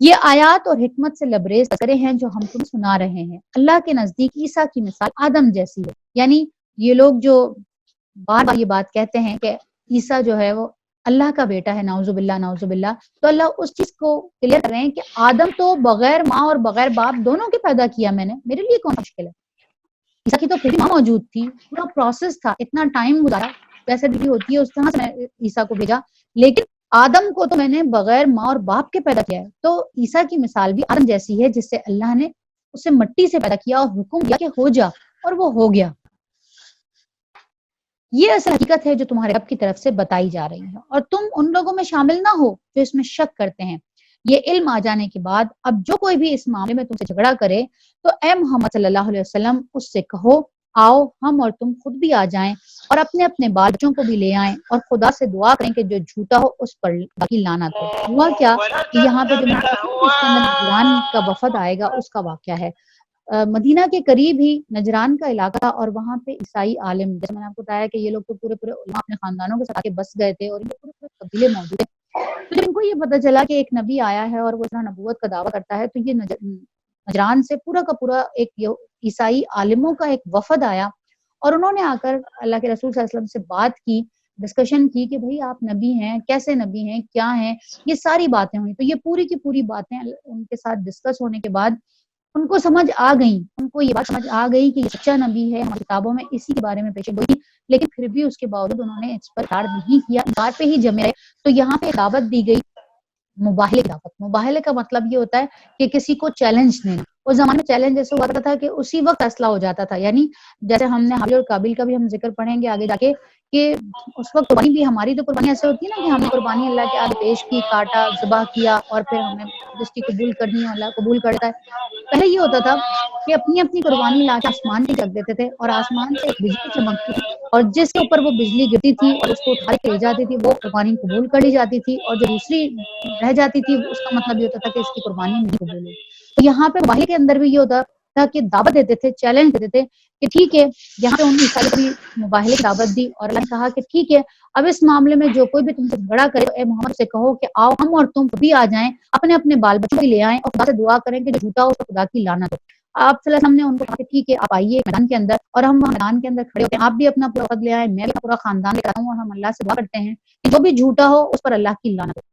یہ آیات اور حکمت سے لبریز تذکرے ہیں جو ہم تمہیں سنا رہے ہیں۔ اللہ کے نزدیک عیسیٰ کی مثال آدم جیسی ہے، یعنی یہ لوگ جو بار بار یہ بات کہتے ہیں کہ عیسیٰ جو ہے وہ اللہ کا بیٹا ہے، نعوذ باللہ نعوذ باللہ، تو اللہ اس چیز کو کلیئر کر رہے ہیں کہ آدم تو بغیر ماں اور بغیر باپ دونوں کے پیدا کیا میں نے، میرے لیے کون مشکل ہے۔ عیسیٰ کی تو پھر بھی ماں موجود تھی، پورا پروسیس تھا، اتنا ٹائم گزارا، جیسے ڈیوٹی ہوتی ہے اس طرح سے میں عیسیٰ کو بھیجا، لیکن آدم کو تو میں نے بغیر ماں اور باپ کے پیدا کیا ہے۔ تو عیسیٰ کی مثال بھی آدم جیسی ہے، جس سے اللہ نے اسے مٹی سے پیدا کیا اور حکم دیا کہ ہو جا، اور وہ ہو گیا۔ یہ اصل حقیقت ہے جو تمہارے رب کی طرف سے بتائی جا رہی ہے، اور تم ان لوگوں میں شامل نہ ہو جو اس میں شک کرتے ہیں۔ یہ علم آ جانے کے بعد اب جو کوئی بھی اس معاملے میں تم سے جھگڑا کرے تو اے محمد صلی اللہ علیہ وسلم اس سے کہو آؤ ہم اور تم خود بھی آ جائیں اور اپنے اپنے بال بچوں کو بھی لے آئیں، اور خدا سے دعا کریں کہ جو جھوٹا ہو اس پر باقی لعنت ہو۔ ہوا کیا کہ یہاں پہ جو اس کے اندر نجران کا وفد آئے گا اس کا واقعہ ہے۔ مدینہ کے قریب ہی نجران کا علاقہ تھا، اور وہاں پہ عیسائی عالم، جیسے میں نے آپ کو بتایا کہ یہ لوگ تو پورے علماء اپنے خاندانوں کے ساتھ کے بس گئے تھے، اور ان کے پورے قبیلے موجود تھے۔ تو جب ان کو یہ پتہ چلا کہ ایک نبی آیا ہے اور وہ اتنا نبوت کا دعویٰ کرتا ہے، تو یہ نجران سے پورا کا پورا ایک عیسائی عالموں کا ایک وفد آیا، اور انہوں نے آ کر اللہ کے رسول صلی اللہ علیہ وسلم سے بات کی، ڈسکشن کی کہ بھئی آپ نبی ہیں، کیسے نبی ہیں، کیا ہیں، یہ ساری باتیں ہوئی۔ تو یہ پوری کی پوری باتیں ان کے ساتھ ڈسکس ہونے کے بعد ان کو سمجھ آ گئیں، ان کو یہ بات سمجھ آ گئی کہ یہ سچا نبی ہے، ہماری کتابوں میں اسی کے بارے میں پیش گوئی تھی، لیکن پھر بھی اس کے باوجود انہوں نے اس پر اقرار نہیں کیا، انکار پہ ہی جمے رہے۔ تو یہاں پہ دعوت دی گئی مباہلے کی دعوت۔ مباہلے کا مطلب یہ ہوتا ہے کہ کسی کو چیلنج دینا۔ اس زمانے میں چیلنج جیسے ہوا کرتا تھا کہ اسی وقت فیصلہ ہو جاتا تھا، یعنی جیسے ہم نے حابیل اور قابیل کا بھی ہم ذکر پڑھیں گے آگے جا کے کہ اس وقت قربانی بھی، ہماری تو قربانی ایسے ہوتی ہے نا کہ ہم نے قربانی اللہ کے آگے پیش کی، کاٹا، ذبح کیا، اور پھر ہمیں جس کی قبول کرنی ہو اللہ قبول کرتا ہے۔ پہلے یہ ہوتا تھا کہ اپنی اپنی قربانی لا کے آسمان پہ رکھ دیتے تھے، اور آسمان سے ایک بجلی چمکتی تھی، اور جس کے اوپر وہ بجلی گرتی تھی اور اس کو اٹھا کے لے جاتی تھی وہ قربانی قبول کر لی جاتی تھی، اور جو دوسری رہ جاتی تھی اس کا مطلب یہ ہوتا تھا کہ اس کی قربانی نہیں قبول ہوئی۔ تو یہاں پہ مباہلے کے اندر بھی یہ ہوتا تھا کہ دعوت دیتے تھے، چیلنج دیتے تھے کہ ٹھیک ہے، یہاں پہ انہوں نے عیسائی بھی مباہلے کی دعوت دی، اور اللہ نے کہا کہ ٹھیک ہے اب اس معاملے میں جو کوئی بھی تم سے جھگڑا کرے تو اے محمد سے کہو کہ آؤ ہم اور تم بھی آ جائیں، اپنے اپنے بال بچوں بھی لے آئیں، اور خدا سے دعا کریں کہ جو جھوٹا ہو تو خدا کی لعنت ہو۔ آپ صلی اللہ علیہ وسلم نے ان کو کہا کہ ٹھیک ہے آپ آئیے میدان کے اندر، اور ہم وہاں میدان کے اندر کھڑے ہوتے ہیں، آپ بھی اپنا پورا وقت لے آئے، میں بھی پورا خاندان لے آتا ہوں، اور ہم اللہ سے دعا کرتے ہیں کہ جو بھی جھوٹا ہو اس پر اللہ کی لعنت ہو۔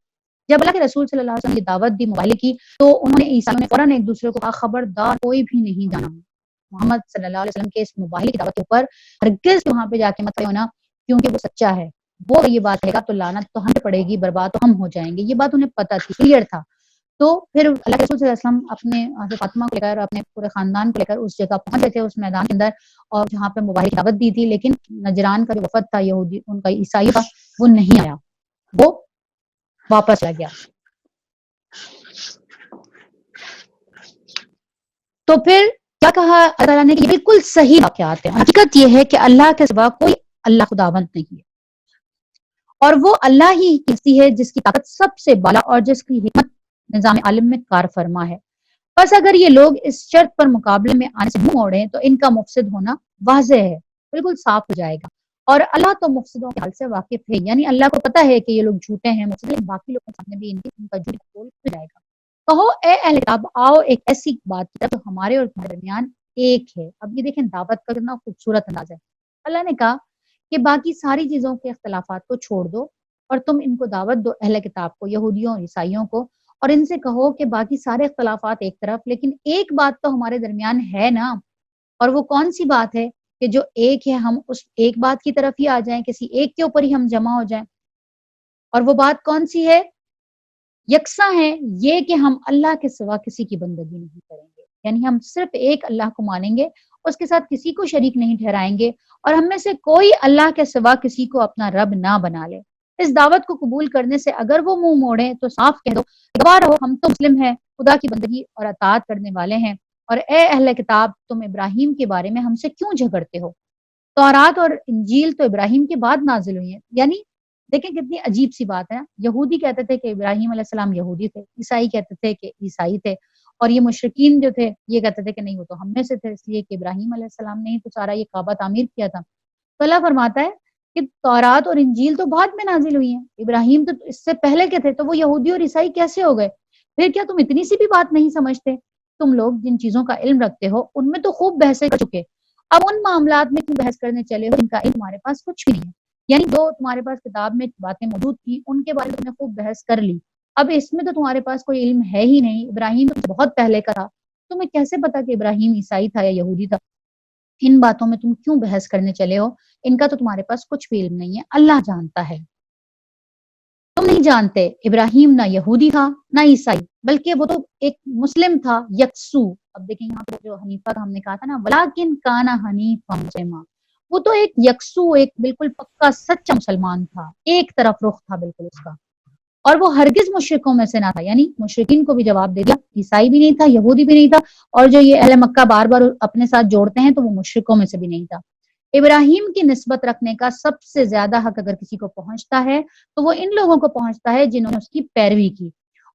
جب اللہ کے رسول صلی اللہ علیہ وسلم کی دعوت دی مبالغے کی، تو انہوں نے عیسائیوں نے فوراً ایک دوسرے کو کہا خبردار کوئی بھی نہیں جانا محمد صلی اللہ علیہ وسلم کے اس مبالغے کی دعوت کے اوپر، ہرگز وہاں پہ جا کے مت ہونا، کیونکہ وہ سچا ہے، وہ یہ بات کہے گا تو لعنت تو ہم پہ پڑے گی، برباد تو ہم ہو جائیں گے۔ یہ بات انہیں پتہ تھی، کلیئر تھا۔ تو پھر اللہ کے رسول صلی اللہ علیہ وسلم اپنے حضرت فاطمہ کو لے کر، اپنے پورے خاندان کو لے کر اس جگہ پہنچے تھے، اس میدان کے اندر، اور جہاں پہ مباحثے کی دعوت دی تھی، لیکن نجران کا جو وفد تھا یہودی، ان کا عیسائی کا، وہ نہیں آیا، وہ واپس آ گیا۔ تو پھر کیا کہا اللہ تعالیٰ نے کہ یہ بالکل صحیح واقعات ہیں، حقیقت یہ ہے کہ اللہ کے سوا کوئی اللہ خداوند نہیں ہے، اور وہ اللہ ہی کسی ہے جس کی طاقت سب سے بالا اور جس کی حکمت نظام عالم میں کار فرما ہے۔ بس اگر یہ لوگ اس شرط پر مقابلے میں آنے سے منہ موڑیں تو ان کا مفسد ہونا واضح ہے، بالکل صاف ہو جائے گا، اور اللہ تو مفسدوں کے حال سے واقف ہے، یعنی اللہ کو پتہ ہے کہ یہ لوگ جھوٹے ہیں مفسد ہیں، باقی لوگوں کے سامنے بھی ان کا جھوٹ کھول جائے گا۔ کہو اے اہل کتاب، آؤ ایک ایسی بات کی طرف جو ہمارے اور تمہارے درمیان ایک ہے۔ اب یہ دیکھیں دعوت کا کتنا خوبصورت انداز ہے۔ اللہ نے کہا کہ باقی ساری چیزوں کے اختلافات کو چھوڑ دو اور تم ان کو دعوت دو، اہل کتاب کو، یہودیوں اور عیسائیوں کو، اور ان سے کہو کہ باقی سارے اختلافات ایک طرف، لیکن ایک بات تو ہمارے درمیان ہے نا، اور وہ کون سی بات ہے کہ جو ایک ہے ہم اس ایک بات کی طرف ہی آ جائیں، کسی ایک کے اوپر ہی ہم جمع ہو جائیں۔ اور وہ بات کون سی ہے؟ یکساں ہے یہ کہ ہم اللہ کے سوا کسی کی بندگی نہیں کریں گے، یعنی ہم صرف ایک اللہ کو مانیں گے، اس کے ساتھ کسی کو شریک نہیں ٹھہرائیں گے، اور ہم میں سے کوئی اللہ کے سوا کسی کو اپنا رب نہ بنا لے۔ اس دعوت کو قبول کرنے سے اگر وہ منہ موڑیں تو صاف کہہ دو گواہ رہو ہم تو مسلم ہیں، خدا کی بندگی اور اطاعت کرنے والے ہیں، اور اے اہل کتاب تم ابراہیم کے بارے میں ہم سے کیوں جھگڑتے ہو؟ تورات اور انجیل تو ابراہیم کے بعد نازل ہوئی ہیں، یعنی دیکھیں کتنی عجیب سی بات ہے۔ یہودی کہتے تھے کہ ابراہیم علیہ السلام یہودی تھے، عیسائی کہتے تھے کہ عیسائی تھے، اور یہ مشرکین جو تھے یہ کہتے تھے کہ نہیں وہ تو ہم میں سے تھے، اس لیے کہ ابراہیم علیہ السلام نے ہی تو سارا یہ کعبہ تعمیر کیا تھا۔ تو اللہ فرماتا ہے کہ تورات اور انجیل تو بعد میں نازل ہوئی ہیں، ابراہیم تو اس سے پہلے کے تھے، تو وہ یہودی اور عیسائی کیسے ہو گئے؟ پھر کیا تم اتنی سی بھی بات نہیں سمجھتے؟ تم لوگ جن چیزوں کا علم رکھتے ہو ان میں تو خوب بحثیں کر چکے، اب ان معاملات میں کیوں بحث کرنے چلے ہو جن کا علم تمہارے پاس کچھ بھی نہیں ہے؟ یعنی جو تمہارے پاس کتاب میں باتیں موجود تھیں ان کے بارے میں تم نے خوب بحث کر لی، اب اس میں تو تمہارے پاس کوئی علم ہے ہی نہیں، ابراہیم تو بہت پہلے کا تھا، تمہیں کیسے پتا کہ ابراہیم عیسائی تھا یا یہودی تھا؟ ان باتوں میں تم کیوں بحث کرنے چلے ہو؟ ان کا تو تمہارے پاس کچھ بھی علم نہیں ہے، اللہ جانتا ہے، تم نہیں جانتے۔ ابراہیم نہ یہودی تھا نہ عیسائی، بلکہ وہ تو ایک مسلم تھا، یکسو۔ اب دیکھیں یہاں پہ جو حنیفہ کا ہم نے کہا تھا نا، ولیکن کان حنیفا مسلما، وہ تو ایک یکسو، ایک بالکل پکا سچا مسلمان تھا، ایک طرف رخ تھا بالکل اس کا، اور وہ ہرگز مشرکوں میں سے نہ تھا، یعنی مشرکین کو بھی جواب دے دیا، عیسائی بھی نہیں تھا، یہودی بھی نہیں تھا، اور جو یہ اہل مکہ بار بار اپنے ساتھ جوڑتے ہیں تو وہ مشرکوں میں سے بھی نہیں تھا۔ ابراہیم کی نسبت رکھنے کا سب سے زیادہ حق اگر کسی کو پہنچتا ہے تو وہ ان لوگوں کو پہنچتا ہے جنہوں نے اس کی پیروی کی،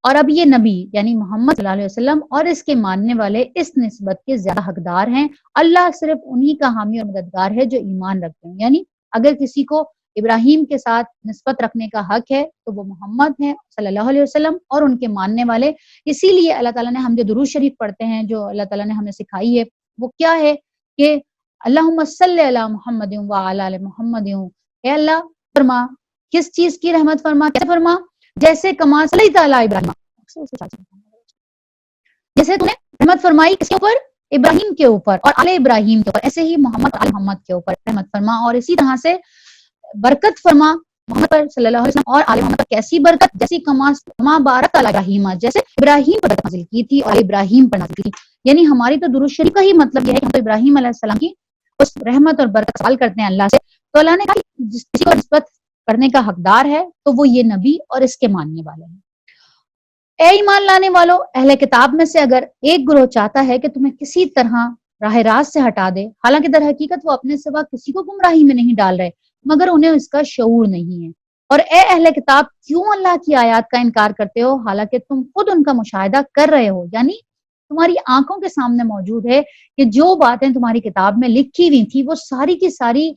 اور اب یہ نبی یعنی محمد صلی اللہ علیہ وسلم اور اس کے ماننے والے اس نسبت کے زیادہ حقدار ہیں۔ اللہ صرف انہی کا حامی اور مددگار ہے جو ایمان رکھتے ہیں، یعنی اگر کسی کو ابراہیم کے ساتھ نسبت رکھنے کا حق ہے تو وہ محمد ہیں صلی اللہ علیہ وسلم اور ان کے ماننے والے۔ اسی لیے اللہ تعالیٰ نے ہم جو درود شریف پڑھتے ہیں، جو اللہ تعالیٰ نے ہمیں سکھائی ہے، وہ کیا ہے کہ اللہم صلی علی محمد وعلی آل محمد، اے اللہ فرما کس چیز کی رحمت فرما، کیسے فرما؟ جیسے کما صلی تعالی ابراہیم، جیسے تم نے رحمت فرمائی کس کے اوپر؟ ابراہیم کے اوپر اور آل ابراہیم کے اوپر، ایسے ہی محمد اور آل محمد کے اوپر رحمت فرما، اور اسی طرح سے برکت فرما محمد پر صلی اللہ علیہ وسلم اور آل محمد پر۔ کیسی برکت؟ جیسی کما بارک علی ابراہیم، جیسے ابراہیم پر برکت نازل کی تھی اور ابراہیم پر نازل کی تھی، یعنی ہماری تو درود شریف کا ہی مطلب یہ ہے کہ ہم تو ابراہیم علیہ السلام کی اس رحمت اور برکت سوال کرتے ہیں اللہ سے۔ تو اللہ نے کہا کہ جس کسی کو نسبت کرنے کا حقدار ہے تو وہ یہ نبی اور اس کے ماننے والے ہیں۔ اے ایمان لانے والو، اہل کتاب میں سے اگر ایک گروہ چاہتا ہے کہ تمہیں کسی طرح راہ راست سے ہٹا دے، حالانکہ در حقیقت وہ اپنے سوا کسی کو گمراہی میں نہیں ڈال رہے مگر انہیں اس کا شعور نہیں ہے، اور اے اہل کتاب کیوں اللہ کی آیات کا انکار کرتے ہو حالانکہ تم خود ان کا مشاہدہ کر رہے ہو، یعنی تمہاری آنکھوں کے سامنے موجود ہے کہ جو باتیں تمہاری کتاب میں لکھی ہوئی تھی وہ ساری کی ساری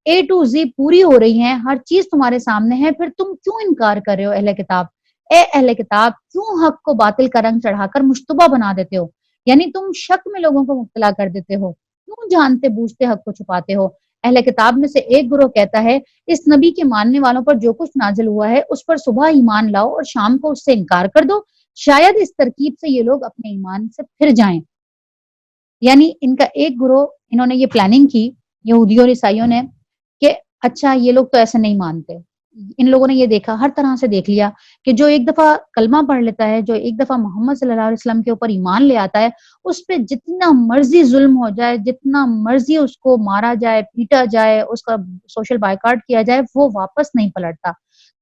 اے ٹو زی پوری ہو رہی ہیں، ہر چیز تمہارے سامنے ہے، پھر تم کیوں انکار کر رہے ہو اہل کتاب؟ اے اہل کتاب کیوں حق کو باطل کا رنگ چڑھا کر مشتبہ بنا دیتے ہو؟ یعنی تم شک میں لوگوں کو مبتلا کر دیتے ہو، کیوں جانتے بوجھتے حق کو چھپاتے ہو؟ اہل کتاب میں سے ایک گروہ کہتا ہے اس نبی کے ماننے والوں پر جو کچھ نازل ہوا ہے اس پر صبح ایمان لاؤ اور شام کو اس سے انکار کر دو، شاید اس ترکیب سے یہ لوگ اپنے ایمان سے پھر جائیں۔ یعنی ان کا ایک گروہ، انہوں نے یہ پلاننگ کی یہودیوں اور عیسائیوں نے کہ اچھا یہ لوگ تو ایسے نہیں مانتے، ان لوگوں نے یہ دیکھا، ہر طرح سے دیکھ لیا کہ جو ایک دفعہ کلمہ پڑھ لیتا ہے، جو ایک دفعہ محمد صلی اللہ علیہ وسلم کے اوپر ایمان لے آتا ہے، اس پہ جتنا مرضی ظلم ہو جائے، جتنا مرضی اس کو مارا جائے، پیٹا جائے، اس کا سوشل بائیکاٹ کیا جائے، وہ واپس نہیں پلٹتا۔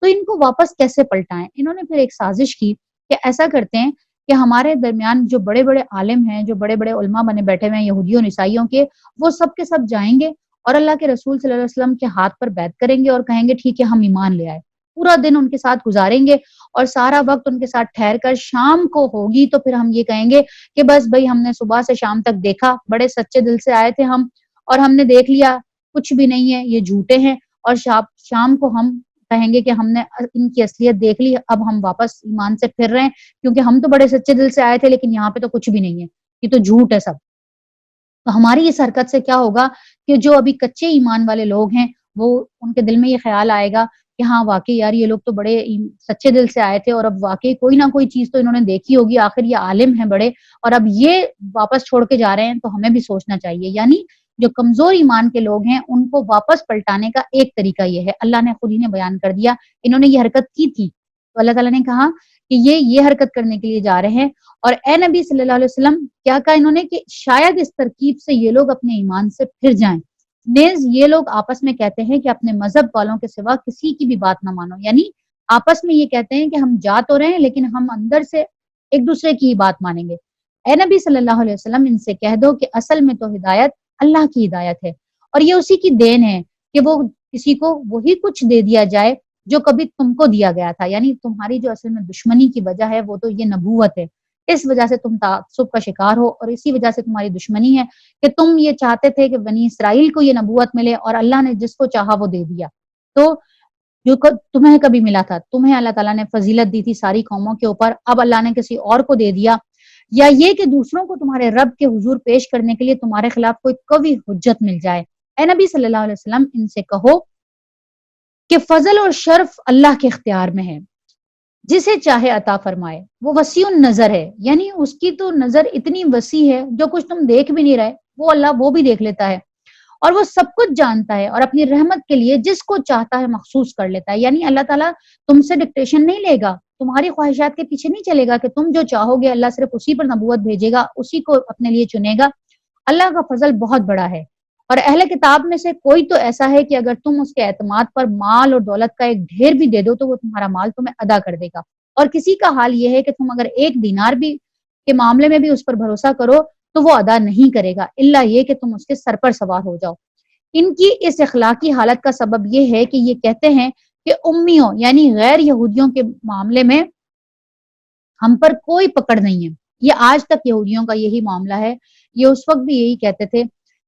تو ان کو واپس کیسے پلٹائیں؟ انہوں نے پھر ایک سازش کی کہ ایسا کرتے ہیں کہ ہمارے درمیان جو بڑے بڑے عالم ہیں، جو بڑے بڑے علماء بنے بیٹھے ہوئے ہیں یہودیوں اور عیسائیوں کے، وہ سب کے سب جائیں گے اور اللہ کے رسول صلی اللہ علیہ وسلم کے ہاتھ پر بیعت کریں گے اور کہیں گے ٹھیک ہے ہم ایمان لے آئے، پورا دن ان کے ساتھ گزاریں گے اور سارا وقت ان کے ساتھ ٹھہر کر شام کو ہوگی تو پھر ہم یہ کہیں گے کہ بس بھائی ہم نے صبح سے شام تک دیکھا، بڑے سچے دل سے آئے تھے ہم، اور ہم نے دیکھ لیا کچھ بھی نہیں ہے، یہ جھوٹے ہیں، اور شام کو ہم کہیں گے کہ ہم نے ان کی اصلیت دیکھ لی، اب ہم واپس ایمان سے پھر رہے ہیں کیونکہ ہم تو بڑے سچے دل سے آئے تھے لیکن یہاں پہ تو کچھ بھی نہیں ہے، یہ تو جھوٹ ہے سب۔ تو ہماری اس حرکت سے کیا ہوگا کہ جو ابھی کچے ایمان والے لوگ ہیں وہ ان کے دل میں یہ خیال آئے گا کہ ہاں واقعی یار یہ لوگ تو بڑے سچے دل سے آئے تھے اور اب واقعی کوئی نہ کوئی چیز تو انہوں نے دیکھی ہوگی، آخر یہ عالم ہیں بڑے، اور اب یہ واپس چھوڑ کے جا رہے ہیں تو ہمیں بھی سوچنا چاہیے۔ یعنی جو کمزور ایمان کے لوگ ہیں ان کو واپس پلٹانے کا ایک طریقہ یہ ہے، اللہ نے خود ہی نے بیان کر دیا، انہوں نے یہ حرکت کی تھی تو اللہ تعالیٰ نے کہا کہ یہ حرکت کرنے کے لیے جا رہے ہیں، اور اے نبی صلی اللہ علیہ وسلم کیا کہا انہوں نے کہ شاید اس ترکیب سے یہ لوگ اپنے ایمان سے پھر جائیں۔ نیز یہ لوگ آپس میں کہتے ہیں کہ اپنے مذہب والوں کے سوا کسی کی بھی بات نہ مانو، یعنی آپس میں یہ کہتے ہیں کہ ہم جا تو رہے ہیں لیکن ہم اندر سے ایک دوسرے کی ہی بات مانیں گے۔ اے نبی صلی اللہ علیہ وسلم ان سے کہہ دو کہ اصل میں تو ہدایت اللہ کی ہدایت ہے اور یہ اسی کی دین ہے کہ وہ کسی کو وہی کچھ دے دیا جائے جو کبھی تم کو دیا گیا تھا، یعنی تمہاری جو اصل میں دشمنی کی وجہ ہے وہ تو یہ نبوت ہے، اس وجہ سے تم تعصب کا شکار ہو اور اسی وجہ سے تمہاری دشمنی ہے کہ تم یہ چاہتے تھے کہ بنی اسرائیل کو یہ نبوت ملے اور اللہ نے جس کو چاہا وہ دے دیا، تو جو تمہیں کبھی ملا تھا، تمہیں اللہ تعالیٰ نے فضیلت دی تھی ساری قوموں کے اوپر، اب اللہ نے کسی اور کو دے دیا، یا یہ کہ دوسروں کو تمہارے رب کے حضور پیش کرنے کے لیے تمہارے خلاف کوئی قوی حجت مل جائے۔ اے نبی صلی اللہ علیہ وسلم ان سے کہو کہ فضل اور شرف اللہ کے اختیار میں ہے، جسے چاہے عطا فرمائے، وہ وسیع النظر ہے، یعنی اس کی تو نظر اتنی وسیع ہے جو کچھ تم دیکھ بھی نہیں رہے وہ اللہ وہ بھی دیکھ لیتا ہے، اور وہ سب کچھ جانتا ہے اور اپنی رحمت کے لیے جس کو چاہتا ہے مخصوص کر لیتا ہے۔ یعنی اللہ تعالیٰ تم سے ڈکٹیشن نہیں لے گا، تمہاری خواہشات کے پیچھے نہیں چلے گا کہ تم جو چاہو گے اللہ صرف اسی پر نبوت بھیجے گا، اسی کو اپنے لیے چنے گا۔ اللہ کا فضل بہت بڑا ہے، اور اہل کتاب میں سے کوئی تو ایسا ہے کہ اگر تم اس کے اعتماد پر مال اور دولت کا ایک ڈھیر بھی دے دو تو وہ تمہارا مال تمہیں ادا کر دے گا، اور کسی کا حال یہ ہے کہ تم اگر ایک دینار بھی کے معاملے میں بھی اس پر بھروسہ کرو تو وہ ادا نہیں کرے گا، الا یہ کہ تم اس کے سر پر سوار ہو جاؤ۔ ان کی اس اخلاقی حالت کا سبب یہ ہے کہ یہ کہتے ہیں کہ امیوں یعنی غیر یہودیوں کے معاملے میں ہم پر کوئی پکڑ نہیں ہے۔ یہ آج تک یہودیوں کا یہی معاملہ ہے، یہ اس وقت بھی یہی کہتے تھے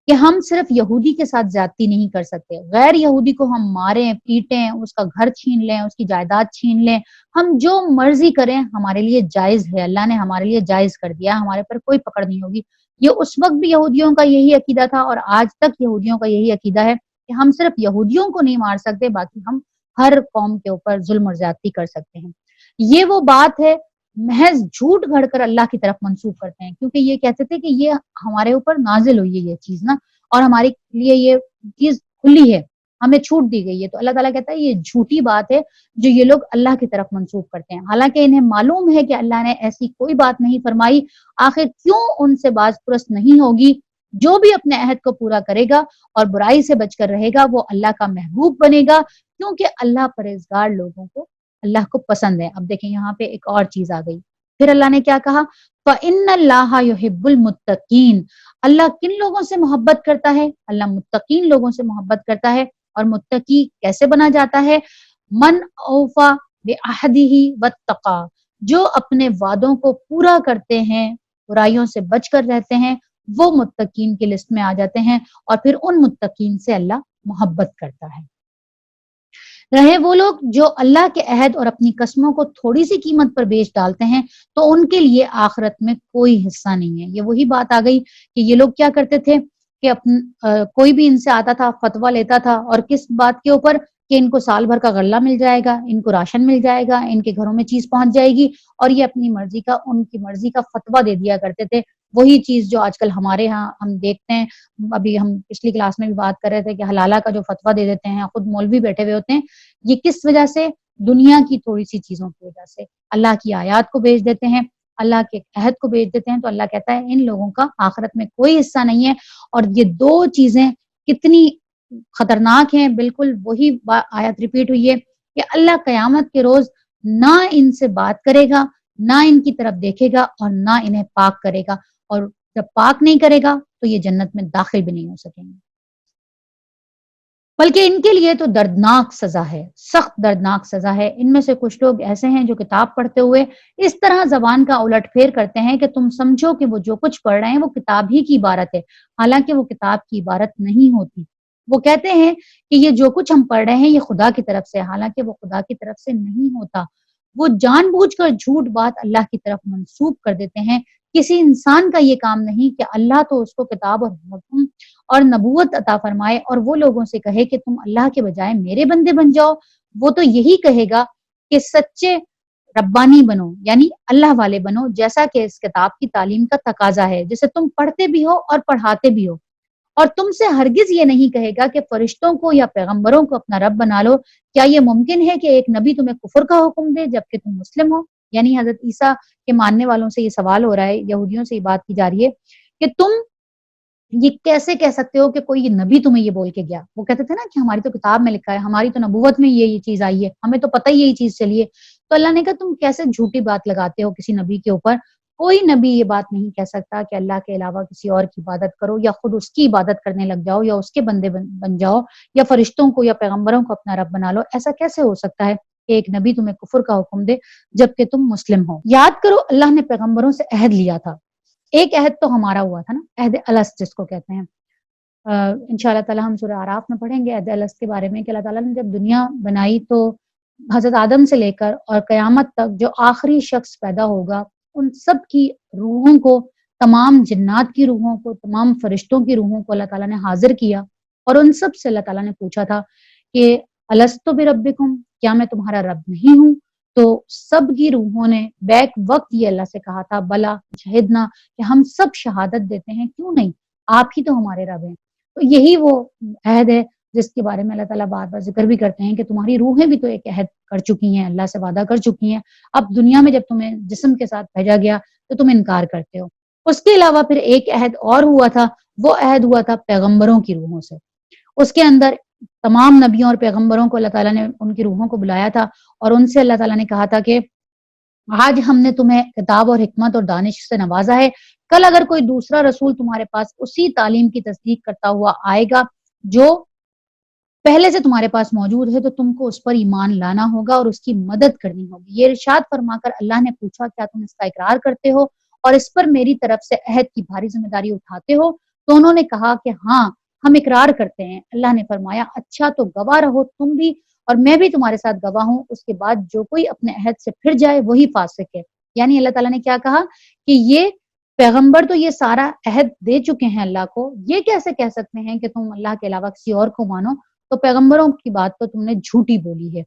کہ ہم صرف یہودی کے ساتھ زیادتی نہیں کر سکتے، غیر یہودی کو ہم ماریں پیٹیں، اس کا گھر چھین لیں، اس کی جائیداد چھین لیں، ہم جو مرضی کریں ہمارے لیے جائز ہے، اللہ نے ہمارے لیے جائز کر دیا، ہمارے پر کوئی پکڑ نہیں ہوگی۔ یہ اس وقت بھی یہودیوں کا یہی عقیدہ تھا اور آج تک یہودیوں کا یہی عقیدہ ہے کہ ہم صرف یہودیوں کو نہیں مار سکتے، باقی ہم ہر قوم کے اوپر ظلم اور زیادتی کر سکتے ہیں۔ یہ وہ بات ہے محض جھوٹ گھڑ کر اللہ کی طرف منسوب کرتے ہیں، کیونکہ یہ کہتے تھے کہ یہ ہمارے اوپر نازل ہوئی ہے یہ چیز نا، اور ہمارے لیے یہ چیز کھلی ہے، ہمیں چھوٹ دی گئی ہے، تو اللہ تعالیٰ کہتا ہے یہ جھوٹی بات ہے جو یہ لوگ اللہ کی طرف منسوب کرتے ہیں، حالانکہ انہیں معلوم ہے کہ اللہ نے ایسی کوئی بات نہیں فرمائی، آخر کیوں ان سے باز پرست نہیں ہوگی۔ جو بھی اپنے عہد کو پورا کرے گا اور برائی سے بچ کر رہے گا وہ اللہ کا محبوب بنے گا، کیونکہ اللہ پرہیزگار لوگوں کو اللہ کو پسند ہے۔ اب دیکھیں یہاں پہ ایک اور چیز آ گئی، پھر اللہ نے کیا کہا، فَإِنَّ اللَّهَ يُحِبُّ الْمُتَّقِينَ، اللہ کن لوگوں سے محبت کرتا ہے؟ اللہ متقین لوگوں سے محبت کرتا ہے، اور متقی کیسے بنا جاتا ہے؟ من اوفا بعہدہ واتقا، جو اپنے وعدوں کو پورا کرتے ہیں، برائیوں سے بچ کر رہتے ہیں، وہ متقین کی لسٹ میں آ جاتے ہیں، اور پھر ان متقین سے اللہ محبت کرتا ہے۔ رہے وہ لوگ جو اللہ کے عہد اور اپنی قسموں کو تھوڑی سی قیمت پر بیچ ڈالتے ہیں تو ان کے لیے آخرت میں کوئی حصہ نہیں ہے۔ یہ وہی بات آ گئی کہ یہ لوگ کیا کرتے تھے کہ کوئی بھی ان سے آتا تھا، فتویٰ لیتا تھا، اور کس بات کے اوپر کہ ان کو سال بھر کا غلہ مل جائے گا، ان کو راشن مل جائے گا، ان کے گھروں میں چیز پہنچ جائے گی، اور یہ اپنی مرضی کا، ان کی مرضی کا فتویٰ دے دیا کرتے تھے۔ وہی چیز جو آج کل ہمارے ہاں ہم دیکھتے ہیں، ابھی ہم پچھلی کلاس میں بھی بات کر رہے تھے کہ حلالہ کا جو فتویٰ دے دیتے ہیں، خود مولوی بیٹھے ہوئے ہوتے ہیں، یہ کس وجہ سے؟ دنیا کی تھوڑی سی چیزوں کی وجہ سے اللہ کی آیات کو بیچ دیتے ہیں، اللہ کے عہد کو بیچ دیتے ہیں۔ تو اللہ کہتا ہے ان لوگوں کا آخرت میں کوئی حصہ نہیں ہے۔ اور یہ دو چیزیں کتنی خطرناک ہیں، بالکل وہی آیت ریپیٹ ہوئی ہے کہ اللہ قیامت کے روز نہ ان سے بات کرے گا، نہ ان کی طرف دیکھے گا، اور نہ انہیں پاک کرے گا، اور جب پاک نہیں کرے گا تو یہ جنت میں داخل بھی نہیں ہو سکیں گے، بلکہ ان کے لیے تو دردناک سزا ہے، سخت دردناک سزا ہے۔ ان میں سے کچھ لوگ ایسے ہیں جو کتاب پڑھتے ہوئے اس طرح زبان کا الٹ پھیر کرتے ہیں کہ تم سمجھو کہ وہ جو کچھ پڑھ رہے ہیں وہ کتاب ہی کی عبارت ہے، حالانکہ وہ کتاب کی عبارت نہیں ہوتی۔ وہ کہتے ہیں کہ یہ جو کچھ ہم پڑھ رہے ہیں یہ خدا کی طرف سے، حالانکہ وہ خدا کی طرف سے نہیں ہوتا۔ وہ جان بوجھ کر جھوٹ بات اللہ کی طرف منسوب کر دیتے ہیں۔ کسی انسان کا یہ کام نہیں کہ اللہ تو اس کو کتاب اور حکم اور نبوت عطا فرمائے اور وہ لوگوں سے کہے کہ تم اللہ کے بجائے میرے بندے بن جاؤ۔ وہ تو یہی کہے گا کہ سچے ربانی بنو، یعنی اللہ والے بنو، جیسا کہ اس کتاب کی تعلیم کا تقاضا ہے، جسے تم پڑھتے بھی ہو اور پڑھاتے بھی ہو۔ اور تم سے ہرگز یہ نہیں کہے گا کہ فرشتوں کو یا پیغمبروں کو اپنا رب بنا لو۔ کیا یہ ممکن ہے کہ ایک نبی تمہیں کفر کا حکم دے جبکہ تم مسلم ہو؟ یعنی حضرت عیسیٰ کے ماننے والوں سے یہ سوال ہو رہا ہے، یہودیوں سے یہ بات کی جا رہی ہے کہ تم یہ کیسے کہہ سکتے ہو کہ کوئی یہ نبی تمہیں یہ بول کے گیا؟ وہ کہتے تھے نا کہ ہماری تو کتاب میں لکھا ہے، ہماری تو نبوت میں یہ چیز آئی ہے، ہمیں تو پتہ ہی یہی چیز چلی ہے۔ تو اللہ نے کہا تم کیسے جھوٹی بات لگاتے ہو کسی نبی کے اوپر؟ کوئی نبی یہ بات نہیں کہہ سکتا کہ اللہ کے علاوہ کسی اور کی عبادت کرو، یا خود اس کی عبادت کرنے لگ جاؤ، یا اس کے بندے بن جاؤ، یا فرشتوں کو یا پیغمبروں کو اپنا رب بنا لو۔ ایسا کیسے ہو سکتا ہے کہ ایک نبی تمہیں کفر کا حکم دے جبکہ تم مسلم ہو؟ یاد کرو اللہ نے پیغمبروں سے عہد لیا تھا، ایک عہد تو ہمارا ہوا تھا نا، عہد الست جس کو کہتے ہیں۔ انشاءاللہ تعالی ہم سورہ اعراف میں پڑھیں گے عہد الست کے بارے میں کہ اللہ تعالیٰ نے جب دنیا بنائی تو حضرت آدم سے لے کر اور قیامت تک جو آخری شخص پیدا ہوگا ان سب کی روحوں کو، تمام جنات کی روحوں کو، تمام فرشتوں کی روحوں کو اللہ تعالیٰ نے حاضر کیا، اور ان سب سے اللہ تعالیٰ نے پوچھا تھا کہ الستو بربکم، کیا میں تمہارا رب نہیں ہوں؟ تو سب کی روحوں نے بیک وقت یہ اللہ سے کہا تھا بلا شہدنا، کہ ہم سب شہادت دیتے ہیں، کیوں نہیں، آپ ہی تو ہمارے رب ہیں۔ تو یہی وہ عہد ہے جس کے بارے میں اللہ تعالیٰ بار بار ذکر بھی کرتے ہیں کہ تمہاری روحیں بھی تو ایک عہد کر چکی ہیں، اللہ سے وعدہ کر چکی ہیں، اب دنیا میں جب تمہیں جسم کے ساتھ بھیجا گیا تو تم انکار کرتے ہو۔ اس کے علاوہ پھر ایک عہد اور ہوا تھا، وہ عہد ہوا تھا پیغمبروں کی روحوں سے۔ اس کے اندر تمام نبیوں اور پیغمبروں کو اللہ تعالیٰ نے ان کی روحوں کو بلایا تھا، اور ان سے اللہ تعالیٰ نے کہا تھا کہ آج ہم نے تمہیں کتاب اور حکمت اور دانش سے نوازا ہے، کل اگر کوئی دوسرا رسول تمہارے پاس اسی تعلیم کی تصدیق کرتا ہوا آئے گا جو پہلے سے تمہارے پاس موجود ہے تو تم کو اس پر ایمان لانا ہوگا اور اس کی مدد کرنی ہوگی۔ یہ ارشاد فرما کر اللہ نے پوچھا کیا تم اس کا اقرار کرتے ہو اور اس پر میری طرف سے عہد کی بھاری ذمہ داری اٹھاتے ہو؟ تو انہوں نے کہا کہ ہاں ہم اقرار کرتے ہیں۔ اللہ نے فرمایا اچھا تو گواہ رہو تم بھی اور میں بھی تمہارے ساتھ گواہ ہوں، اس کے بعد جو کوئی اپنے عہد سے پھر جائے وہی فاسق ہے۔ یعنی اللہ تعالیٰ نے کیا کہا کہ یہ پیغمبر تو یہ سارا عہد دے چکے ہیں اللہ کو، یہ کیسے کہہ سکتے ہیں کہ تم اللہ کے علاوہ کسی اور کو مانو؟ تو پیغمبروں کی بات تو تم نے جھوٹی بولی ہے۔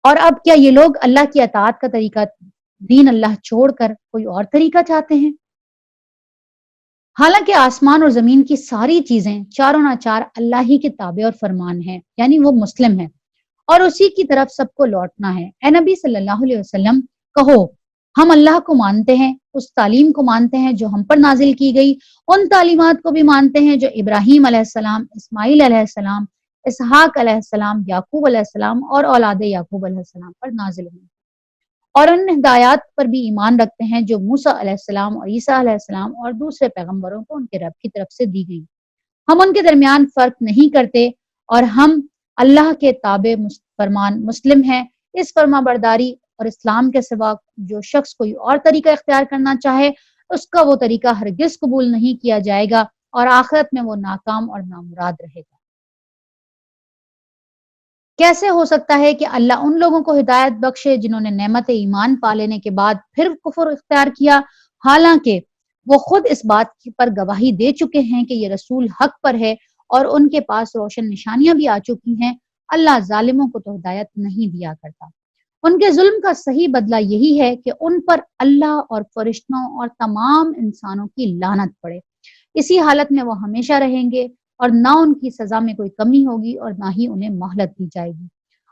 اور اب کیا یہ لوگ اللہ کی اطاعت کا طریقہ دین اللہ چھوڑ کر کوئی اور طریقہ چاہتے ہیں؟ حالانکہ آسمان اور زمین کی ساری چیزیں چاروں ناچار اللہ ہی کے تابع اور فرمان ہیں، یعنی وہ مسلم ہیں اور اسی کی طرف سب کو لوٹنا ہے۔ اے نبی صلی اللہ علیہ وسلم کہو ہم اللہ کو مانتے ہیں، اس تعلیم کو مانتے ہیں جو ہم پر نازل کی گئی، ان تعلیمات کو بھی مانتے ہیں جو ابراہیم علیہ السلام، اسماعیل علیہ السلام، اسحاق علیہ السلام، یعقوب علیہ السلام اور اولاد یعقوب علیہ السلام پر نازل ہوئی، اور ان ہدایات پر بھی ایمان رکھتے ہیں جو موسیٰ علیہ السلام اور عیسیٰ علیہ السلام اور دوسرے پیغمبروں کو ان کے رب کی طرف سے دی گئی۔ ہم ان کے درمیان فرق نہیں کرتے اور ہم اللہ کے تابع فرمان مسلم ہیں۔ اس فرما برداری اور اسلام کے سوا جو شخص کوئی اور طریقہ اختیار کرنا چاہے اس کا وہ طریقہ ہرگز قبول نہیں کیا جائے گا اور آخرت میں وہ ناکام اور نامراد رہے گا۔ کیسے ہو سکتا ہے کہ اللہ ان لوگوں کو ہدایت بخشے جنہوں نے نعمت ایمان پا لینے کے بعد پھر کفر اختیار کیا، حالانکہ وہ خود اس بات پر گواہی دے چکے ہیں کہ یہ رسول حق پر ہے اور ان کے پاس روشن نشانیاں بھی آ چکی ہیں۔ اللہ ظالموں کو تو ہدایت نہیں دیا کرتا۔ ان کے ظلم کا صحیح بدلہ یہی ہے کہ ان پر اللہ اور فرشتوں اور تمام انسانوں کی لعنت پڑے۔ اسی حالت میں وہ ہمیشہ رہیں گے اور نہ ان کی سزا میں کوئی کمی ہوگی اور نہ ہی انہیں مہلت دی جائے گی۔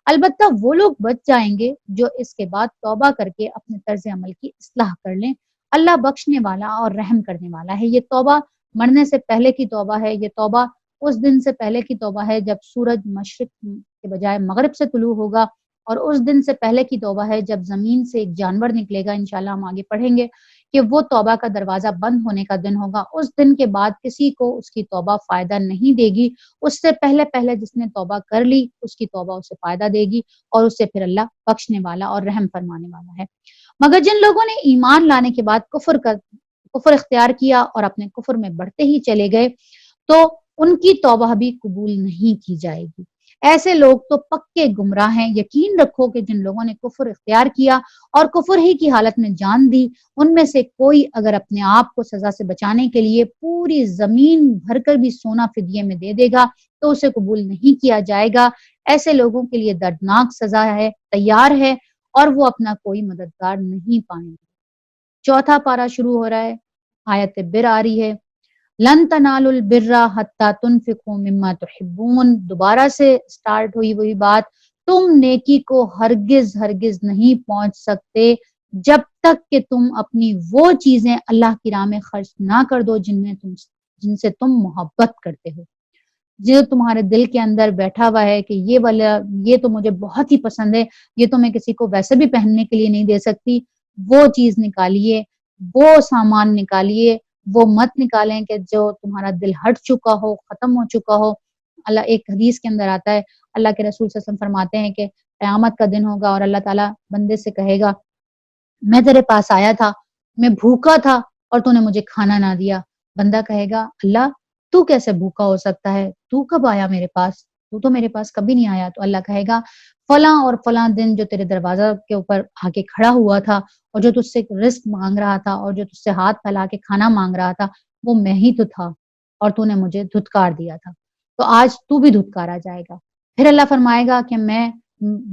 البتہ وہ لوگ بچ جائیں گے جو اس کے بعد توبہ کر کے اپنے طرز عمل کی اصلاح کر لیں۔ اللہ بخشنے والا اور رحم کرنے والا ہے۔ یہ توبہ مرنے سے پہلے کی توبہ ہے۔ یہ توبہ اس دن سے پہلے کی توبہ ہے جب سورج مشرق کے بجائے مغرب سے طلوع ہوگا، اور اس دن سے پہلے کی توبہ ہے جب زمین سے ایک جانور نکلے گا۔ انشاءاللہ ہم آگے پڑھیں گے کہ وہ توبہ کا دروازہ بند ہونے کا دن ہوگا۔ اس دن کے بعد کسی کو اس کی توبہ فائدہ نہیں دے گی۔ اس سے پہلے پہلے جس نے توبہ کر لی اس کی توبہ اسے فائدہ دے گی، اور اس سے پھر اللہ بخشنے والا اور رحم فرمانے والا ہے۔ مگر جن لوگوں نے ایمان لانے کے بعد کفر اختیار کیا اور اپنے کفر میں بڑھتے ہی چلے گئے تو ان کی توبہ بھی قبول نہیں کی جائے گی۔ ایسے لوگ تو پکے گمراہ ہیں۔ یقین رکھو کہ جن لوگوں نے کفر اختیار کیا اور کفر ہی کی حالت میں جان دی، ان میں سے کوئی اگر اپنے آپ کو سزا سے بچانے کے لیے پوری زمین بھر کر بھی سونا فدیے میں دے دے گا تو اسے قبول نہیں کیا جائے گا۔ ایسے لوگوں کے لیے دردناک سزا ہے، تیار ہے، اور وہ اپنا کوئی مددگار نہیں پائیں گے۔ چوتھا پارہ شروع ہو رہا ہے، آیت بر آ رہی ہے، لن تنالوا البر حتی تنفقوا مما تحبون۔ دوبارہ سے سٹارٹ ہوئی وہی بات، تم نیکی کو ہرگز ہرگز نہیں پہنچ سکتے جب تک کہ تم اپنی وہ چیزیں اللہ کی راہ میں خرچ نہ کر دو جن سے تم محبت کرتے ہو، جو تمہارے دل کے اندر بیٹھا ہوا ہے کہ یہ والا، یہ تو مجھے بہت ہی پسند ہے، یہ تو میں کسی کو ویسے بھی پہننے کے لیے نہیں دے سکتی۔ وہ چیز نکالیے، وہ سامان نکالیے، وہ مت نکالیں کہ جو تمہارا دل ہٹ چکا ہو، ختم ہو چکا ہو۔ اللہ ایک حدیث کے اندر آتا ہے، اللہ کے رسول صلی اللہ علیہ وسلم فرماتے ہیں کہ قیامت کا دن ہوگا اور اللہ تعالیٰ بندے سے کہے گا، میں تیرے پاس آیا تھا، میں بھوکا تھا اور تو نے مجھے کھانا نہ دیا۔ بندہ کہے گا، اللہ تو کیسے بھوکا ہو سکتا ہے، تو کب آیا میرے پاس، تو میرے پاس کبھی نہیں آیا۔ تو اللہ کہے گا، فلاں اور فلاں دن جو تیرے دروازہ کے اوپر آ کے کھڑا ہوا تھا اور جو تجھ سے رزق مانگ رہا تھا اور جو تجھ سے ہاتھ پھیلا کے کھانا مانگ رہا تھا، وہ میں ہی تو تھا اور تو نے مجھے دھتکار دیا تھا، تو آج تو بھی دھتکارا جائے گا۔ پھر اللہ فرمائے گا کہ میں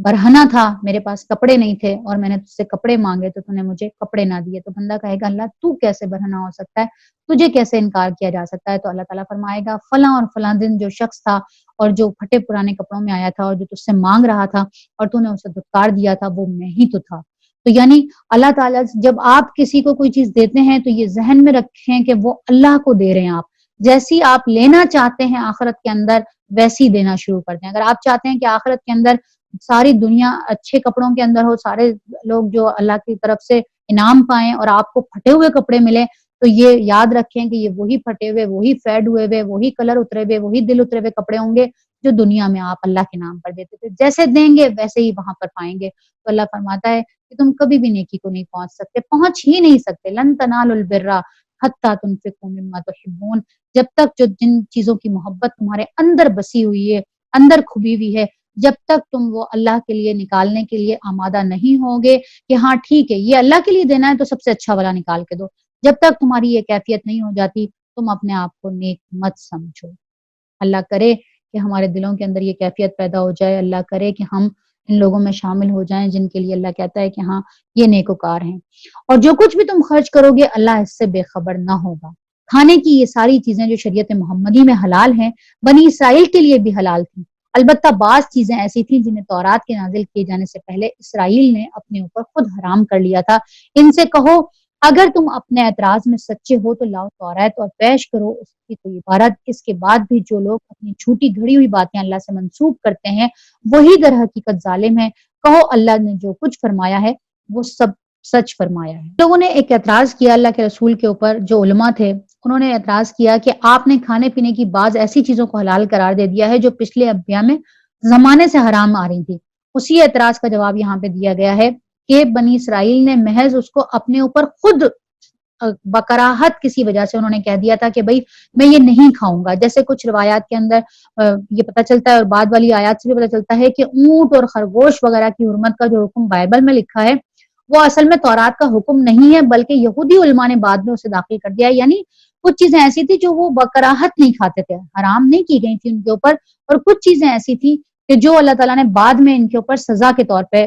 برہنہ تھا، میرے پاس کپڑے نہیں تھے اور میں نے تجھ سے کپڑے مانگے تو نے مجھے کپڑے نہ دیے۔ تو بندہ کہے گا، اللہ تو کیسے برہنہ ہو سکتا ہے، تجھے کیسے انکار کیا جا سکتا ہے۔ تو اللہ تعالیٰ فرمائے گا، فلاں اور فلاں دن جو شخص تھا اور جو پھٹے پرانے کپڑوں میں آیا تھا اور جو تجھ سے مانگ رہا تھا اور تو نے اسے دھتکار دیا تھا، وہ میں ہی تو تھا۔ تو یعنی اللہ تعالیٰ جب آپ کسی کو کوئی چیز دیتے ہیں تو یہ ذہن میں رکھیں کہ وہ اللہ کو دے رہے ہیں۔ آپ جیسی آپ لینا چاہتے ہیں آخرت کے اندر ویسی دینا شروع کر دیں۔ اگر آپ چاہتے ہیں کہ آخرت کے اندر ساری دنیا اچھے کپڑوں کے اندر ہو، سارے لوگ جو اللہ کی طرف سے انعام پائیں اور آپ کو پھٹے ہوئے کپڑے ملے، تو یہ یاد رکھیں کہ یہ وہی پھٹے ہوئے، وہی فیڈ ہوئے، وہی کلر اترے ہوئے، وہی دل اترے ہوئے کپڑے ہوں گے جو دنیا میں آپ اللہ کے نام پر دیتے تھے۔ جیسے دیں گے ویسے ہی وہاں پر پائیں گے۔ تو اللہ فرماتا ہے کہ تم کبھی بھی نیکی کو نہیں پہنچ سکتے، پہنچ ہی نہیں سکتے۔ لن تنالوا البر حتی تنفقوا مما تحبون، جب تک جو جن چیزوں کی محبت تمہارے اندر بسی ہوئی ہے، اندر کھبی ہوئی ہے، جب تک تم وہ اللہ کے لیے نکالنے کے لیے آمادہ نہیں ہوگے کہ ہاں ٹھیک ہے یہ اللہ کے لیے دینا ہے تو سب سے اچھا والا نکال کے دو، جب تک تمہاری یہ کیفیت نہیں ہو جاتی تم اپنے آپ کو نیک مت سمجھو۔ اللہ کرے کہ ہمارے دلوں کے اندر یہ کیفیت پیدا ہو جائے، اللہ کرے کہ ہم ان لوگوں میں شامل ہو جائیں جن کے لیے اللہ کہتا ہے کہ ہاں یہ نیکوکار ہیں۔ اور جو کچھ بھی تم خرچ کرو گے اللہ اس سے بے خبر نہ ہوگا۔ کھانے کی یہ ساری چیزیں جو شریعت محمدی میں حلال ہیں، بنی اسرائیل کے لیے بھی حلال تھیں، البتہ بعض چیزیں ایسی تھیں جنہیں تورات کے نازل کیے جانے سے پہلے اسرائیل نے اپنے اوپر خود حرام کر لیا تھا۔ ان سے کہو اگر تم اپنے اعتراض میں سچے ہو تو لاؤ تورات اور پیش کرو اس کی کوئی عبارت۔ اس کے بعد بھی جو لوگ اپنی جھوٹی گھڑی ہوئی باتیں اللہ سے منسوب کرتے ہیں وہی در حقیقت ظالم ہے۔ کہو اللہ نے جو کچھ فرمایا ہے وہ سب سچ فرمایا ہے۔ لوگوں نے ایک اعتراض کیا اللہ کے رسول کے اوپر، جو علماء تھے انہوں نے اعتراض کیا کہ آپ نے کھانے پینے کی بعض ایسی چیزوں کو حلال قرار دے دیا ہے جو پچھلے انبیاء میں زمانے سے حرام آ رہی تھی۔ اسی اعتراض کا جواب یہاں پہ دیا گیا ہے کہ بنی اسرائیل نے محض اس کو اپنے اوپر خود بکراہت کسی وجہ سے انہوں نے کہہ دیا تھا کہ بھئی میں یہ نہیں کھاؤں گا. جیسے کچھ روایات کے اندر یہ پتہ چلتا ہے اور بعد والی آیات سے بھی پتہ چلتا ہے کہ اونٹ اور خرگوش وغیرہ کی حرمت کا جو حکم بائبل میں لکھا ہے وہ اصل میں تورات کا حکم نہیں ہے، بلکہ یہودی علماء نے بعد میں اسے داخل کر دیا ہے. یعنی کچھ چیزیں ایسی تھی جو وہ بکراہت نہیں کھاتے تھے، حرام نہیں کی گئی تھی ان کے اوپر، اور کچھ چیزیں ایسی تھی کہ جو اللہ تعالیٰ نے بعد میں ان کے اوپر سزا کے طور پہ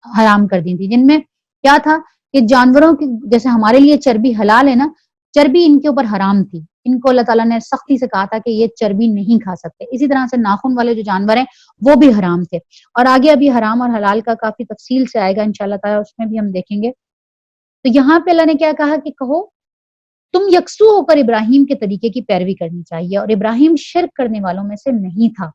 حرام کر دی تھی. جن میں کیا تھا کہ جانوروں کی، جیسے ہمارے لیے چربی حلال ہے نا، چربی ان کے اوپر حرام تھی. ان کو اللہ تعالیٰ نے سختی سے کہا تھا کہ یہ چربی نہیں کھا سکتے. اسی طرح سے ناخن والے جو جانور ہیں وہ بھی حرام تھے. اور آگے ابھی حرام اور حلال کا کافی تفصیل سے آئے گا انشاءاللہ تعالیٰ، اس میں بھی ہم دیکھیں گے. تو یہاں پہ اللہ نے کیا کہا کہ کہو تم یکسو ہو کر ابراہیم کے طریقے کی پیروی کرنی چاہیے، اور ابراہیم شرک کرنے والوں میں سے نہیں تھا.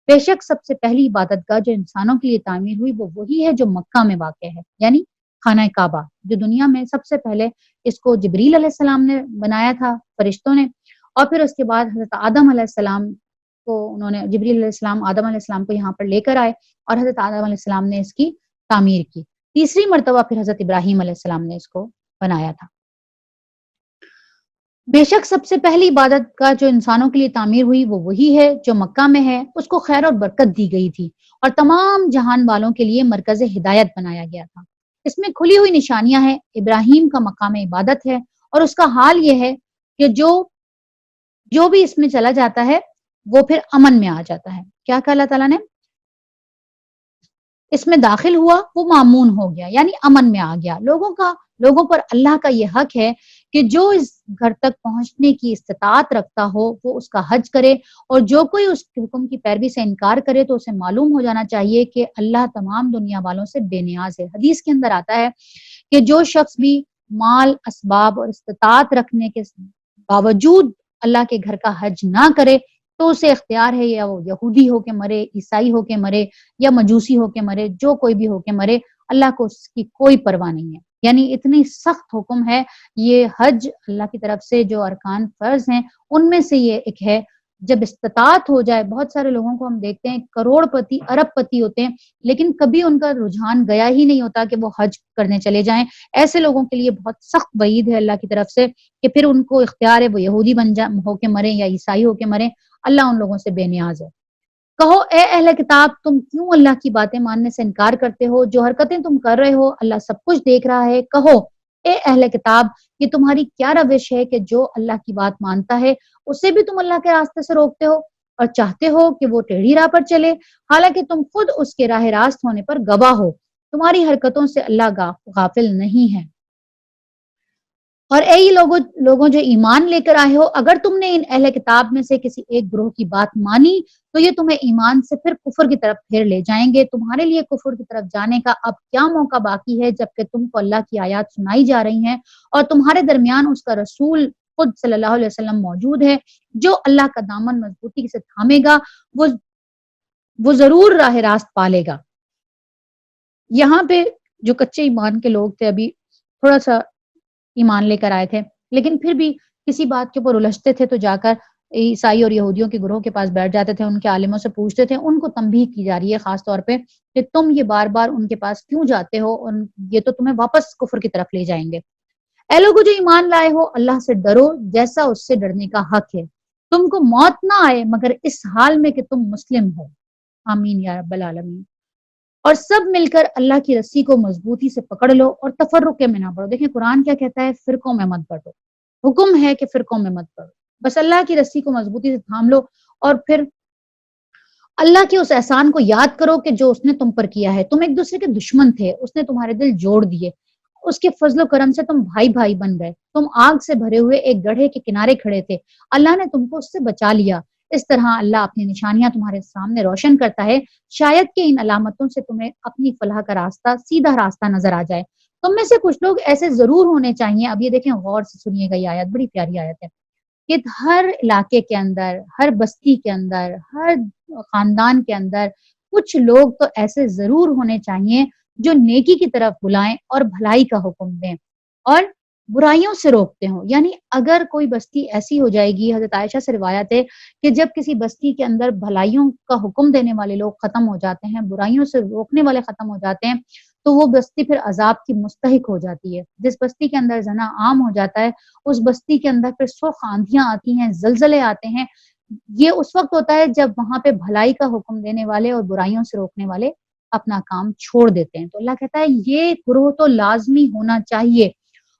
بے شک سب سے پہلی عبادت گاہ جو انسانوں کے لیے تعمیر ہوئی وہ وہی ہے جو مکہ میں واقع ہے، یعنی خانہ کعبہ، جو دنیا میں سب سے پہلے اس کو جبریل علیہ السلام نے بنایا تھا، فرشتوں نے. اور پھر اس کے بعد حضرت آدم علیہ السلام کو انہوں نے، جبریل علیہ السلام آدم علیہ السلام کو یہاں پر لے کر آئے اور حضرت آدم علیہ السلام نے اس کی تعمیر کی. تیسری مرتبہ پھر حضرت ابراہیم علیہ السلام نے اس کو بنایا تھا. بے شک سب سے پہلی عبادت کا جو انسانوں کے لیے تعمیر ہوئی وہ وہی ہے جو مکہ میں ہے، اس کو خیر اور برکت دی گئی تھی اور تمام جہان والوں کے لیے مرکز ہدایت بنایا گیا تھا. اس میں کھلی ہوئی نشانیاں ہیں. ابراہیم کا مقام عبادت ہے اور اس کا حال یہ ہے کہ جو بھی اس میں چلا جاتا ہے وہ پھر امن میں آ جاتا ہے. کیا کہا اللہ تعالیٰ نے؟ اس میں داخل ہوا وہ مامون ہو گیا، یعنی امن میں آ گیا. لوگوں پر اللہ کا یہ حق ہے کہ جو اس گھر تک پہنچنے کی استطاعت رکھتا ہو وہ اس کا حج کرے، اور جو کوئی اس حکم کی پیروی سے انکار کرے تو اسے معلوم ہو جانا چاہیے کہ اللہ تمام دنیا والوں سے بے نیاز ہے. حدیث کے اندر آتا ہے کہ جو شخص بھی مال، اسباب اور استطاعت رکھنے کے باوجود اللہ کے گھر کا حج نہ کرے تو اسے اختیار ہے، یا وہ یہودی ہو کے مرے، عیسائی ہو کے مرے، یا مجوسی ہو کے مرے، جو کوئی بھی ہو کے مرے، اللہ کو اس کی کوئی پرواہ نہیں ہے. یعنی اتنی سخت حکم ہے. یہ حج اللہ کی طرف سے جو ارکان فرض ہیں ان میں سے یہ ایک ہے. جب استطاعت ہو جائے، بہت سارے لوگوں کو ہم دیکھتے ہیں کروڑ پتی، ارب پتی ہوتے ہیں لیکن کبھی ان کا رجحان گیا ہی نہیں ہوتا کہ وہ حج کرنے چلے جائیں. ایسے لوگوں کے لیے بہت سخت وعید ہے اللہ کی طرف سے کہ پھر ان کو اختیار ہے وہ یہودی ہو کے مریں یا عیسائی ہو کے مریں. اللہ ان لوگوں سے بے نیاز ہے. کہو اے اہل کتاب تم کیوں اللہ کی باتیں ماننے سے انکار کرتے ہو؟ جو حرکتیں تم کر رہے ہو اللہ سب کچھ دیکھ رہا ہے. کہو اے اہل کتاب یہ تمہاری کیا روش ہے کہ جو اللہ کی بات مانتا ہے اسے بھی تم اللہ کے راستے سے روکتے ہو اور چاہتے ہو کہ وہ ٹیڑھی راہ پر چلے، حالانکہ تم خود اس کے راہ راست ہونے پر گواہ ہو. تمہاری حرکتوں سے اللہ غافل نہیں ہے. اور اے یہ لوگوں جو ایمان لے کر آئے ہو، اگر تم نے ان اہل کتاب میں سے کسی ایک گروہ کی بات مانی تو یہ تمہیں ایمان سے پھر کفر کی طرف پھیر لے جائیں گے. تمہارے لیے کفر کی طرف جانے کا اب کیا موقع باقی ہے جبکہ تم کو اللہ کی آیات سنائی جا رہی ہیں اور تمہارے درمیان اس کا رسول خود صلی اللہ علیہ وسلم موجود ہے. جو اللہ کا دامن مضبوطی سے تھامے گا وہ ضرور راہ راست پالے گا. یہاں پہ جو کچے ایمان کے لوگ تھے ابھی تھوڑا سا ایمان لے کر آئے تھے لیکن پھر بھی کسی بات کے اوپر الجھتے تھے تو جا کر عیسائی اور یہودیوں کے گروہ کے پاس بیٹھ جاتے تھے، ان کے عالموں سے پوچھتے تھے. ان کو تنبیہ کی جا رہی ہے خاص طور پہ کہ تم یہ بار بار ان کے پاس کیوں جاتے ہو، اور یہ تو تمہیں واپس کفر کی طرف لے جائیں گے. اے لوگو جو ایمان لائے ہو اللہ سے ڈرو جیسا اس سے ڈرنے کا حق ہے. تم کو موت نہ آئے مگر اس حال میں کہ تم مسلم ہو. آمین یا رب العالمین. اور سب مل کر اللہ کی رسی کو مضبوطی سے پکڑ لو اور تفرقے میں نہ پڑو. دیکھیں قرآن کیا کہتا ہے؟ فرقوں میں مت بٹو. حکم ہے کہ فرقوں میں مت پڑو، بس اللہ کی رسی کو مضبوطی سے تھام لو اور پھر اللہ کے اس احسان کو یاد کرو کہ جو اس نے تم پر کیا ہے. تم ایک دوسرے کے دشمن تھے، اس نے تمہارے دل جوڑ دیے. اس کے فضل و کرم سے تم بھائی بھائی بن گئے. تم آگ سے بھرے ہوئے ایک گڑھے کے کنارے کھڑے تھے، اللہ نے تم کو اس سے بچا لیا. اس طرح اللہ اپنی نشانیاں تمہارے سامنے روشن کرتا ہے، شاید کہ ان علامتوں سے تمہیں اپنی فلاح کا راستہ، سیدھا راستہ نظر آ جائے. تم میں سے کچھ لوگ ایسے ضرور ہونے چاہیے. اب یہ دیکھیں غور سے سنیے گا، یہ آیت بڑی پیاری آیت ہے کہ ہر علاقے کے اندر، ہر بستی کے اندر، ہر خاندان کے اندر کچھ لوگ تو ایسے ضرور ہونے چاہیے جو نیکی کی طرف بلائیں اور بھلائی کا حکم دیں اور برائیوں سے روکتے ہوں. یعنی اگر کوئی بستی ایسی ہو جائے گی، حضرت عائشہ سے روایت ہے کہ جب کسی بستی کے اندر بھلائیوں کا حکم دینے والے لوگ ختم ہو جاتے ہیں، برائیوں سے روکنے والے ختم ہو جاتے ہیں، تو وہ بستی پھر عذاب کی مستحق ہو جاتی ہے۔ جس بستی کے اندر زنا عام ہو جاتا ہے اس بستی کے اندر پھر سرخ آندھیاں آتی ہیں، زلزلے آتے ہیں۔ یہ اس وقت ہوتا ہے جب وہاں پہ بھلائی کا حکم دینے والے اور برائیوں سے روکنے والے اپنا کام چھوڑ دیتے ہیں۔ تو اللہ کہتا ہے یہ گروہ تو لازمی ہونا چاہیے،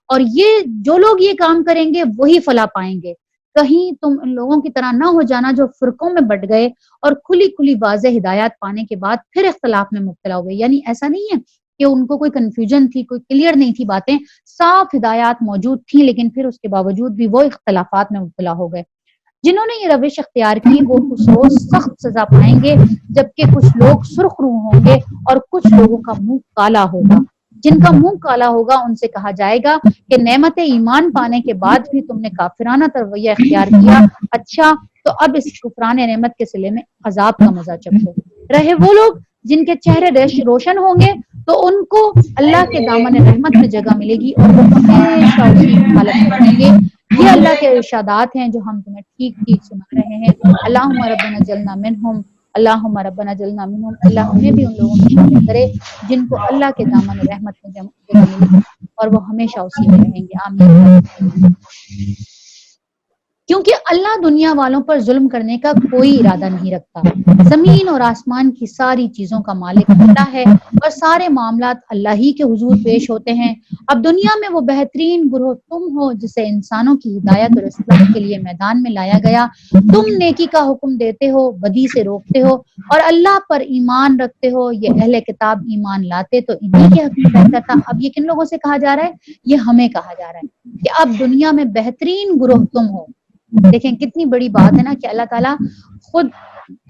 اور یہ جو لوگ یہ کام کریں گے وہی فلاح پائیں گے۔ کہیں تم ان لوگوں کی طرح نہ ہو جانا جو فرقوں میں بٹ گئے اور کھلی کھلی واضح ہدایات پانے کے بعد پھر اختلاف میں مبتلا ہوئے۔ یعنی ایسا نہیں ہے کہ ان کو کوئی کنفیوژن تھی، کوئی کلیئر نہیں تھی باتیں، صاف ہدایات موجود تھیں لیکن پھر اس کے باوجود بھی وہ اختلافات میں مبتلا ہو گئے۔ جنہوں نے یہ روش اختیار کی وہ اس روز سخت سزا پائیں گے، جبکہ کچھ لوگ سرخ روح ہوں گے اور کچھ لوگوں کا منہ کالا ہوگا۔ جن کا منہ کالا ہوگا ان سے کہا جائے گا کہ نعمت ایمان پانے کے بعد بھی تم نے کافرانہ رویہ اختیار کیا، اچھا تو اب اس کفران نعمت کے صلے میں عذاب کا مزہ چکھو۔ رہے وہ لوگ جن کے چہرے روشن ہوں گے تو ان کو اللہ کے دامن رحمت میں جگہ ملے گی اور وہ ہمیشہ اسی حالت میں رہیں گے۔ یہ اللہ کے ارشادات ہیں جو ہم تمہیں ٹھیک ٹھیک سنا رہے ہیں۔ اللہم ربنا جلنا منہم، اللہم ربنا جلنا منہم۔ اللہ ہمیں بھی ان لوگوں میں شامل کرے جن کو اللہ کے دامن رحمت میں جگہ ملے گی اور وہ ہمیشہ اسی میں رہیں گے۔ آمین۔ کیونکہ اللہ دنیا والوں پر ظلم کرنے کا کوئی ارادہ نہیں رکھتا۔ زمین اور آسمان کی ساری چیزوں کا مالک اللہ ہے اور سارے معاملات اللہ ہی کے حضور پیش ہوتے ہیں۔ اب دنیا میں وہ بہترین گروہ تم ہو جسے انسانوں کی ہدایت اور اصلاح کے لیے میدان میں لایا گیا۔ تم نیکی کا حکم دیتے ہو، بدی سے روکتے ہو اور اللہ پر ایمان رکھتے ہو۔ یہ اہل کتاب ایمان لاتے تو انہی کے حق میں بہتر تھا۔ اب یہ کن لوگوں سے کہا جا رہا ہے؟ یہ ہمیں کہا جا رہا ہے کہ اب دنیا میں بہترین گروہ تم ہو۔ دیکھیں کتنی بڑی بات ہے نا کہ اللہ تعالیٰ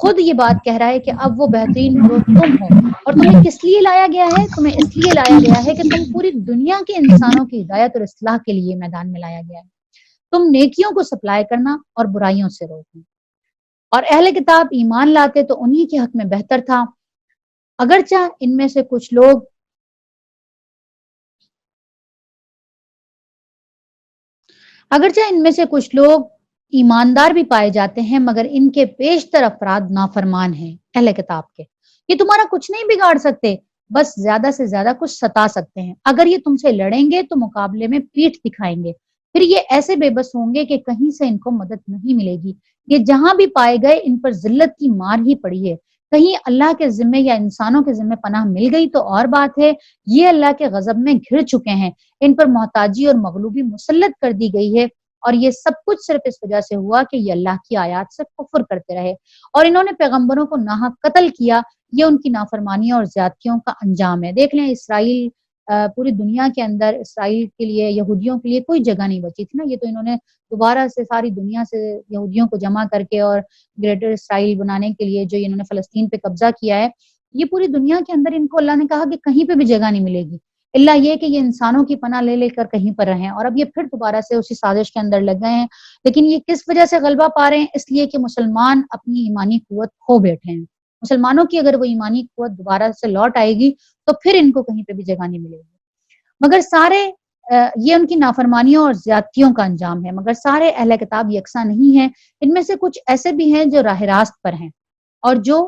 خود یہ بات کہہ رہا ہے کہ اب وہ بہترین گروہ تم ہو۔ اور تمہیں کس لیے لایا گیا ہے؟ تمہیں اس لیے لایا گیا ہے کہ تم پوری دنیا کے انسانوں کی ہدایت اور اصلاح کے لیے میدان میں لایا گیا ہے۔ تم نیکیوں کو سپلائی کرنا اور برائیوں سے روکنا۔ اور اہل کتاب ایمان لاتے تو انہی کے حق میں بہتر تھا، اگرچہ ان میں سے کچھ لوگ ایماندار بھی پائے جاتے ہیں مگر ان کے بیشتر افراد نافرمان ہیں اہل کتاب کے۔ یہ تمہارا کچھ نہیں بگاڑ سکتے، بس زیادہ سے زیادہ کچھ ستا سکتے ہیں۔ اگر یہ تم سے لڑیں گے تو مقابلے میں پیٹھ دکھائیں گے، پھر یہ ایسے بے بس ہوں گے کہ کہیں سے ان کو مدد نہیں ملے گی۔ یہ جہاں بھی پائے گئے ان پر ذلت کی مار ہی پڑی ہے۔ کہیں اللہ کے ذمے یا انسانوں کے ذمے پناہ مل گئی تو اور بات ہے، یہ اللہ کے غضب میں گھر چکے ہیں۔ ان پر محتاجی اور مغلوبی مسلط کر دی گئی ہے، اور یہ سب کچھ صرف اس وجہ سے ہوا کہ یہ اللہ کی آیات سے کفر کرتے رہے اور انہوں نے پیغمبروں کو ناحق قتل کیا۔ یہ ان کی نافرمانیوں اور زیادتیوں کا انجام ہے۔ دیکھ لیں اسرائیل، پوری دنیا کے اندر اسرائیل کے لیے، یہودیوں کے لیے کوئی جگہ نہیں بچی تھی نا۔ یہ تو انہوں نے دوبارہ سے ساری دنیا سے یہودیوں کو جمع کر کے اور گریٹر اسرائیل بنانے کے لیے جو انہوں نے فلسطین پہ قبضہ کیا ہے، یہ پوری دنیا کے اندر ان کو اللہ نے کہا کہ کہیں پہ بھی جگہ نہیں ملے گی اللہ یہ کہ یہ انسانوں کی پناہ لے لے کر کہیں پر رہیں۔ اور اب یہ پھر دوبارہ سے اسی سازش کے اندر لگ گئے ہیں، لیکن یہ کس وجہ سے غلبہ پا رہے ہیں؟ اس لیے کہ مسلمان اپنی ایمانی قوت کھو بیٹھے ہیں۔ مسلمانوں کی اگر وہ ایمانی قوت دوبارہ سے لوٹ آئے گی تو پھر ان کو کہیں پہ بھی جگہ نہیں ملے گی۔ مگر سارے یہ ان کی نافرمانیوں اور زیادتیوں کا انجام ہے، مگر سارے اہل کتاب یکساں نہیں ہیں۔ ان میں سے کچھ ایسے بھی ہیں جو راہ راست پر ہیں اور جو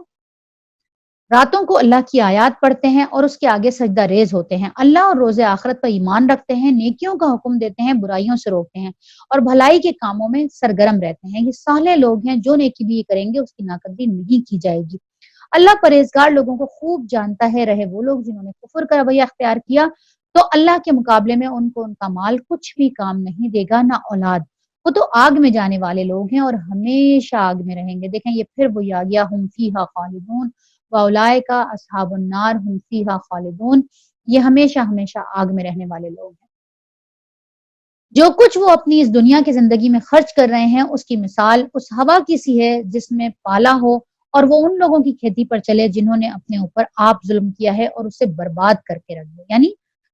راتوں کو اللہ کی آیات پڑھتے ہیں اور اس کے آگے سجدہ ریز ہوتے ہیں، اللہ اور روز آخرت پر ایمان رکھتے ہیں، نیکیوں کا حکم دیتے ہیں، برائیوں سے روکتے ہیں اور بھلائی کے کاموں میں سرگرم رہتے ہیں۔ یہ صالح لوگ ہیں، جو نیکی بھی کریں گے اس کی ناقدری نہیں کی جائے گی۔ اللہ پرہیزگار لوگوں کو خوب جانتا ہے۔ رہے وہ لوگ جنہوں نے کفر کا رویہ اختیار کیا تو اللہ کے مقابلے میں ان کو ان کا مال کچھ بھی کام نہیں دے گا، نہ اولاد۔ وہ تو آگ میں جانے والے لوگ ہیں اور ہمیشہ آگ میں رہیں گے۔ دیکھیں یہ پھر وہی آ گیا، ہم فیہا خالدون وَأُولَئِکَ أَصْحَابُ النَّارِ هُمْ فِیہا خالدون۔ یہ ہمیشہ ہمیشہ آگ میں رہنے والے لوگ ہیں۔ جو کچھ وہ اپنی اس دنیا کی زندگی میں خرچ کر رہے ہیں اس کی مثال اس ہوا کی سی ہے جس میں پالا ہو اور وہ ان لوگوں کی کھیتی پر چلے جنہوں نے اپنے اوپر آپ ظلم کیا ہے اور اسے برباد کر کے رکھ دیا۔ یعنی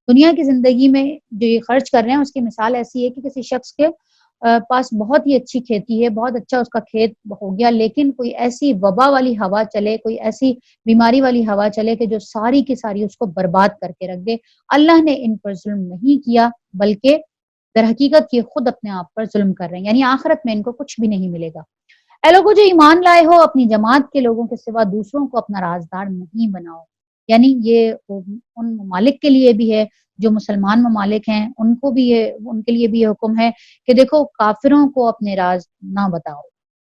دنیا کی زندگی میں جو یہ خرچ کر رہے ہیں اس کی مثال ایسی ہے کہ کسی شخص کے پاس بہت ہی اچھی کھیتی ہے، بہت اچھا اس کا کھیت ہو گیا، لیکن کوئی ایسی وبا والی ہوا چلے، کوئی ایسی بیماری والی ہوا چلے کہ جو ساری کی ساری اس کو برباد کر کے رکھ دے۔ اللہ نے ان پر ظلم نہیں کیا بلکہ در حقیقت یہ خود اپنے آپ پر ظلم کر رہے ہیں، یعنی آخرت میں ان کو کچھ بھی نہیں ملے گا۔ اے لوگوں جو ایمان لائے ہو، اپنی جماعت کے لوگوں کے سوا دوسروں کو اپنا رازدار نہیں بناؤ۔ یعنی یہ ان ممالک کے لیے بھی ہے جو مسلمان ممالک ہیں، ان کو بھی ان کے لیے بھی یہ حکم ہے کہ دیکھو کافروں کو اپنے راز نہ بتاؤ،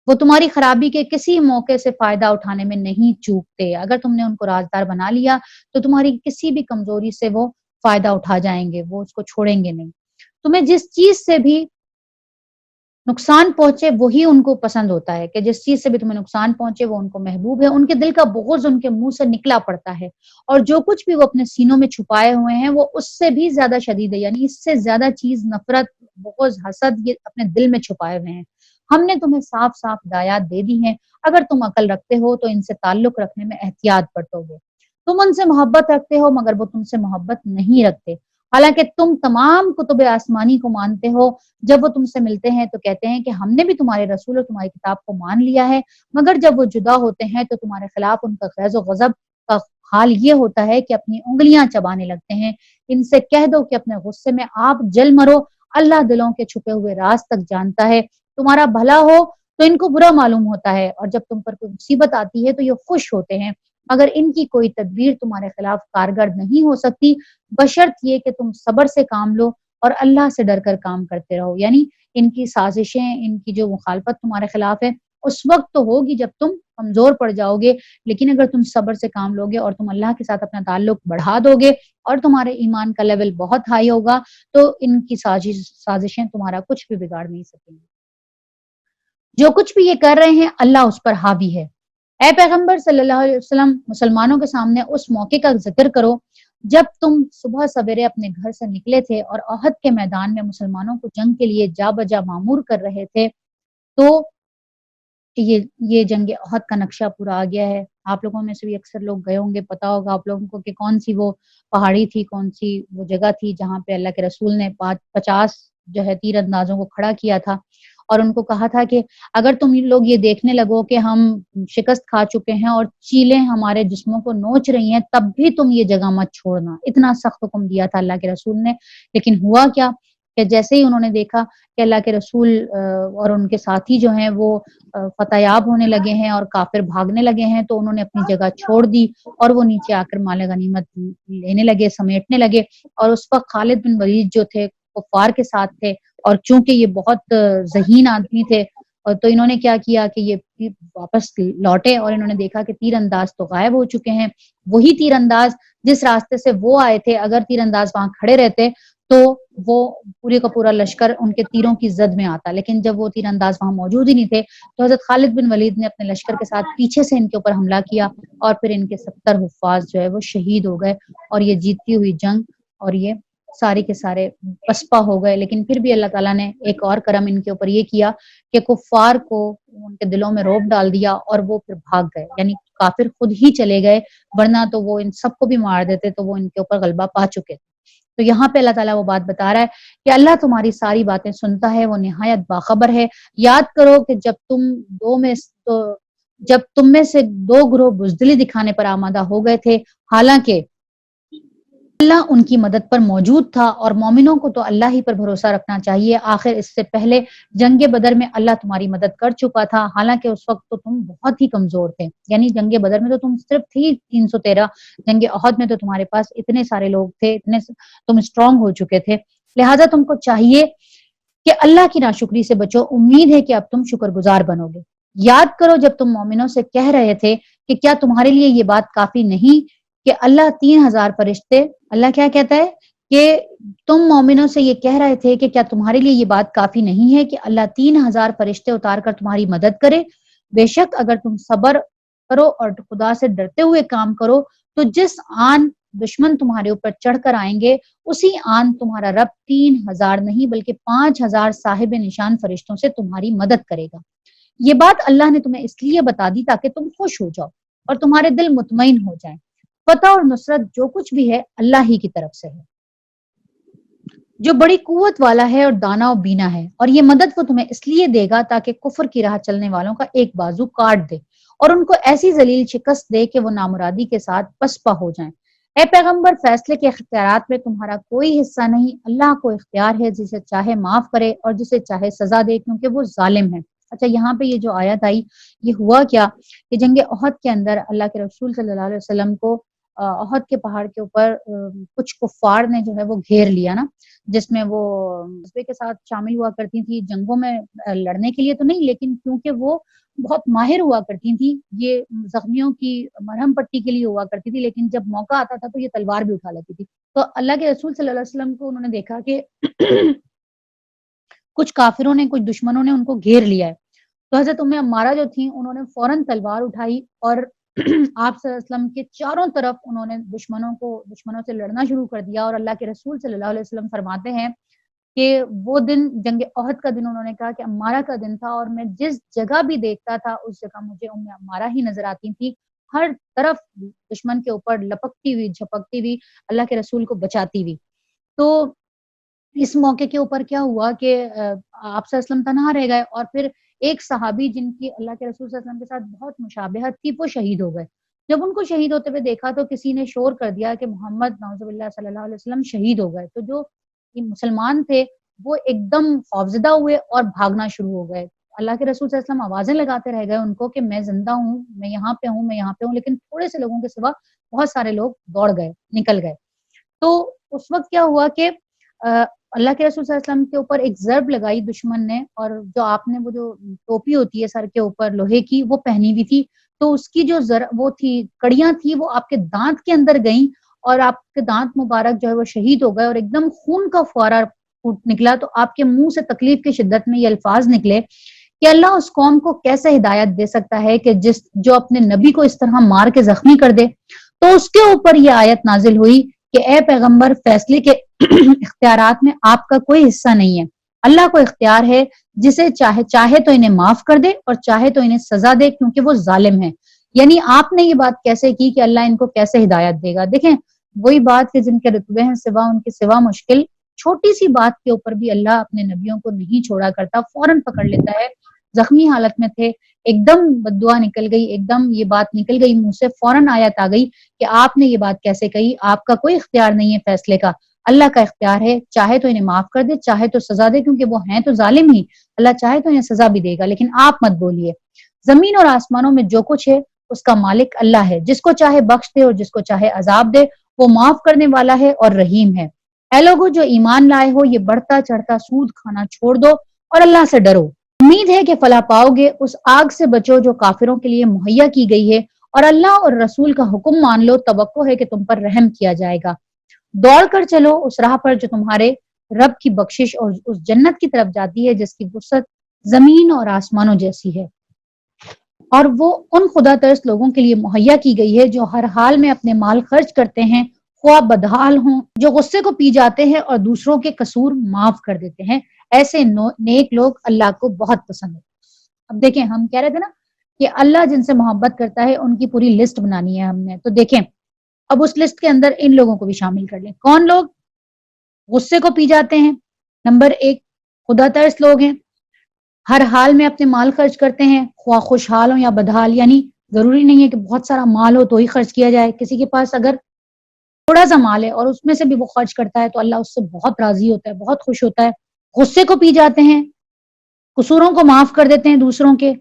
وہ تمہاری خرابی کے کسی موقع سے فائدہ اٹھانے میں نہیں چوکتے، اگر تم نے ان کو رازدار بنا لیا تو تمہاری کسی بھی کمزوری سے وہ فائدہ اٹھا جائیں گے، وہ اس کو چھوڑیں گے نہیں۔ تمہیں جس چیز سے بھی نقصان پہنچے وہی ان کو پسند ہوتا ہے، کہ جس چیز سے بھی تمہیں نقصان پہنچے وہ ان کو محبوب ہے، ان کے دل کا بغض ان کے منہ سے نکلا پڑتا ہے، اور جو کچھ بھی وہ اپنے سینوں میں چھپائے ہوئے ہیں وہ اس سے بھی زیادہ شدید ہے، یعنی اس سے زیادہ چیز نفرت، بغض، حسد یہ اپنے دل میں چھپائے ہوئے ہیں۔ ہم نے تمہیں صاف صاف ہدایات دے دی ہیں، اگر تم عقل رکھتے ہو تو ان سے تعلق رکھنے میں احتیاط برتو گے۔ تم ان سے محبت رکھتے ہو مگر وہ تم سے محبت نہیں رکھتے، حالانکہ تم تمام کتب آسمانی کو مانتے ہو، جب وہ تم سے ملتے ہیں تو کہتے ہیں کہ ہم نے بھی تمہارے رسول اور تمہاری کتاب کو مان لیا ہے، مگر جب وہ جدا ہوتے ہیں تو تمہارے خلاف ان کا غیظ و غضب کا حال یہ ہوتا ہے کہ اپنی انگلیاں چبانے لگتے ہیں۔ ان سے کہہ دو کہ اپنے غصے میں آپ جل مرو، اللہ دلوں کے چھپے ہوئے راز تک جانتا ہے، تمہارا بھلا ہو تو ان کو برا معلوم ہوتا ہے، اور جب تم پر کوئی مصیبت آتی ہے تو یہ خوش ہوتے ہیں، مگر ان کی کوئی تدبیر تمہارے خلاف کارگر نہیں ہو سکتی، بشرط یہ کہ تم صبر سے کام لو اور اللہ سے ڈر کر کام کرتے رہو۔ یعنی ان کی سازشیں، ان کی جو مخالفت تمہارے خلاف ہے اس وقت تو ہوگی جب تم کمزور پڑ جاؤ گے، لیکن اگر تم صبر سے کام لوگے اور تم اللہ کے ساتھ اپنا تعلق بڑھا دو گے اور تمہارے ایمان کا لیول بہت ہائی ہوگا تو ان کی سازشیں تمہارا کچھ بھی بگاڑ نہیں سکیں گی۔ جو کچھ بھی یہ کر رہے ہیں اللہ اس پر حاوی ہے۔ اے پیغمبر صلی اللہ علیہ وسلم، مسلمانوں کے سامنے اس موقع کا ذکر کرو جب تم صبح سویرے اپنے گھر سے نکلے تھے اور احد کے میدان میں مسلمانوں کو جنگ کے لیے جا بجا معمور کر رہے تھے، تو یہ جنگ احد کا نقشہ پورا آ گیا ہے۔ آپ لوگوں میں سے بھی اکثر لوگ گئے ہوں گے، پتا ہوگا آپ لوگوں کو کہ کون سی وہ پہاڑی تھی، کون سی وہ جگہ تھی جہاں پہ اللہ کے رسول نے 50 جو ہے تیر اندازوں کو کھڑا کیا تھا اور ان کو کہا تھا کہ اگر تم لوگ یہ دیکھنے لگو کہ ہم شکست کھا چکے ہیں اور چیلیں ہمارے جسموں کو نوچ رہی ہیں تب بھی تم یہ جگہ مت چھوڑنا، اتنا سخت حکم دیا تھا اللہ کے رسول نے۔ لیکن ہوا کیا کہ جیسے ہی انہوں نے دیکھا کہ اللہ کے رسول اور ان کے ساتھی جو ہیں وہ فتح یاب ہونے لگے ہیں اور کافر بھاگنے لگے ہیں، تو انہوں نے اپنی جگہ چھوڑ دی اور وہ نیچے آ کر مال غنیمت لینے لگے، سمیٹنے لگے، اور اس وقت خالد بن ولید جو تھے کفار کے ساتھ تھے، اور چونکہ یہ بہت ذہین آدمی تھے تو انہوں نے کیا کیا کہ یہ واپس لوٹے اور انہوں نے دیکھا کہ تیر انداز تو غائب ہو چکے ہیں، وہی تیر انداز جس راستے سے وہ آئے تھے، اگر تیر انداز وہاں کھڑے رہتے تو وہ پورے کا پورا لشکر ان کے تیروں کی زد میں آتا، لیکن جب وہ تیر انداز وہاں موجود ہی نہیں تھے تو حضرت خالد بن ولید نے اپنے لشکر کے ساتھ پیچھے سے ان کے اوپر حملہ کیا اور پھر ان کے 70 حفاظ جو ہے وہ شہید ہو گئے، اور یہ جیتتی ہوئی جنگ اور یہ سارے کے سارے پسپا ہو گئے۔ لیکن پھر بھی اللہ تعالیٰ نے ایک اور کرم ان کے اوپر یہ کیا کہ کفار کو ان کے دلوں میں رعب ڈال دیا اور وہ پھر بھاگ گئے، یعنی کافر خود ہی چلے گئے، ورنہ تو وہ ان سب کو بھی مار دیتے تو وہ ان کے اوپر غلبہ پا چکے تھے۔ تو یہاں پہ اللہ تعالیٰ وہ بات بتا رہا ہے کہ اللہ تمہاری ساری باتیں سنتا ہے، وہ نہایت باخبر ہے۔ یاد کرو کہ جب تم میں سے دو گروہ بزدلی دکھانے پر آمادہ ہو گئے تھے، حالانکہ اللہ ان کی مدد پر موجود تھا، اور مومنوں کو تو اللہ ہی پر بھروسہ رکھنا چاہیے۔ آخر اس سے پہلے جنگ بدر میں اللہ تمہاری مدد کر چکا تھا، حالانکہ اس وقت تو تم بہت ہی کمزور تھے، یعنی جنگ بدر میں تو تم صرف تھی 313، جنگ احد میں تو تمہارے پاس اتنے سارے لوگ تھے، تم اسٹرانگ ہو چکے تھے، لہٰذا تم کو چاہیے کہ اللہ کی ناشکری سے بچو، امید ہے کہ اب تم شکر گزار بنو گے۔ یاد کرو جب تم مومنوں سے کہہ رہے تھے کہ کیا تمہارے لیے یہ بات کافی نہیں کہ اللہ 3000 فرشتے، اللہ کیا کہتا ہے کہ تم مومنوں سے یہ کہہ رہے تھے کہ کیا تمہارے لیے یہ بات کافی نہیں ہے کہ اللہ 3000 فرشتے اتار کر تمہاری مدد کرے؟ بے شک اگر تم صبر کرو اور خدا سے ڈرتے ہوئے کام کرو تو جس آن دشمن تمہارے اوپر چڑھ کر آئیں گے اسی آن تمہارا رب 3000 نہیں بلکہ 5000 صاحب نشان فرشتوں سے تمہاری مدد کرے گا۔ یہ بات اللہ نے تمہیں اس لیے بتا دی تاکہ تم خوش ہو جاؤ اور تمہارے دل مطمئن ہو جائیں۔ فتح اور نصرت جو کچھ بھی ہے اللہ ہی کی طرف سے ہے، جو بڑی قوت والا ہے اور دانا و بینا ہے، اور یہ مدد وہ تمہیں اس لیے دے گا تاکہ کفر کی راہ چلنے والوں کا ایک بازو کاٹ دے اور ان کو ایسی ذلیل شکست دے کہ وہ نامرادی کے ساتھ پسپا ہو جائیں۔ اے پیغمبر، فیصلے کے اختیارات میں تمہارا کوئی حصہ نہیں، اللہ کو اختیار ہے، جسے چاہے معاف کرے اور جسے چاہے سزا دے، کیونکہ وہ ظالم ہے۔ اچھا، یہاں پہ یہ جو آیت آئی، یہ ہوا کیا کہ جنگ احد کے اندر اللہ کے رسول صلی اللہ علیہ وسلم کو احد کے پہاڑ کے اوپر کچھ کفار نے جو ہے وہ گھیر لیا نا، جس میں وہ جذبے کے ساتھ شامل ہوا کرتی تھی جنگوں میں، لڑنے کے لیے تو نہیں لیکن کیونکہ وہ بہت ماہر ہوا کرتی تھی، یہ زخمیوں کی مرہم پٹی کے لیے ہوا کرتی تھی، لیکن جب موقع آتا تھا تو یہ تلوار بھی اٹھا لیتی تھی۔ تو اللہ کے رسول صلی اللہ علیہ وسلم کو انہوں نے دیکھا کہ کچھ کافروں نے، کچھ دشمنوں نے ان کو گھیر لیا ہے، تو حضرت ام عمارہ جو تھیں انہوں نے فوراً تلوار اٹھائی اور آپ صلی اللہ علیہ وسلم کے چاروں طرف انہوں نے دشمنوں سے لڑنا شروع کر دیا، اور اللہ کے رسول صلی اللہ علیہ وسلم فرماتے ہیں کہ وہ دن جنگ احد کا دن انہوں نے کہا کہ عمارہ کا دن تھا، اور میں جس جگہ بھی دیکھتا تھا اس جگہ مجھے ام عمارہ ہی نظر آتی تھی، ہر طرف دشمن کے اوپر لپکتی ہوئی جھپکتی ہوئی، اللہ کے رسول کو بچاتی ہوئی۔ تو اس موقع کے اوپر کیا ہوا کہ آپ صلی اللہ علیہ وسلم تنہا رہ گئے، اور پھر ایک صحابی جن کی اللہ کے رسول صلی اللہ علیہ وسلم کے ساتھ بہت مشابہت تھی وہ شہید ہو گئے۔ جب ان کو شہید ہوتے ہوئے دیکھا تو کسی نے شور کر دیا کہ محمد نعوذ باللہ صلی اللہ علیہ وسلم شہید ہو گئے، تو جو یہ مسلمان تھے وہ ایک دم خوفزدہ ہوئے اور بھاگنا شروع ہو گئے۔ اللہ کے رسول صلی اللہ علیہ وسلم آوازیں لگاتے رہ گئے ان کو کہ میں زندہ ہوں، میں یہاں پہ ہوں، میں یہاں پہ ہوں، لیکن تھوڑے سے لوگوں کے سوا بہت سارے لوگ دوڑ گئے، نکل گئے۔ تو اس وقت کیا ہوا کہ اللہ کے رسول صلی اللہ علیہ وسلم کے اوپر ایک ضرب لگائی دشمن نے، اور جو آپ نے وہ جو ٹوپی ہوتی ہے سر کے اوپر لوہے کی وہ پہنی ہوئی تھی، تو اس کی جو وہ تھی کڑیاں تھی وہ آپ کے دانت کے اندر گئیں، اور آپ کے دانت مبارک جو ہے وہ شہید ہو گئے، اور ایک دم خون کا فوارہ پھوٹ نکلا۔ تو آپ کے منہ سے تکلیف کی شدت میں یہ الفاظ نکلے کہ اللہ اس قوم کو کیسے ہدایت دے سکتا ہے کہ جو اپنے نبی کو اس طرح مار کے زخمی کر دے۔ تو اس کے اوپر یہ آیت نازل ہوئی کہ اے پیغمبر، فیصلے کے اختیارات میں آپ کا کوئی حصہ نہیں ہے، اللہ کو اختیار ہے، جسے چاہے تو انہیں معاف کر دے اور چاہے تو انہیں سزا دے، کیونکہ وہ ظالم ہے۔ یعنی آپ نے یہ بات کیسے کی کہ اللہ ان کو کیسے ہدایت دے گا؟ دیکھیں وہی بات کہ جن کے رتبے ہیں سوا ان کے سوا مشکل، چھوٹی سی بات کے اوپر بھی اللہ اپنے نبیوں کو نہیں چھوڑا کرتا، فوراً پکڑ لیتا ہے۔ زخمی حالت میں تھے، ایک دم بددعا نکل گئی، ایک دم یہ بات نکل گئی منہ سے، فوراً آیت آ گئی کہ آپ نے یہ بات کیسے کہی، آپ کا کوئی اختیار نہیں ہے فیصلے کا، اللہ کا اختیار ہے، چاہے تو انہیں معاف کر دے، چاہے تو سزا دے، کیونکہ وہ ہیں تو ظالم ہی، اللہ چاہے تو انہیں سزا بھی دے گا، لیکن آپ مت بولیے۔ زمین اور آسمانوں میں جو کچھ ہے اس کا مالک اللہ ہے، جس کو چاہے بخش دے اور جس کو چاہے عذاب دے، وہ معاف کرنے والا ہے اور رحیم ہے۔ اے لوگو جو ایمان لائے ہو، یہ بڑھتا چڑھتا سود کھانا چھوڑ دو اور اللہ سے ڈرو۔ امید ہے کہ فلاح پاؤ گے، اس آگ سے بچو جو کافروں کے لیے مہیا کی گئی ہے، اور اللہ اور رسول کا حکم مان لو، توقع ہے کہ تم پر رحم کیا جائے گا۔ دوڑ کر چلو اس راہ پر جو تمہارے رب کی بخشش اور اس جنت کی طرف جاتی ہے جس کی وسعت زمین اور آسمانوں جیسی ہے، اور وہ ان خدا ترس لوگوں کے لیے مہیا کی گئی ہے جو ہر حال میں اپنے مال خرچ کرتے ہیں، خواہ بدحال ہوں، جو غصے کو پی جاتے ہیں اور دوسروں کے قصور معاف کر دیتے ہیں، ایسے نیک لوگ اللہ کو بہت پسند ہے۔ اب دیکھیں ہم کہہ رہے تھے نا کہ اللہ جن سے محبت کرتا ہے ان کی پوری لسٹ بنانی ہے ہم نے، تو دیکھیں اب اس لسٹ کے اندر ان لوگوں کو بھی شامل کر لیں۔ کون لوگ غصے کو پی جاتے ہیں؟ نمبر 1 خدا ترس لوگ ہیں، ہر حال میں اپنے مال خرچ کرتے ہیں، خواہ خوشحال ہوں یا بدحال، یعنی ضروری نہیں ہے کہ بہت سارا مال ہو تو ہی خرچ کیا جائے، کسی کے پاس اگر تھوڑا سا مال ہے اور اس میں سے بھی وہ خرچ کرتا ہے تو اللہ اس سے بہت راضی ہوتا ہے، بہت خوش ہوتا ہے۔ غصے کو پی جاتے ہیں، قصوروں کو معاف کر دیتے ہیں دوسروں کے،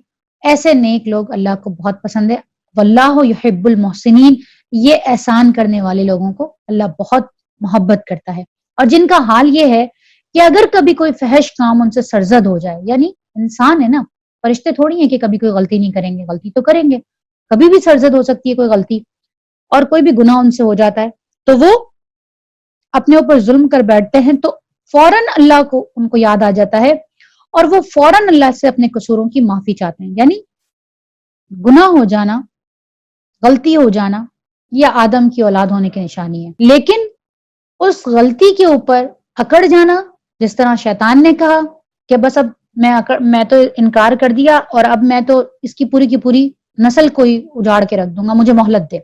ایسے نیک لوگ اللہ کو بہت پسند ہے۔ واللہ یحب المحسنین، یہ احسان کرنے والے لوگوں کو اللہ بہت محبت کرتا ہے۔ اور جن کا حال یہ ہے کہ اگر کبھی کوئی فحش کام ان سے سرزد ہو جائے، یعنی انسان ہے نا، فرشتے تھوڑی ہیں کہ کبھی کوئی غلطی نہیں کریں گے، غلطی تو کریں گے، کبھی بھی سرزد ہو سکتی ہے کوئی غلطی، اور کوئی بھی گناہ ان سے ہو جاتا ہے تو وہ اپنے اوپر ظلم کر بیٹھتے ہیں، تو فوراً اللہ کو ان کو یاد آ جاتا ہے اور وہ فوراً اللہ سے اپنے قصوروں کی معافی چاہتے ہیں۔ یعنی گناہ ہو جانا، غلطی ہو جانا، یہ آدم کی اولاد ہونے کی نشانی ہے، لیکن اس غلطی کے اوپر اکڑ جانا، جس طرح شیطان نے کہا کہ بس اب میں تو انکار کر دیا اور اب میں تو اس کی پوری نسل کو ہی اجاڑ کے رکھ دوں گا، مجھے مہلت دے،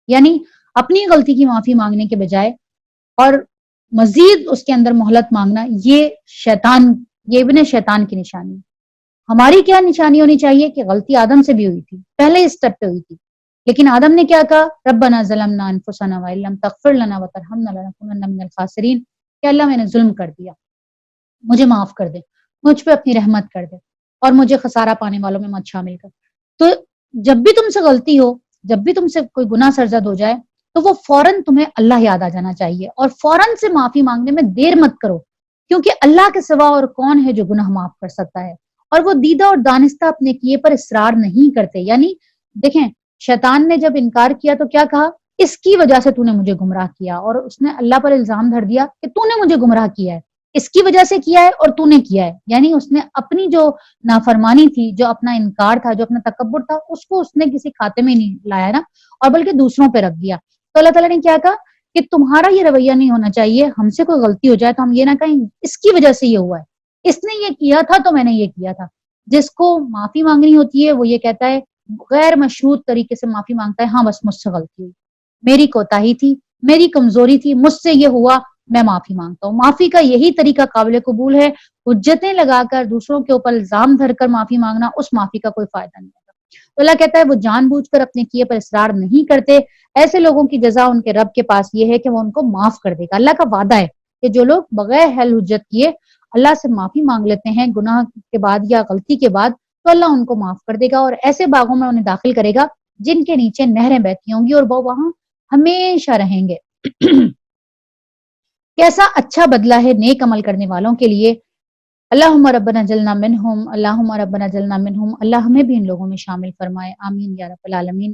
یعنی اپنی غلطی کی معافی مانگنے کے بجائے اور مزید اس کے اندر مہلت مانگنا، یہ ابن شیطان کی نشانی ہے۔ ہماری کیا نشانی ہونی چاہیے کہ غلطی آدم سے بھی ہوئی تھی، پہلے اس سٹیپ پہ ہوئی تھی، لیکن آدم نے کیا کہا؟ ربنا ظلمنا انفسنا وان لم تغفر لنا وترحمنا لنکونن من الخاسرین، کہ اللہ میں نے ظلم کر دیا، مجھے معاف کر دے، مجھ پہ اپنی رحمت کر دے اور مجھے خسارہ پانے والوں میں مت شامل کر۔ تو جب بھی تم سے غلطی ہو، جب بھی تم سے کوئی گناہ سرزد ہو جائے، تو وہ فوراً تمہیں اللہ یاد آ جانا چاہیے اور فوراً سے معافی مانگنے میں دیر مت کرو، کیونکہ اللہ کے سوا اور کون ہے جو گناہ معاف کر سکتا ہے، اور وہ دیدہ اور دانستہ اپنے کیے پر اصرار نہیں کرتے۔ یعنی دیکھیں، شیطان نے جب انکار کیا تو کیا کہا؟ اس کی وجہ سے تو نے مجھے گمراہ کیا، اور اس نے اللہ پر الزام دھر دیا کہ تو نے مجھے گمراہ کیا ہے، اس کی وجہ سے کیا ہے اور تو نے کیا ہے۔ یعنی اس نے اپنی جو نافرمانی تھی، جو اپنا انکار تھا، جو اپنا تکبر تھا، اس کو اس نے کسی کھاتے میں نہیں لایا نا، اور بلکہ دوسروں پہ رکھ دیا۔ تو اللہ تعالیٰ نے کیا کہا کہ تمہارا یہ رویہ نہیں ہونا چاہیے، ہم سے کوئی غلطی ہو جائے تو ہم یہ نہ کہیں اس کی وجہ سے یہ ہوا ہے، اس نے یہ کیا تھا تو میں نے یہ کیا تھا۔ جس کو معافی مانگنی ہوتی ہے وہ یہ کہتا ہے، غیر مشروط طریقے سے معافی مانگتا ہے، ہاں بس مجھ سے غلطی ہوئی، میری کوتاہی تھی، میری کمزوری تھی، مجھ سے یہ ہوا، میں معافی مانگتا ہوں۔ معافی کا یہی طریقہ قابل قبول ہے، حجتیں لگا کر دوسروں کے اوپر الزام دھر کر معافی مانگنا، اس معافی کا کوئی فائدہ نہیں ہوتا۔ تو اللہ کہتا ہے وہ جان بوجھ کر اپنے کیے پر اصرار نہیں کرتے، ایسے لوگوں کی جزا ان کے رب کے پاس یہ ہے کہ وہ ان کو معاف کر دے گا۔ اللہ کا وعدہ ہے کہ جو لوگ بغیر حل حجت کیے اللہ سے معافی مانگ لیتے ہیں گناہ کے بعد یا غلطی کے بعد، تو اللہ ان کو معاف کر دے گا اور ایسے باغوں میں انہیں داخل کرے گا جن کے نیچے نہریں بہتی ہوں گی اور وہ وہاں ہمیشہ رہیں گے۔ کیسا اچھا بدلہ ہے نیک عمل کرنے والوں کے لیے۔ اللہم ربنا جلنا منہم، اللہم ربنا جلنا منہم، اللہ ہمیں بھی ان لوگوں میں شامل فرمائے، آمین یا رب العالمین۔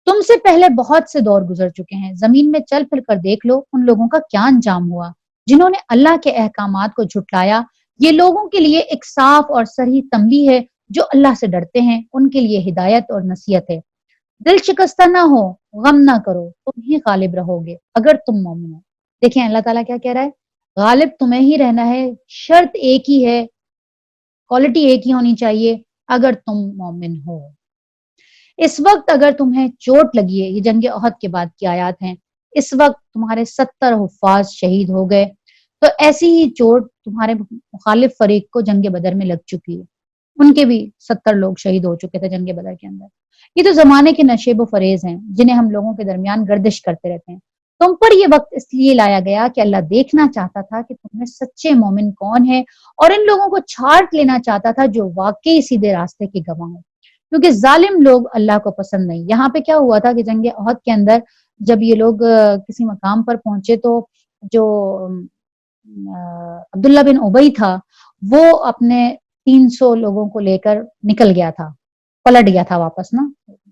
تم سے پہلے بہت سے دور گزر چکے ہیں، زمین میں چل پھر کر دیکھ لو ان لوگوں کا کیا انجام ہوا جنہوں نے اللہ کے احکامات کو جھٹلایا۔ یہ لوگوں کے لیے ایک صاف اور صریح تنبیہ ہے، جو اللہ سے ڈرتے ہیں ان کے لیے ہدایت اور نصیحت ہے۔ دل شکستہ نہ ہو، غم نہ کرو، تم ہی غالب رہو گے اگر تم مومن ہو۔ دیکھیں اللہ تعالیٰ کیا کہہ رہا ہے، غالب تمہیں ہی رہنا ہے، شرط ایک ہی ہے، کوالٹی ایک ہی ہونی چاہیے، اگر تم مومن ہو۔ اس وقت اگر تمہیں چوٹ لگی ہے، یہ جنگ احد کے بعد کی آیات ہیں، اس وقت تمہارے 70 حفاظ شہید ہو گئے، تو ایسی ہی چوٹ تمہارے مخالف فریق کو جنگ بدر میں لگ چکی ہے، ان کے بھی 70 لوگ شہید ہو چکے تھے جنگ بدر کے اندر۔ یہ تو زمانے کے نشیب و فریز ہیں جنہیں ہم لوگوں کے درمیان گردش کرتے رہتے ہیں۔ تم پر یہ وقت اس لیے لایا گیا کہ اللہ دیکھنا چاہتا تھا کہ تم میں سچے مومن کون ہیں، اور ان لوگوں کو چھانٹ لینا چاہتا تھا جو واقعی سیدھے راستے کے گواہ ہوں، کیونکہ ظالم لوگ اللہ کو پسند نہیں۔ یہاں پہ کیا ہوا تھا کہ جنگ احد کے اندر جب یہ لوگ کسی مقام پر پہنچے تو جو عبداللہ بن ابی تھا وہ اپنے 300 لوگوں کو لے کر نکل گیا تھا، پلٹ گیا تھا واپس نا،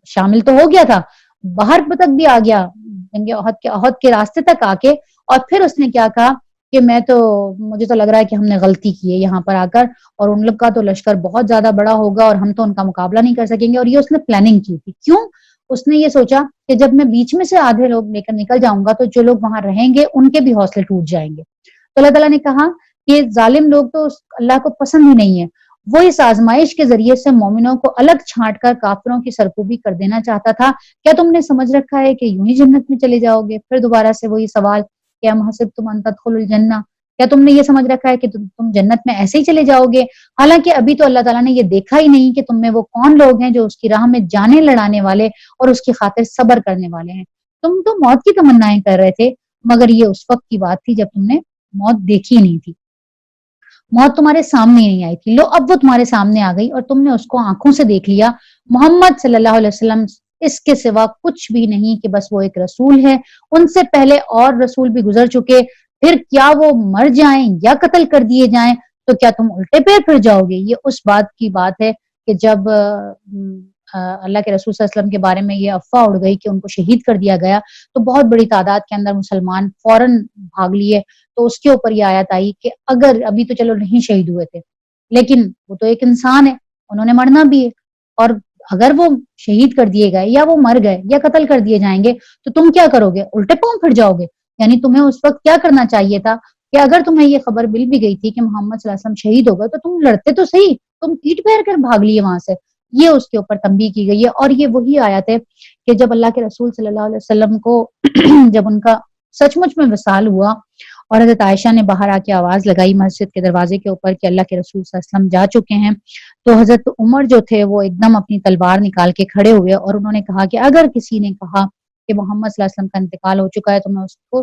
شامل تو ہو گیا تھا، باہر تک بھی آ گیا جنگ احد کے راستے تک آ کے، اور پھر اس نے کیا کہا کہ مجھے تو لگ رہا ہے کہ ہم نے غلطی کی ہے یہاں پر آ کر، اور ان لوگ کا تو لشکر بہت زیادہ بڑا ہوگا اور ہم تو ان کا مقابلہ نہیں کر سکیں گے، اور یہ اس نے پلاننگ کی تھی۔ کیوں؟ اس نے یہ سوچا کہ جب میں بیچ میں سے آدھے لوگ لے کر نکل جاؤں گا تو جو لوگ وہاں رہیں گے ان کے بھی حوصلے ٹوٹ جائیں گے۔ تو اللہ تعالیٰ نے کہا کہ ظالم لوگ تو اللہ کو پسند ہی نہیں ہے، وہ اس آزمائش کے ذریعے سے مومنوں کو الگ چھانٹ کر کافروں کی سرکوبی کر دینا چاہتا تھا۔ کیا تم نے سمجھ رکھا ہے کہ یوں ہی جنت میں چلے جاؤ گے؟ پھر دوبارہ سے وہی سوال کہ ام حسبتم ان تدخلوا الجنہ، کیا تم نے یہ سمجھ رکھا ہے کہ تم جنت میں ایسے ہی چلے جاؤ گے؟ حالانکہ ابھی تو اللہ تعالیٰ نے یہ دیکھا ہی نہیں کہ تم میں وہ کون لوگ ہیں جو اس کی راہ میں جانیں لڑانے والے اور اس کی خاطر صبر کرنے والے ہیں۔ تم تو موت کی تمنائیں کر رہے تھے، مگر یہ اس وقت کی بات تھی جب تم نے موت دیکھی نہیں تھی، موت تمہارے سامنے نہیں آئی تھی، لو اب وہ تمہارے سامنے آ گئی اور تم نے اس کو آنکھوں سے دیکھ لیا۔ محمد صلی اللہ علیہ وسلم اس کے سوا کچھ بھی نہیں کہ بس وہ ایک رسول ہے، ان سے پہلے اور رسول بھی گزر چکے، پھر کیا وہ مر جائیں یا قتل کر دیے جائیں تو کیا تم الٹے پیر پھر جاؤ گے؟ یہ اس بات کی بات ہے کہ جب اللہ کے رسول صلی اللہ علیہ وسلم کے بارے میں یہ افواہ اڑ گئی کہ ان کو شہید کر دیا گیا تو بہت بڑی تعداد کے اندر مسلمان فوراً بھاگ لیے، تو اس کے اوپر یہ آیت آئی کہ اگر ابھی تو چلو نہیں شہید ہوئے تھے لیکن وہ تو ایک انسان ہے، انہوں نے مرنا بھی ہے، اور اگر وہ شہید کر دیے گئے یا وہ مر گئے یا قتل کر دیے جائیں گے تو تم کیا کرو گے؟ الٹے پاؤں پھر جاؤ گے؟ یعنی تمہیں اس وقت کیا کرنا چاہیے تھا کہ اگر تمہیں یہ خبر مل بھی گئی تھی کہ محمد صلی اللہ علیہ وسلم شہید ہو گئے تو تم لڑتے تو صحیح، تم پیٹ پھیر کر بھاگ لیے وہاں سے۔ یہ اس کے اوپر تنبیہ کی گئی ہے، اور یہ وہی آیت ہے کہ جب اللہ کے رسول صلی اللہ علیہ وسلم کو جب ان کا سچ مچ میں وصال ہوا اور حضرت عائشہ نے باہر آ کے آواز لگائی مسجد کے دروازے کے اوپر کہ اللہ کے رسول صلی اللہ علیہ وسلم جا چکے ہیں، تو حضرت عمر جو تھے وہ ایک دم اپنی تلوار نکال کے کھڑے ہوئے اور انہوں نے کہا کہ اگر کسی نے کہا کہ محمد صلی اللہ علیہ وسلم کا انتقال ہو چکا ہے تو میں اس کو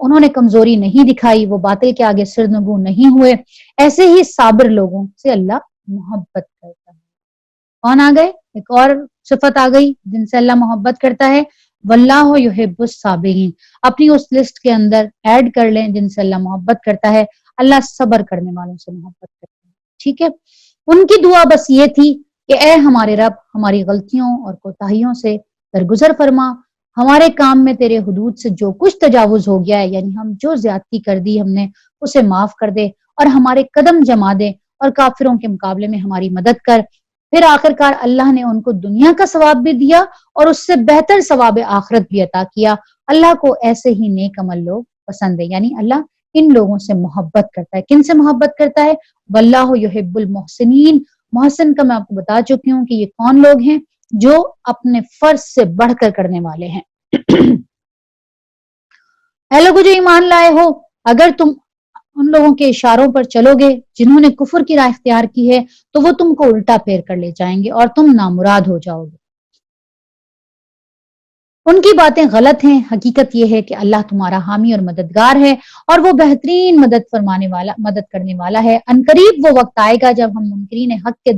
انہوں نے کمزوری نہیں دکھائی، وہ باطل کے آگے سرنگوں نہیں ہوئے، ایسے ہی صابر لوگوں سے اللہ محبت کرتا ہے۔ کون آ گئے؟ ایک اور صفت آ گئی جن سے اللہ محبت کرتا ہے، واللہ یحب الصابرین۔ اپنی اس لسٹ کے اندر ایڈ کر لیں جن سے اللہ محبت کرتا ہے، اللہ صبر کرنے والوں سے محبت کرتا ہے۔ ٹھیک ہے، ان کی دعا بس یہ تھی کہ اے ہمارے رب، ہماری غلطیوں اور کوتاہیوں سے درگزر فرما، ہمارے کام میں تیرے حدود سے جو کچھ تجاوز ہو گیا ہے، یعنی ہم جو زیادتی کر دی ہم نے، اسے معاف کر دے اور ہمارے قدم جما دے اور کافروں کے مقابلے میں ہماری مدد کر۔ پھر آخرکار اللہ نے ان کو دنیا کا ثواب بھی دیا اور اس سے بہتر ثواب آخرت بھی عطا کیا۔ اللہ کو ایسے ہی نیک عمل لوگ پسند ہے، یعنی اللہ ان لوگوں سے محبت کرتا ہے۔ کن سے محبت کرتا ہے؟ واللہ یحب المحسنین۔ محسن کا میں آپ کو بتا چکی ہوں کہ یہ کون لوگ ہیں؟ جو اپنے فرض سے بڑھ کر کرنے والے ہیں۔ اے لوگو جو ایمان لائے ہو، اگر تم ان لوگوں کے اشاروں پر چلو گے جنہوں نے کفر کی راہ اختیار کی ہے تو وہ تم کو الٹا پھیر کر لے جائیں گے اور تم نامراد ہو جاؤ گے۔ ان کی باتیں غلط ہیں، حقیقت یہ ہے کہ اللہ تمہارا حامی اور مددگار ہے اور وہ بہترین مدد کرنے والا ہے۔ عنقریب وہ وقت آئے گا جب ہم منکرین حق کے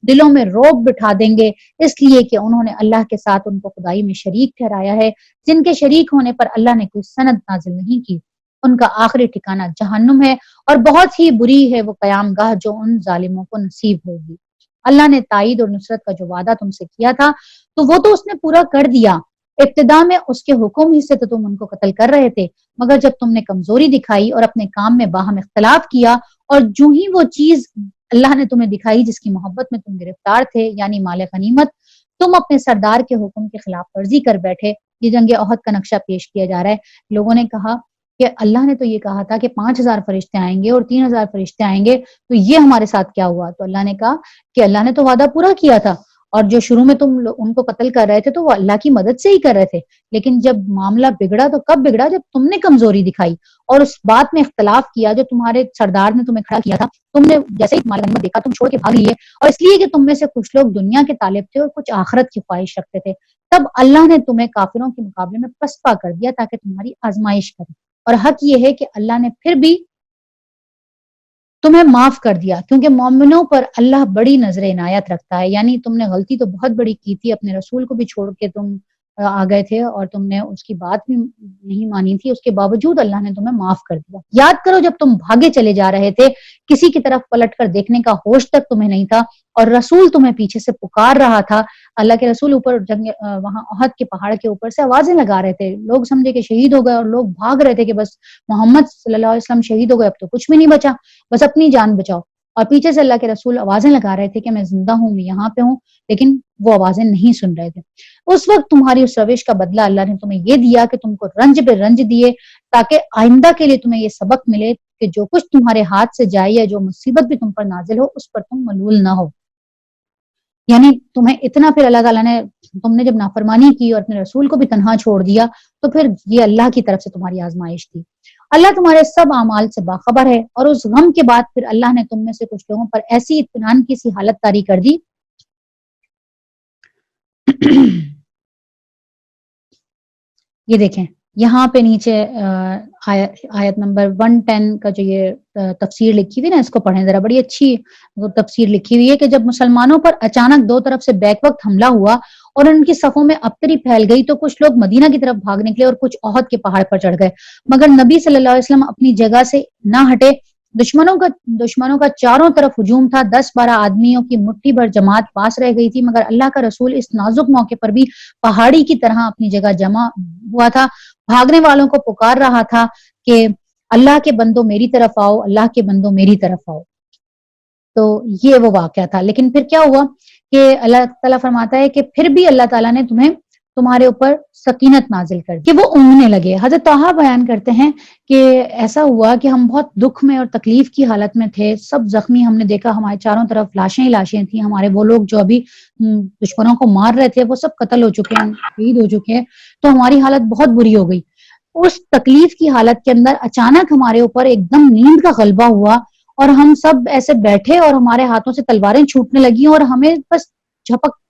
دلوں میں رعب بٹھا دیں گے، اس لیے کہ انہوں نے اللہ کے ساتھ ان کو خدائی میں شریک ٹھہرایا ہے، جن کے شریک ہونے پر اللہ نے کوئی سند نازل نہیں کی۔ ان کا آخری ٹھکانہ جہنم ہے اور بہت ہی بری ہے وہ قیام گاہ جو ان ظالموں کو نصیب ہوگی۔ اللہ نے تائید اور نصرت کا جو وعدہ تم سے کیا تھا تو وہ تو اس نے پورا کر دیا۔ ابتدا میں اس کے حکم ہی سے تو تم ان کو قتل کر رہے تھے، مگر جب تم نے کمزوری دکھائی اور اپنے کام میں باہم اختلاف کیا اور جو ہی وہ چیز اللہ نے تمہیں دکھائی جس کی محبت میں تم گرفتار تھے، یعنی مال غنیمت، تم اپنے سردار کے حکم کی خلاف ورزی کر بیٹھے۔ یہ جنگ احد کا نقشہ پیش کیا جا رہا ہے۔ لوگوں نے کہا کہ اللہ نے تو یہ کہا تھا کہ 5000 فرشتے آئیں گے اور 3000 فرشتے آئیں گے، تو یہ ہمارے ساتھ کیا ہوا؟ تو اللہ نے کہا کہ اللہ نے تو وعدہ پورا کیا تھا، اور جو شروع میں تم ان کو قتل کر رہے تھے تو وہ اللہ کی مدد سے ہی کر رہے تھے، لیکن جب معاملہ بگڑا تو کب بگڑا؟ جب تم نے کمزوری دکھائی اور اس بات میں اختلاف کیا جو تمہارے سردار نے تمہیں کھڑا کیا تھا۔ تم نے جیسے ہی مال غنیمت دیکھا تم چھوڑ کے بھاگ لیے، اور اس لیے کہ تم میں سے کچھ لوگ دنیا کے طالب تھے اور کچھ آخرت کی خواہش رکھتے تھے، تب اللہ نے تمہیں کافروں کے مقابلے میں پسپا کر دیا تاکہ تمہاری آزمائش کرے۔ اور حق یہ ہے کہ اللہ نے پھر بھی تمہیں معاف کر دیا، کیونکہ مومنوں پر اللہ بڑی نظر عنایت رکھتا ہے۔ یعنی تم نے غلطی تو بہت بڑی کی تھی، اپنے رسول کو بھی چھوڑ کے تم آ گئے تھے اور تم نے اس کی بات بھی نہیں مانی تھی، اس کے باوجود اللہ نے تمہیں معاف کر دیا۔ یاد کرو جب تم بھاگے چلے جا رہے تھے، کسی کی طرف پلٹ کر دیکھنے کا ہوش تک تمہیں نہیں تھا اور رسول تمہیں پیچھے سے پکار رہا تھا۔ اللہ کے رسول اوپر وہاں احد کے پہاڑ کے اوپر سے آوازیں لگا رہے تھے، لوگ سمجھے کہ شہید ہو گئے اور لوگ بھاگ رہے تھے کہ بس محمد صلی اللہ علیہ وسلم شہید ہو گئے، اب تو کچھ بھی نہیں بچا، بس اپنی جان بچاؤ۔ اور پیچھے سے اللہ کے رسول آوازیں لگا رہے تھے کہ میں زندہ ہوں، میں یہاں پہ ہوں، لیکن وہ آوازیں نہیں سن رہے تھے۔ اس وقت تمہاری اس روش کا بدلہ اللہ نے تمہیں یہ دیا کہ تم کو رنج پہ رنج دیے، تاکہ آئندہ کے لیے تمہیں یہ سبق ملے کہ جو کچھ تمہارے ہاتھ سے جائے یا جو مصیبت بھی تم پر نازل ہو اس پر تم ملول نہ ہو۔ یعنی تمہیں اتنا پھر اللہ تعالیٰ نے، تم نے جب نافرمانی کی اور اپنے رسول کو بھی تنہا چھوڑ دیا تو پھر یہ اللہ کی طرف سے تمہاری آزمائش تھی۔ اللہ تمہارے سب اعمال سے باخبر ہے، اور اس غم کے بعد پھر اللہ نے تم میں سے کچھ لوگوں پر ایسی اطمینان کی سی حالت طاری کر دی۔ یہ دیکھیں یہاں پہ نیچے آیت نمبر 110 کا جو یہ تفسیر لکھی ہوئی نا، اس کو پڑھیں ذرا، بڑی اچھی وہ تفسیر لکھی ہوئی ہے کہ جب مسلمانوں پر اچانک دو طرف سے بیک وقت حملہ ہوا اور ان کی صفوں میں ابتری پھیل گئی تو کچھ لوگ مدینہ کی طرف بھاگ نکلے اور کچھ احد کے پہاڑ پر چڑھ گئے، مگر نبی صلی اللہ علیہ وسلم اپنی جگہ سے نہ ہٹے۔ دشمنوں کا چاروں طرف ہجوم تھا، 10-12 آدمیوں کی مٹھی بھر جماعت پاس رہ گئی تھی، مگر اللہ کا رسول اس نازک موقع پر بھی پہاڑی کی طرح اپنی جگہ جمع ہوا تھا، بھاگنے والوں کو پکار رہا تھا کہ اللہ کے بندوں میری طرف آؤ، اللہ کے بندوں میری طرف آؤ۔ تو یہ وہ واقعہ تھا، لیکن پھر کیا ہوا کہ اللہ تعالیٰ فرماتا ہے کہ پھر بھی اللہ تعالیٰ نے تمہارے اوپر سکینت نازل کر دی کہ وہ اونگنے لگے۔ حضرت طٰہٰ بیان کرتے ہیں کہ ایسا ہوا کہ ہم بہت دکھ میں اور تکلیف کی حالت میں تھے، سب زخمی، ہم نے دیکھا ہمارے چاروں طرف لاشیں ہی لاشیں تھیں، ہمارے وہ لوگ جو ابھی دشمنوں کو مار رہے تھے وہ سب قتل ہو چکے ہیں، شہید ہو چکے ہیں، تو ہماری حالت بہت بری ہو گئی۔ اس تکلیف کی حالت کے اندر اچانک ہمارے اوپر ایک دم نیند کا غلبہ ہوا اور ہم سب ایسے بیٹھے اور ہمارے ہاتھوں سے تلواریں چھوٹنے لگی اور ہمیں بس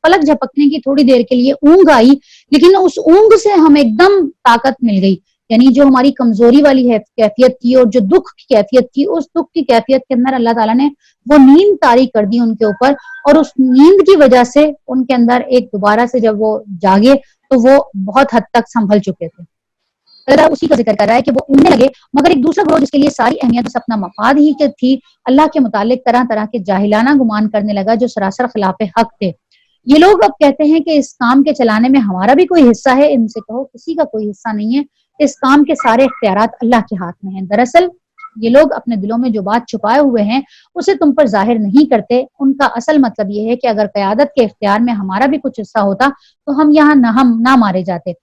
پلک جھپکنے کی تھوڑی دیر کے لیے اونگ آئی، لیکن اس اونگ سے ہمیں ایک دم طاقت مل گئی یعنی جو ہماری کمزوری والی کیفیت تھی اور جو دکھ کی کیفیت تھی، اس دکھ کی کیفیت کے اندر اللہ تعالیٰ نے وہ نیند طاری کر دی ان کے اوپر، اور اس نیند کی وجہ سے ان کے اندر ایک دوبارہ سے جب وہ جاگے تو وہ بہت حد تک سنبھل چکے تھے۔ اللہ اسی کا ذکر کر رہا ہے کہ وہ اڑنے لگے، مگر ایک دوسرا گروہ جس کے لیے ساری اہمیت بس اپنا مفاد ہی تھی، اللہ کے متعلق طرح طرح کے جاہلانہ گمان کرنے لگا جو سراسر خلاف حق تھے۔ یہ لوگ اب کہتے ہیں کہ اس کام کے چلانے میں ہمارا بھی کوئی حصہ ہے۔ ان سے کہو کسی کا کوئی حصہ نہیں ہے، اس کام کے سارے اختیارات اللہ کے ہاتھ میں ہیں۔ دراصل یہ لوگ اپنے دلوں میں جو بات چھپائے ہوئے ہیں اسے تم پر ظاہر نہیں کرتے۔ ان کا اصل مطلب یہ ہے کہ اگر قیادت کے اختیار میں ہمارا بھی کچھ حصہ ہوتا تو ہم یہاں نہ مارے جاتے۔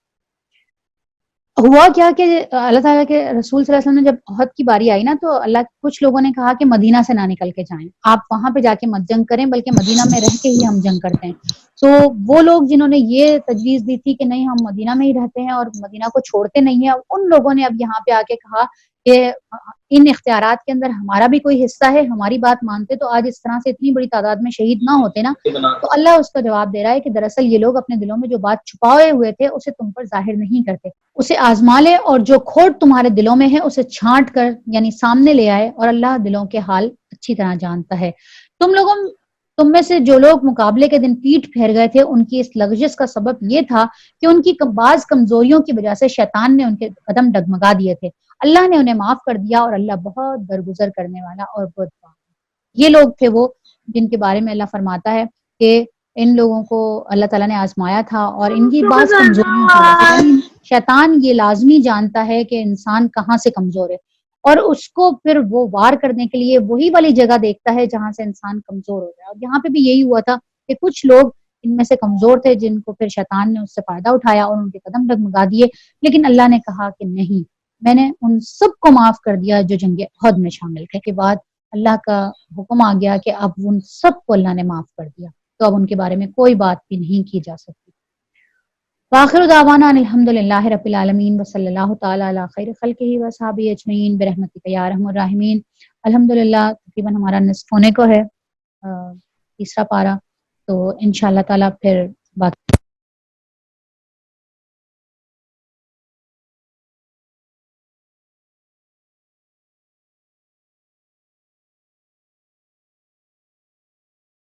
ہوا کیا کہ اللہ تعالیٰ کے رسول صلی اللہ علیہ وسلم نے جب احد کی باری آئی نا، تو اللہ کچھ لوگوں نے کہا کہ مدینہ سے نہ نکل کے جائیں، آپ وہاں پہ جا کے مت جنگ کریں، بلکہ مدینہ میں رہ کے ہی ہم جنگ کرتے ہیں۔ تو وہ لوگ جنہوں نے یہ تجویز دی تھی کہ نہیں ہم مدینہ میں ہی رہتے ہیں اور مدینہ کو چھوڑتے نہیں ہیں، ان لوگوں نے اب یہاں پہ آ کے کہا کہ ان اختیارات کے اندر ہمارا بھی کوئی حصہ ہے، ہماری بات مانتے تو آج اس طرح سے اتنی بڑی تعداد میں شہید نہ ہوتے نا۔ تو اللہ اس کا جواب دے رہا ہے کہ دراصل یہ لوگ اپنے دلوں میں جو بات چھپائے ہوئے تھے اسے تم پر ظاہر نہیں کرتے، اسے آزما لے اور جو کھوٹ تمہارے دلوں میں ہے اسے چھانٹ کر یعنی سامنے لے آئے، اور اللہ دلوں کے حال اچھی طرح جانتا ہے۔ تم میں سے جو لوگ مقابلے کے دن پیٹھ پھیر گئے تھے ان کی اس لغزش کا سبب یہ تھا کہ ان کی بعض کمزوریوں کی وجہ سے شیطان نے ان کے قدم ڈگمگا دیے تھے۔ اللہ نے انہیں معاف کر دیا اور اللہ بہت درگزر کرنے والا اور بہت یہ لوگ تھے وہ جن کے بارے میں اللہ فرماتا ہے کہ ان لوگوں کو اللہ تعالیٰ نے آزمایا تھا اور ان کی بعض کمزوریوں کی وجہ سے، یعنی شیطان یہ لازمی جانتا ہے کہ انسان کہاں سے کمزور ہے، اور اس کو پھر وہ وار کرنے کے لیے وہی والی جگہ دیکھتا ہے جہاں سے انسان کمزور ہو جائے۔ اور یہاں پہ بھی یہی ہوا تھا کہ کچھ لوگ ان میں سے کمزور تھے جن کو پھر شیطان نے اس سے فائدہ اٹھایا اور ان کے قدم ڈگمگا دیے، لیکن اللہ نے کہا کہ نہیں، میں نے ان سب کو معاف کر دیا جو جنگ احد میں شامل تھے۔ کے بعد اللہ کا حکم آ گیا کہ اب ان سب کو اللہ نے معاف کر دیا، تو اب ان کے بارے میں کوئی بات بھی نہیں کی جا سکتی۔ وآخر دعوانا ان الحمد للہ رب العالمین وصلی اللہ تعالی علی خیر خلقہ وصحابہ اجمعین برحمتک یا ارحم الراحمین۔ الحمدللہ تقریباً ہمارا نصف ہونے کو ہے تیسرا پارہ، تو انشاءاللہ تعالی پھر باقی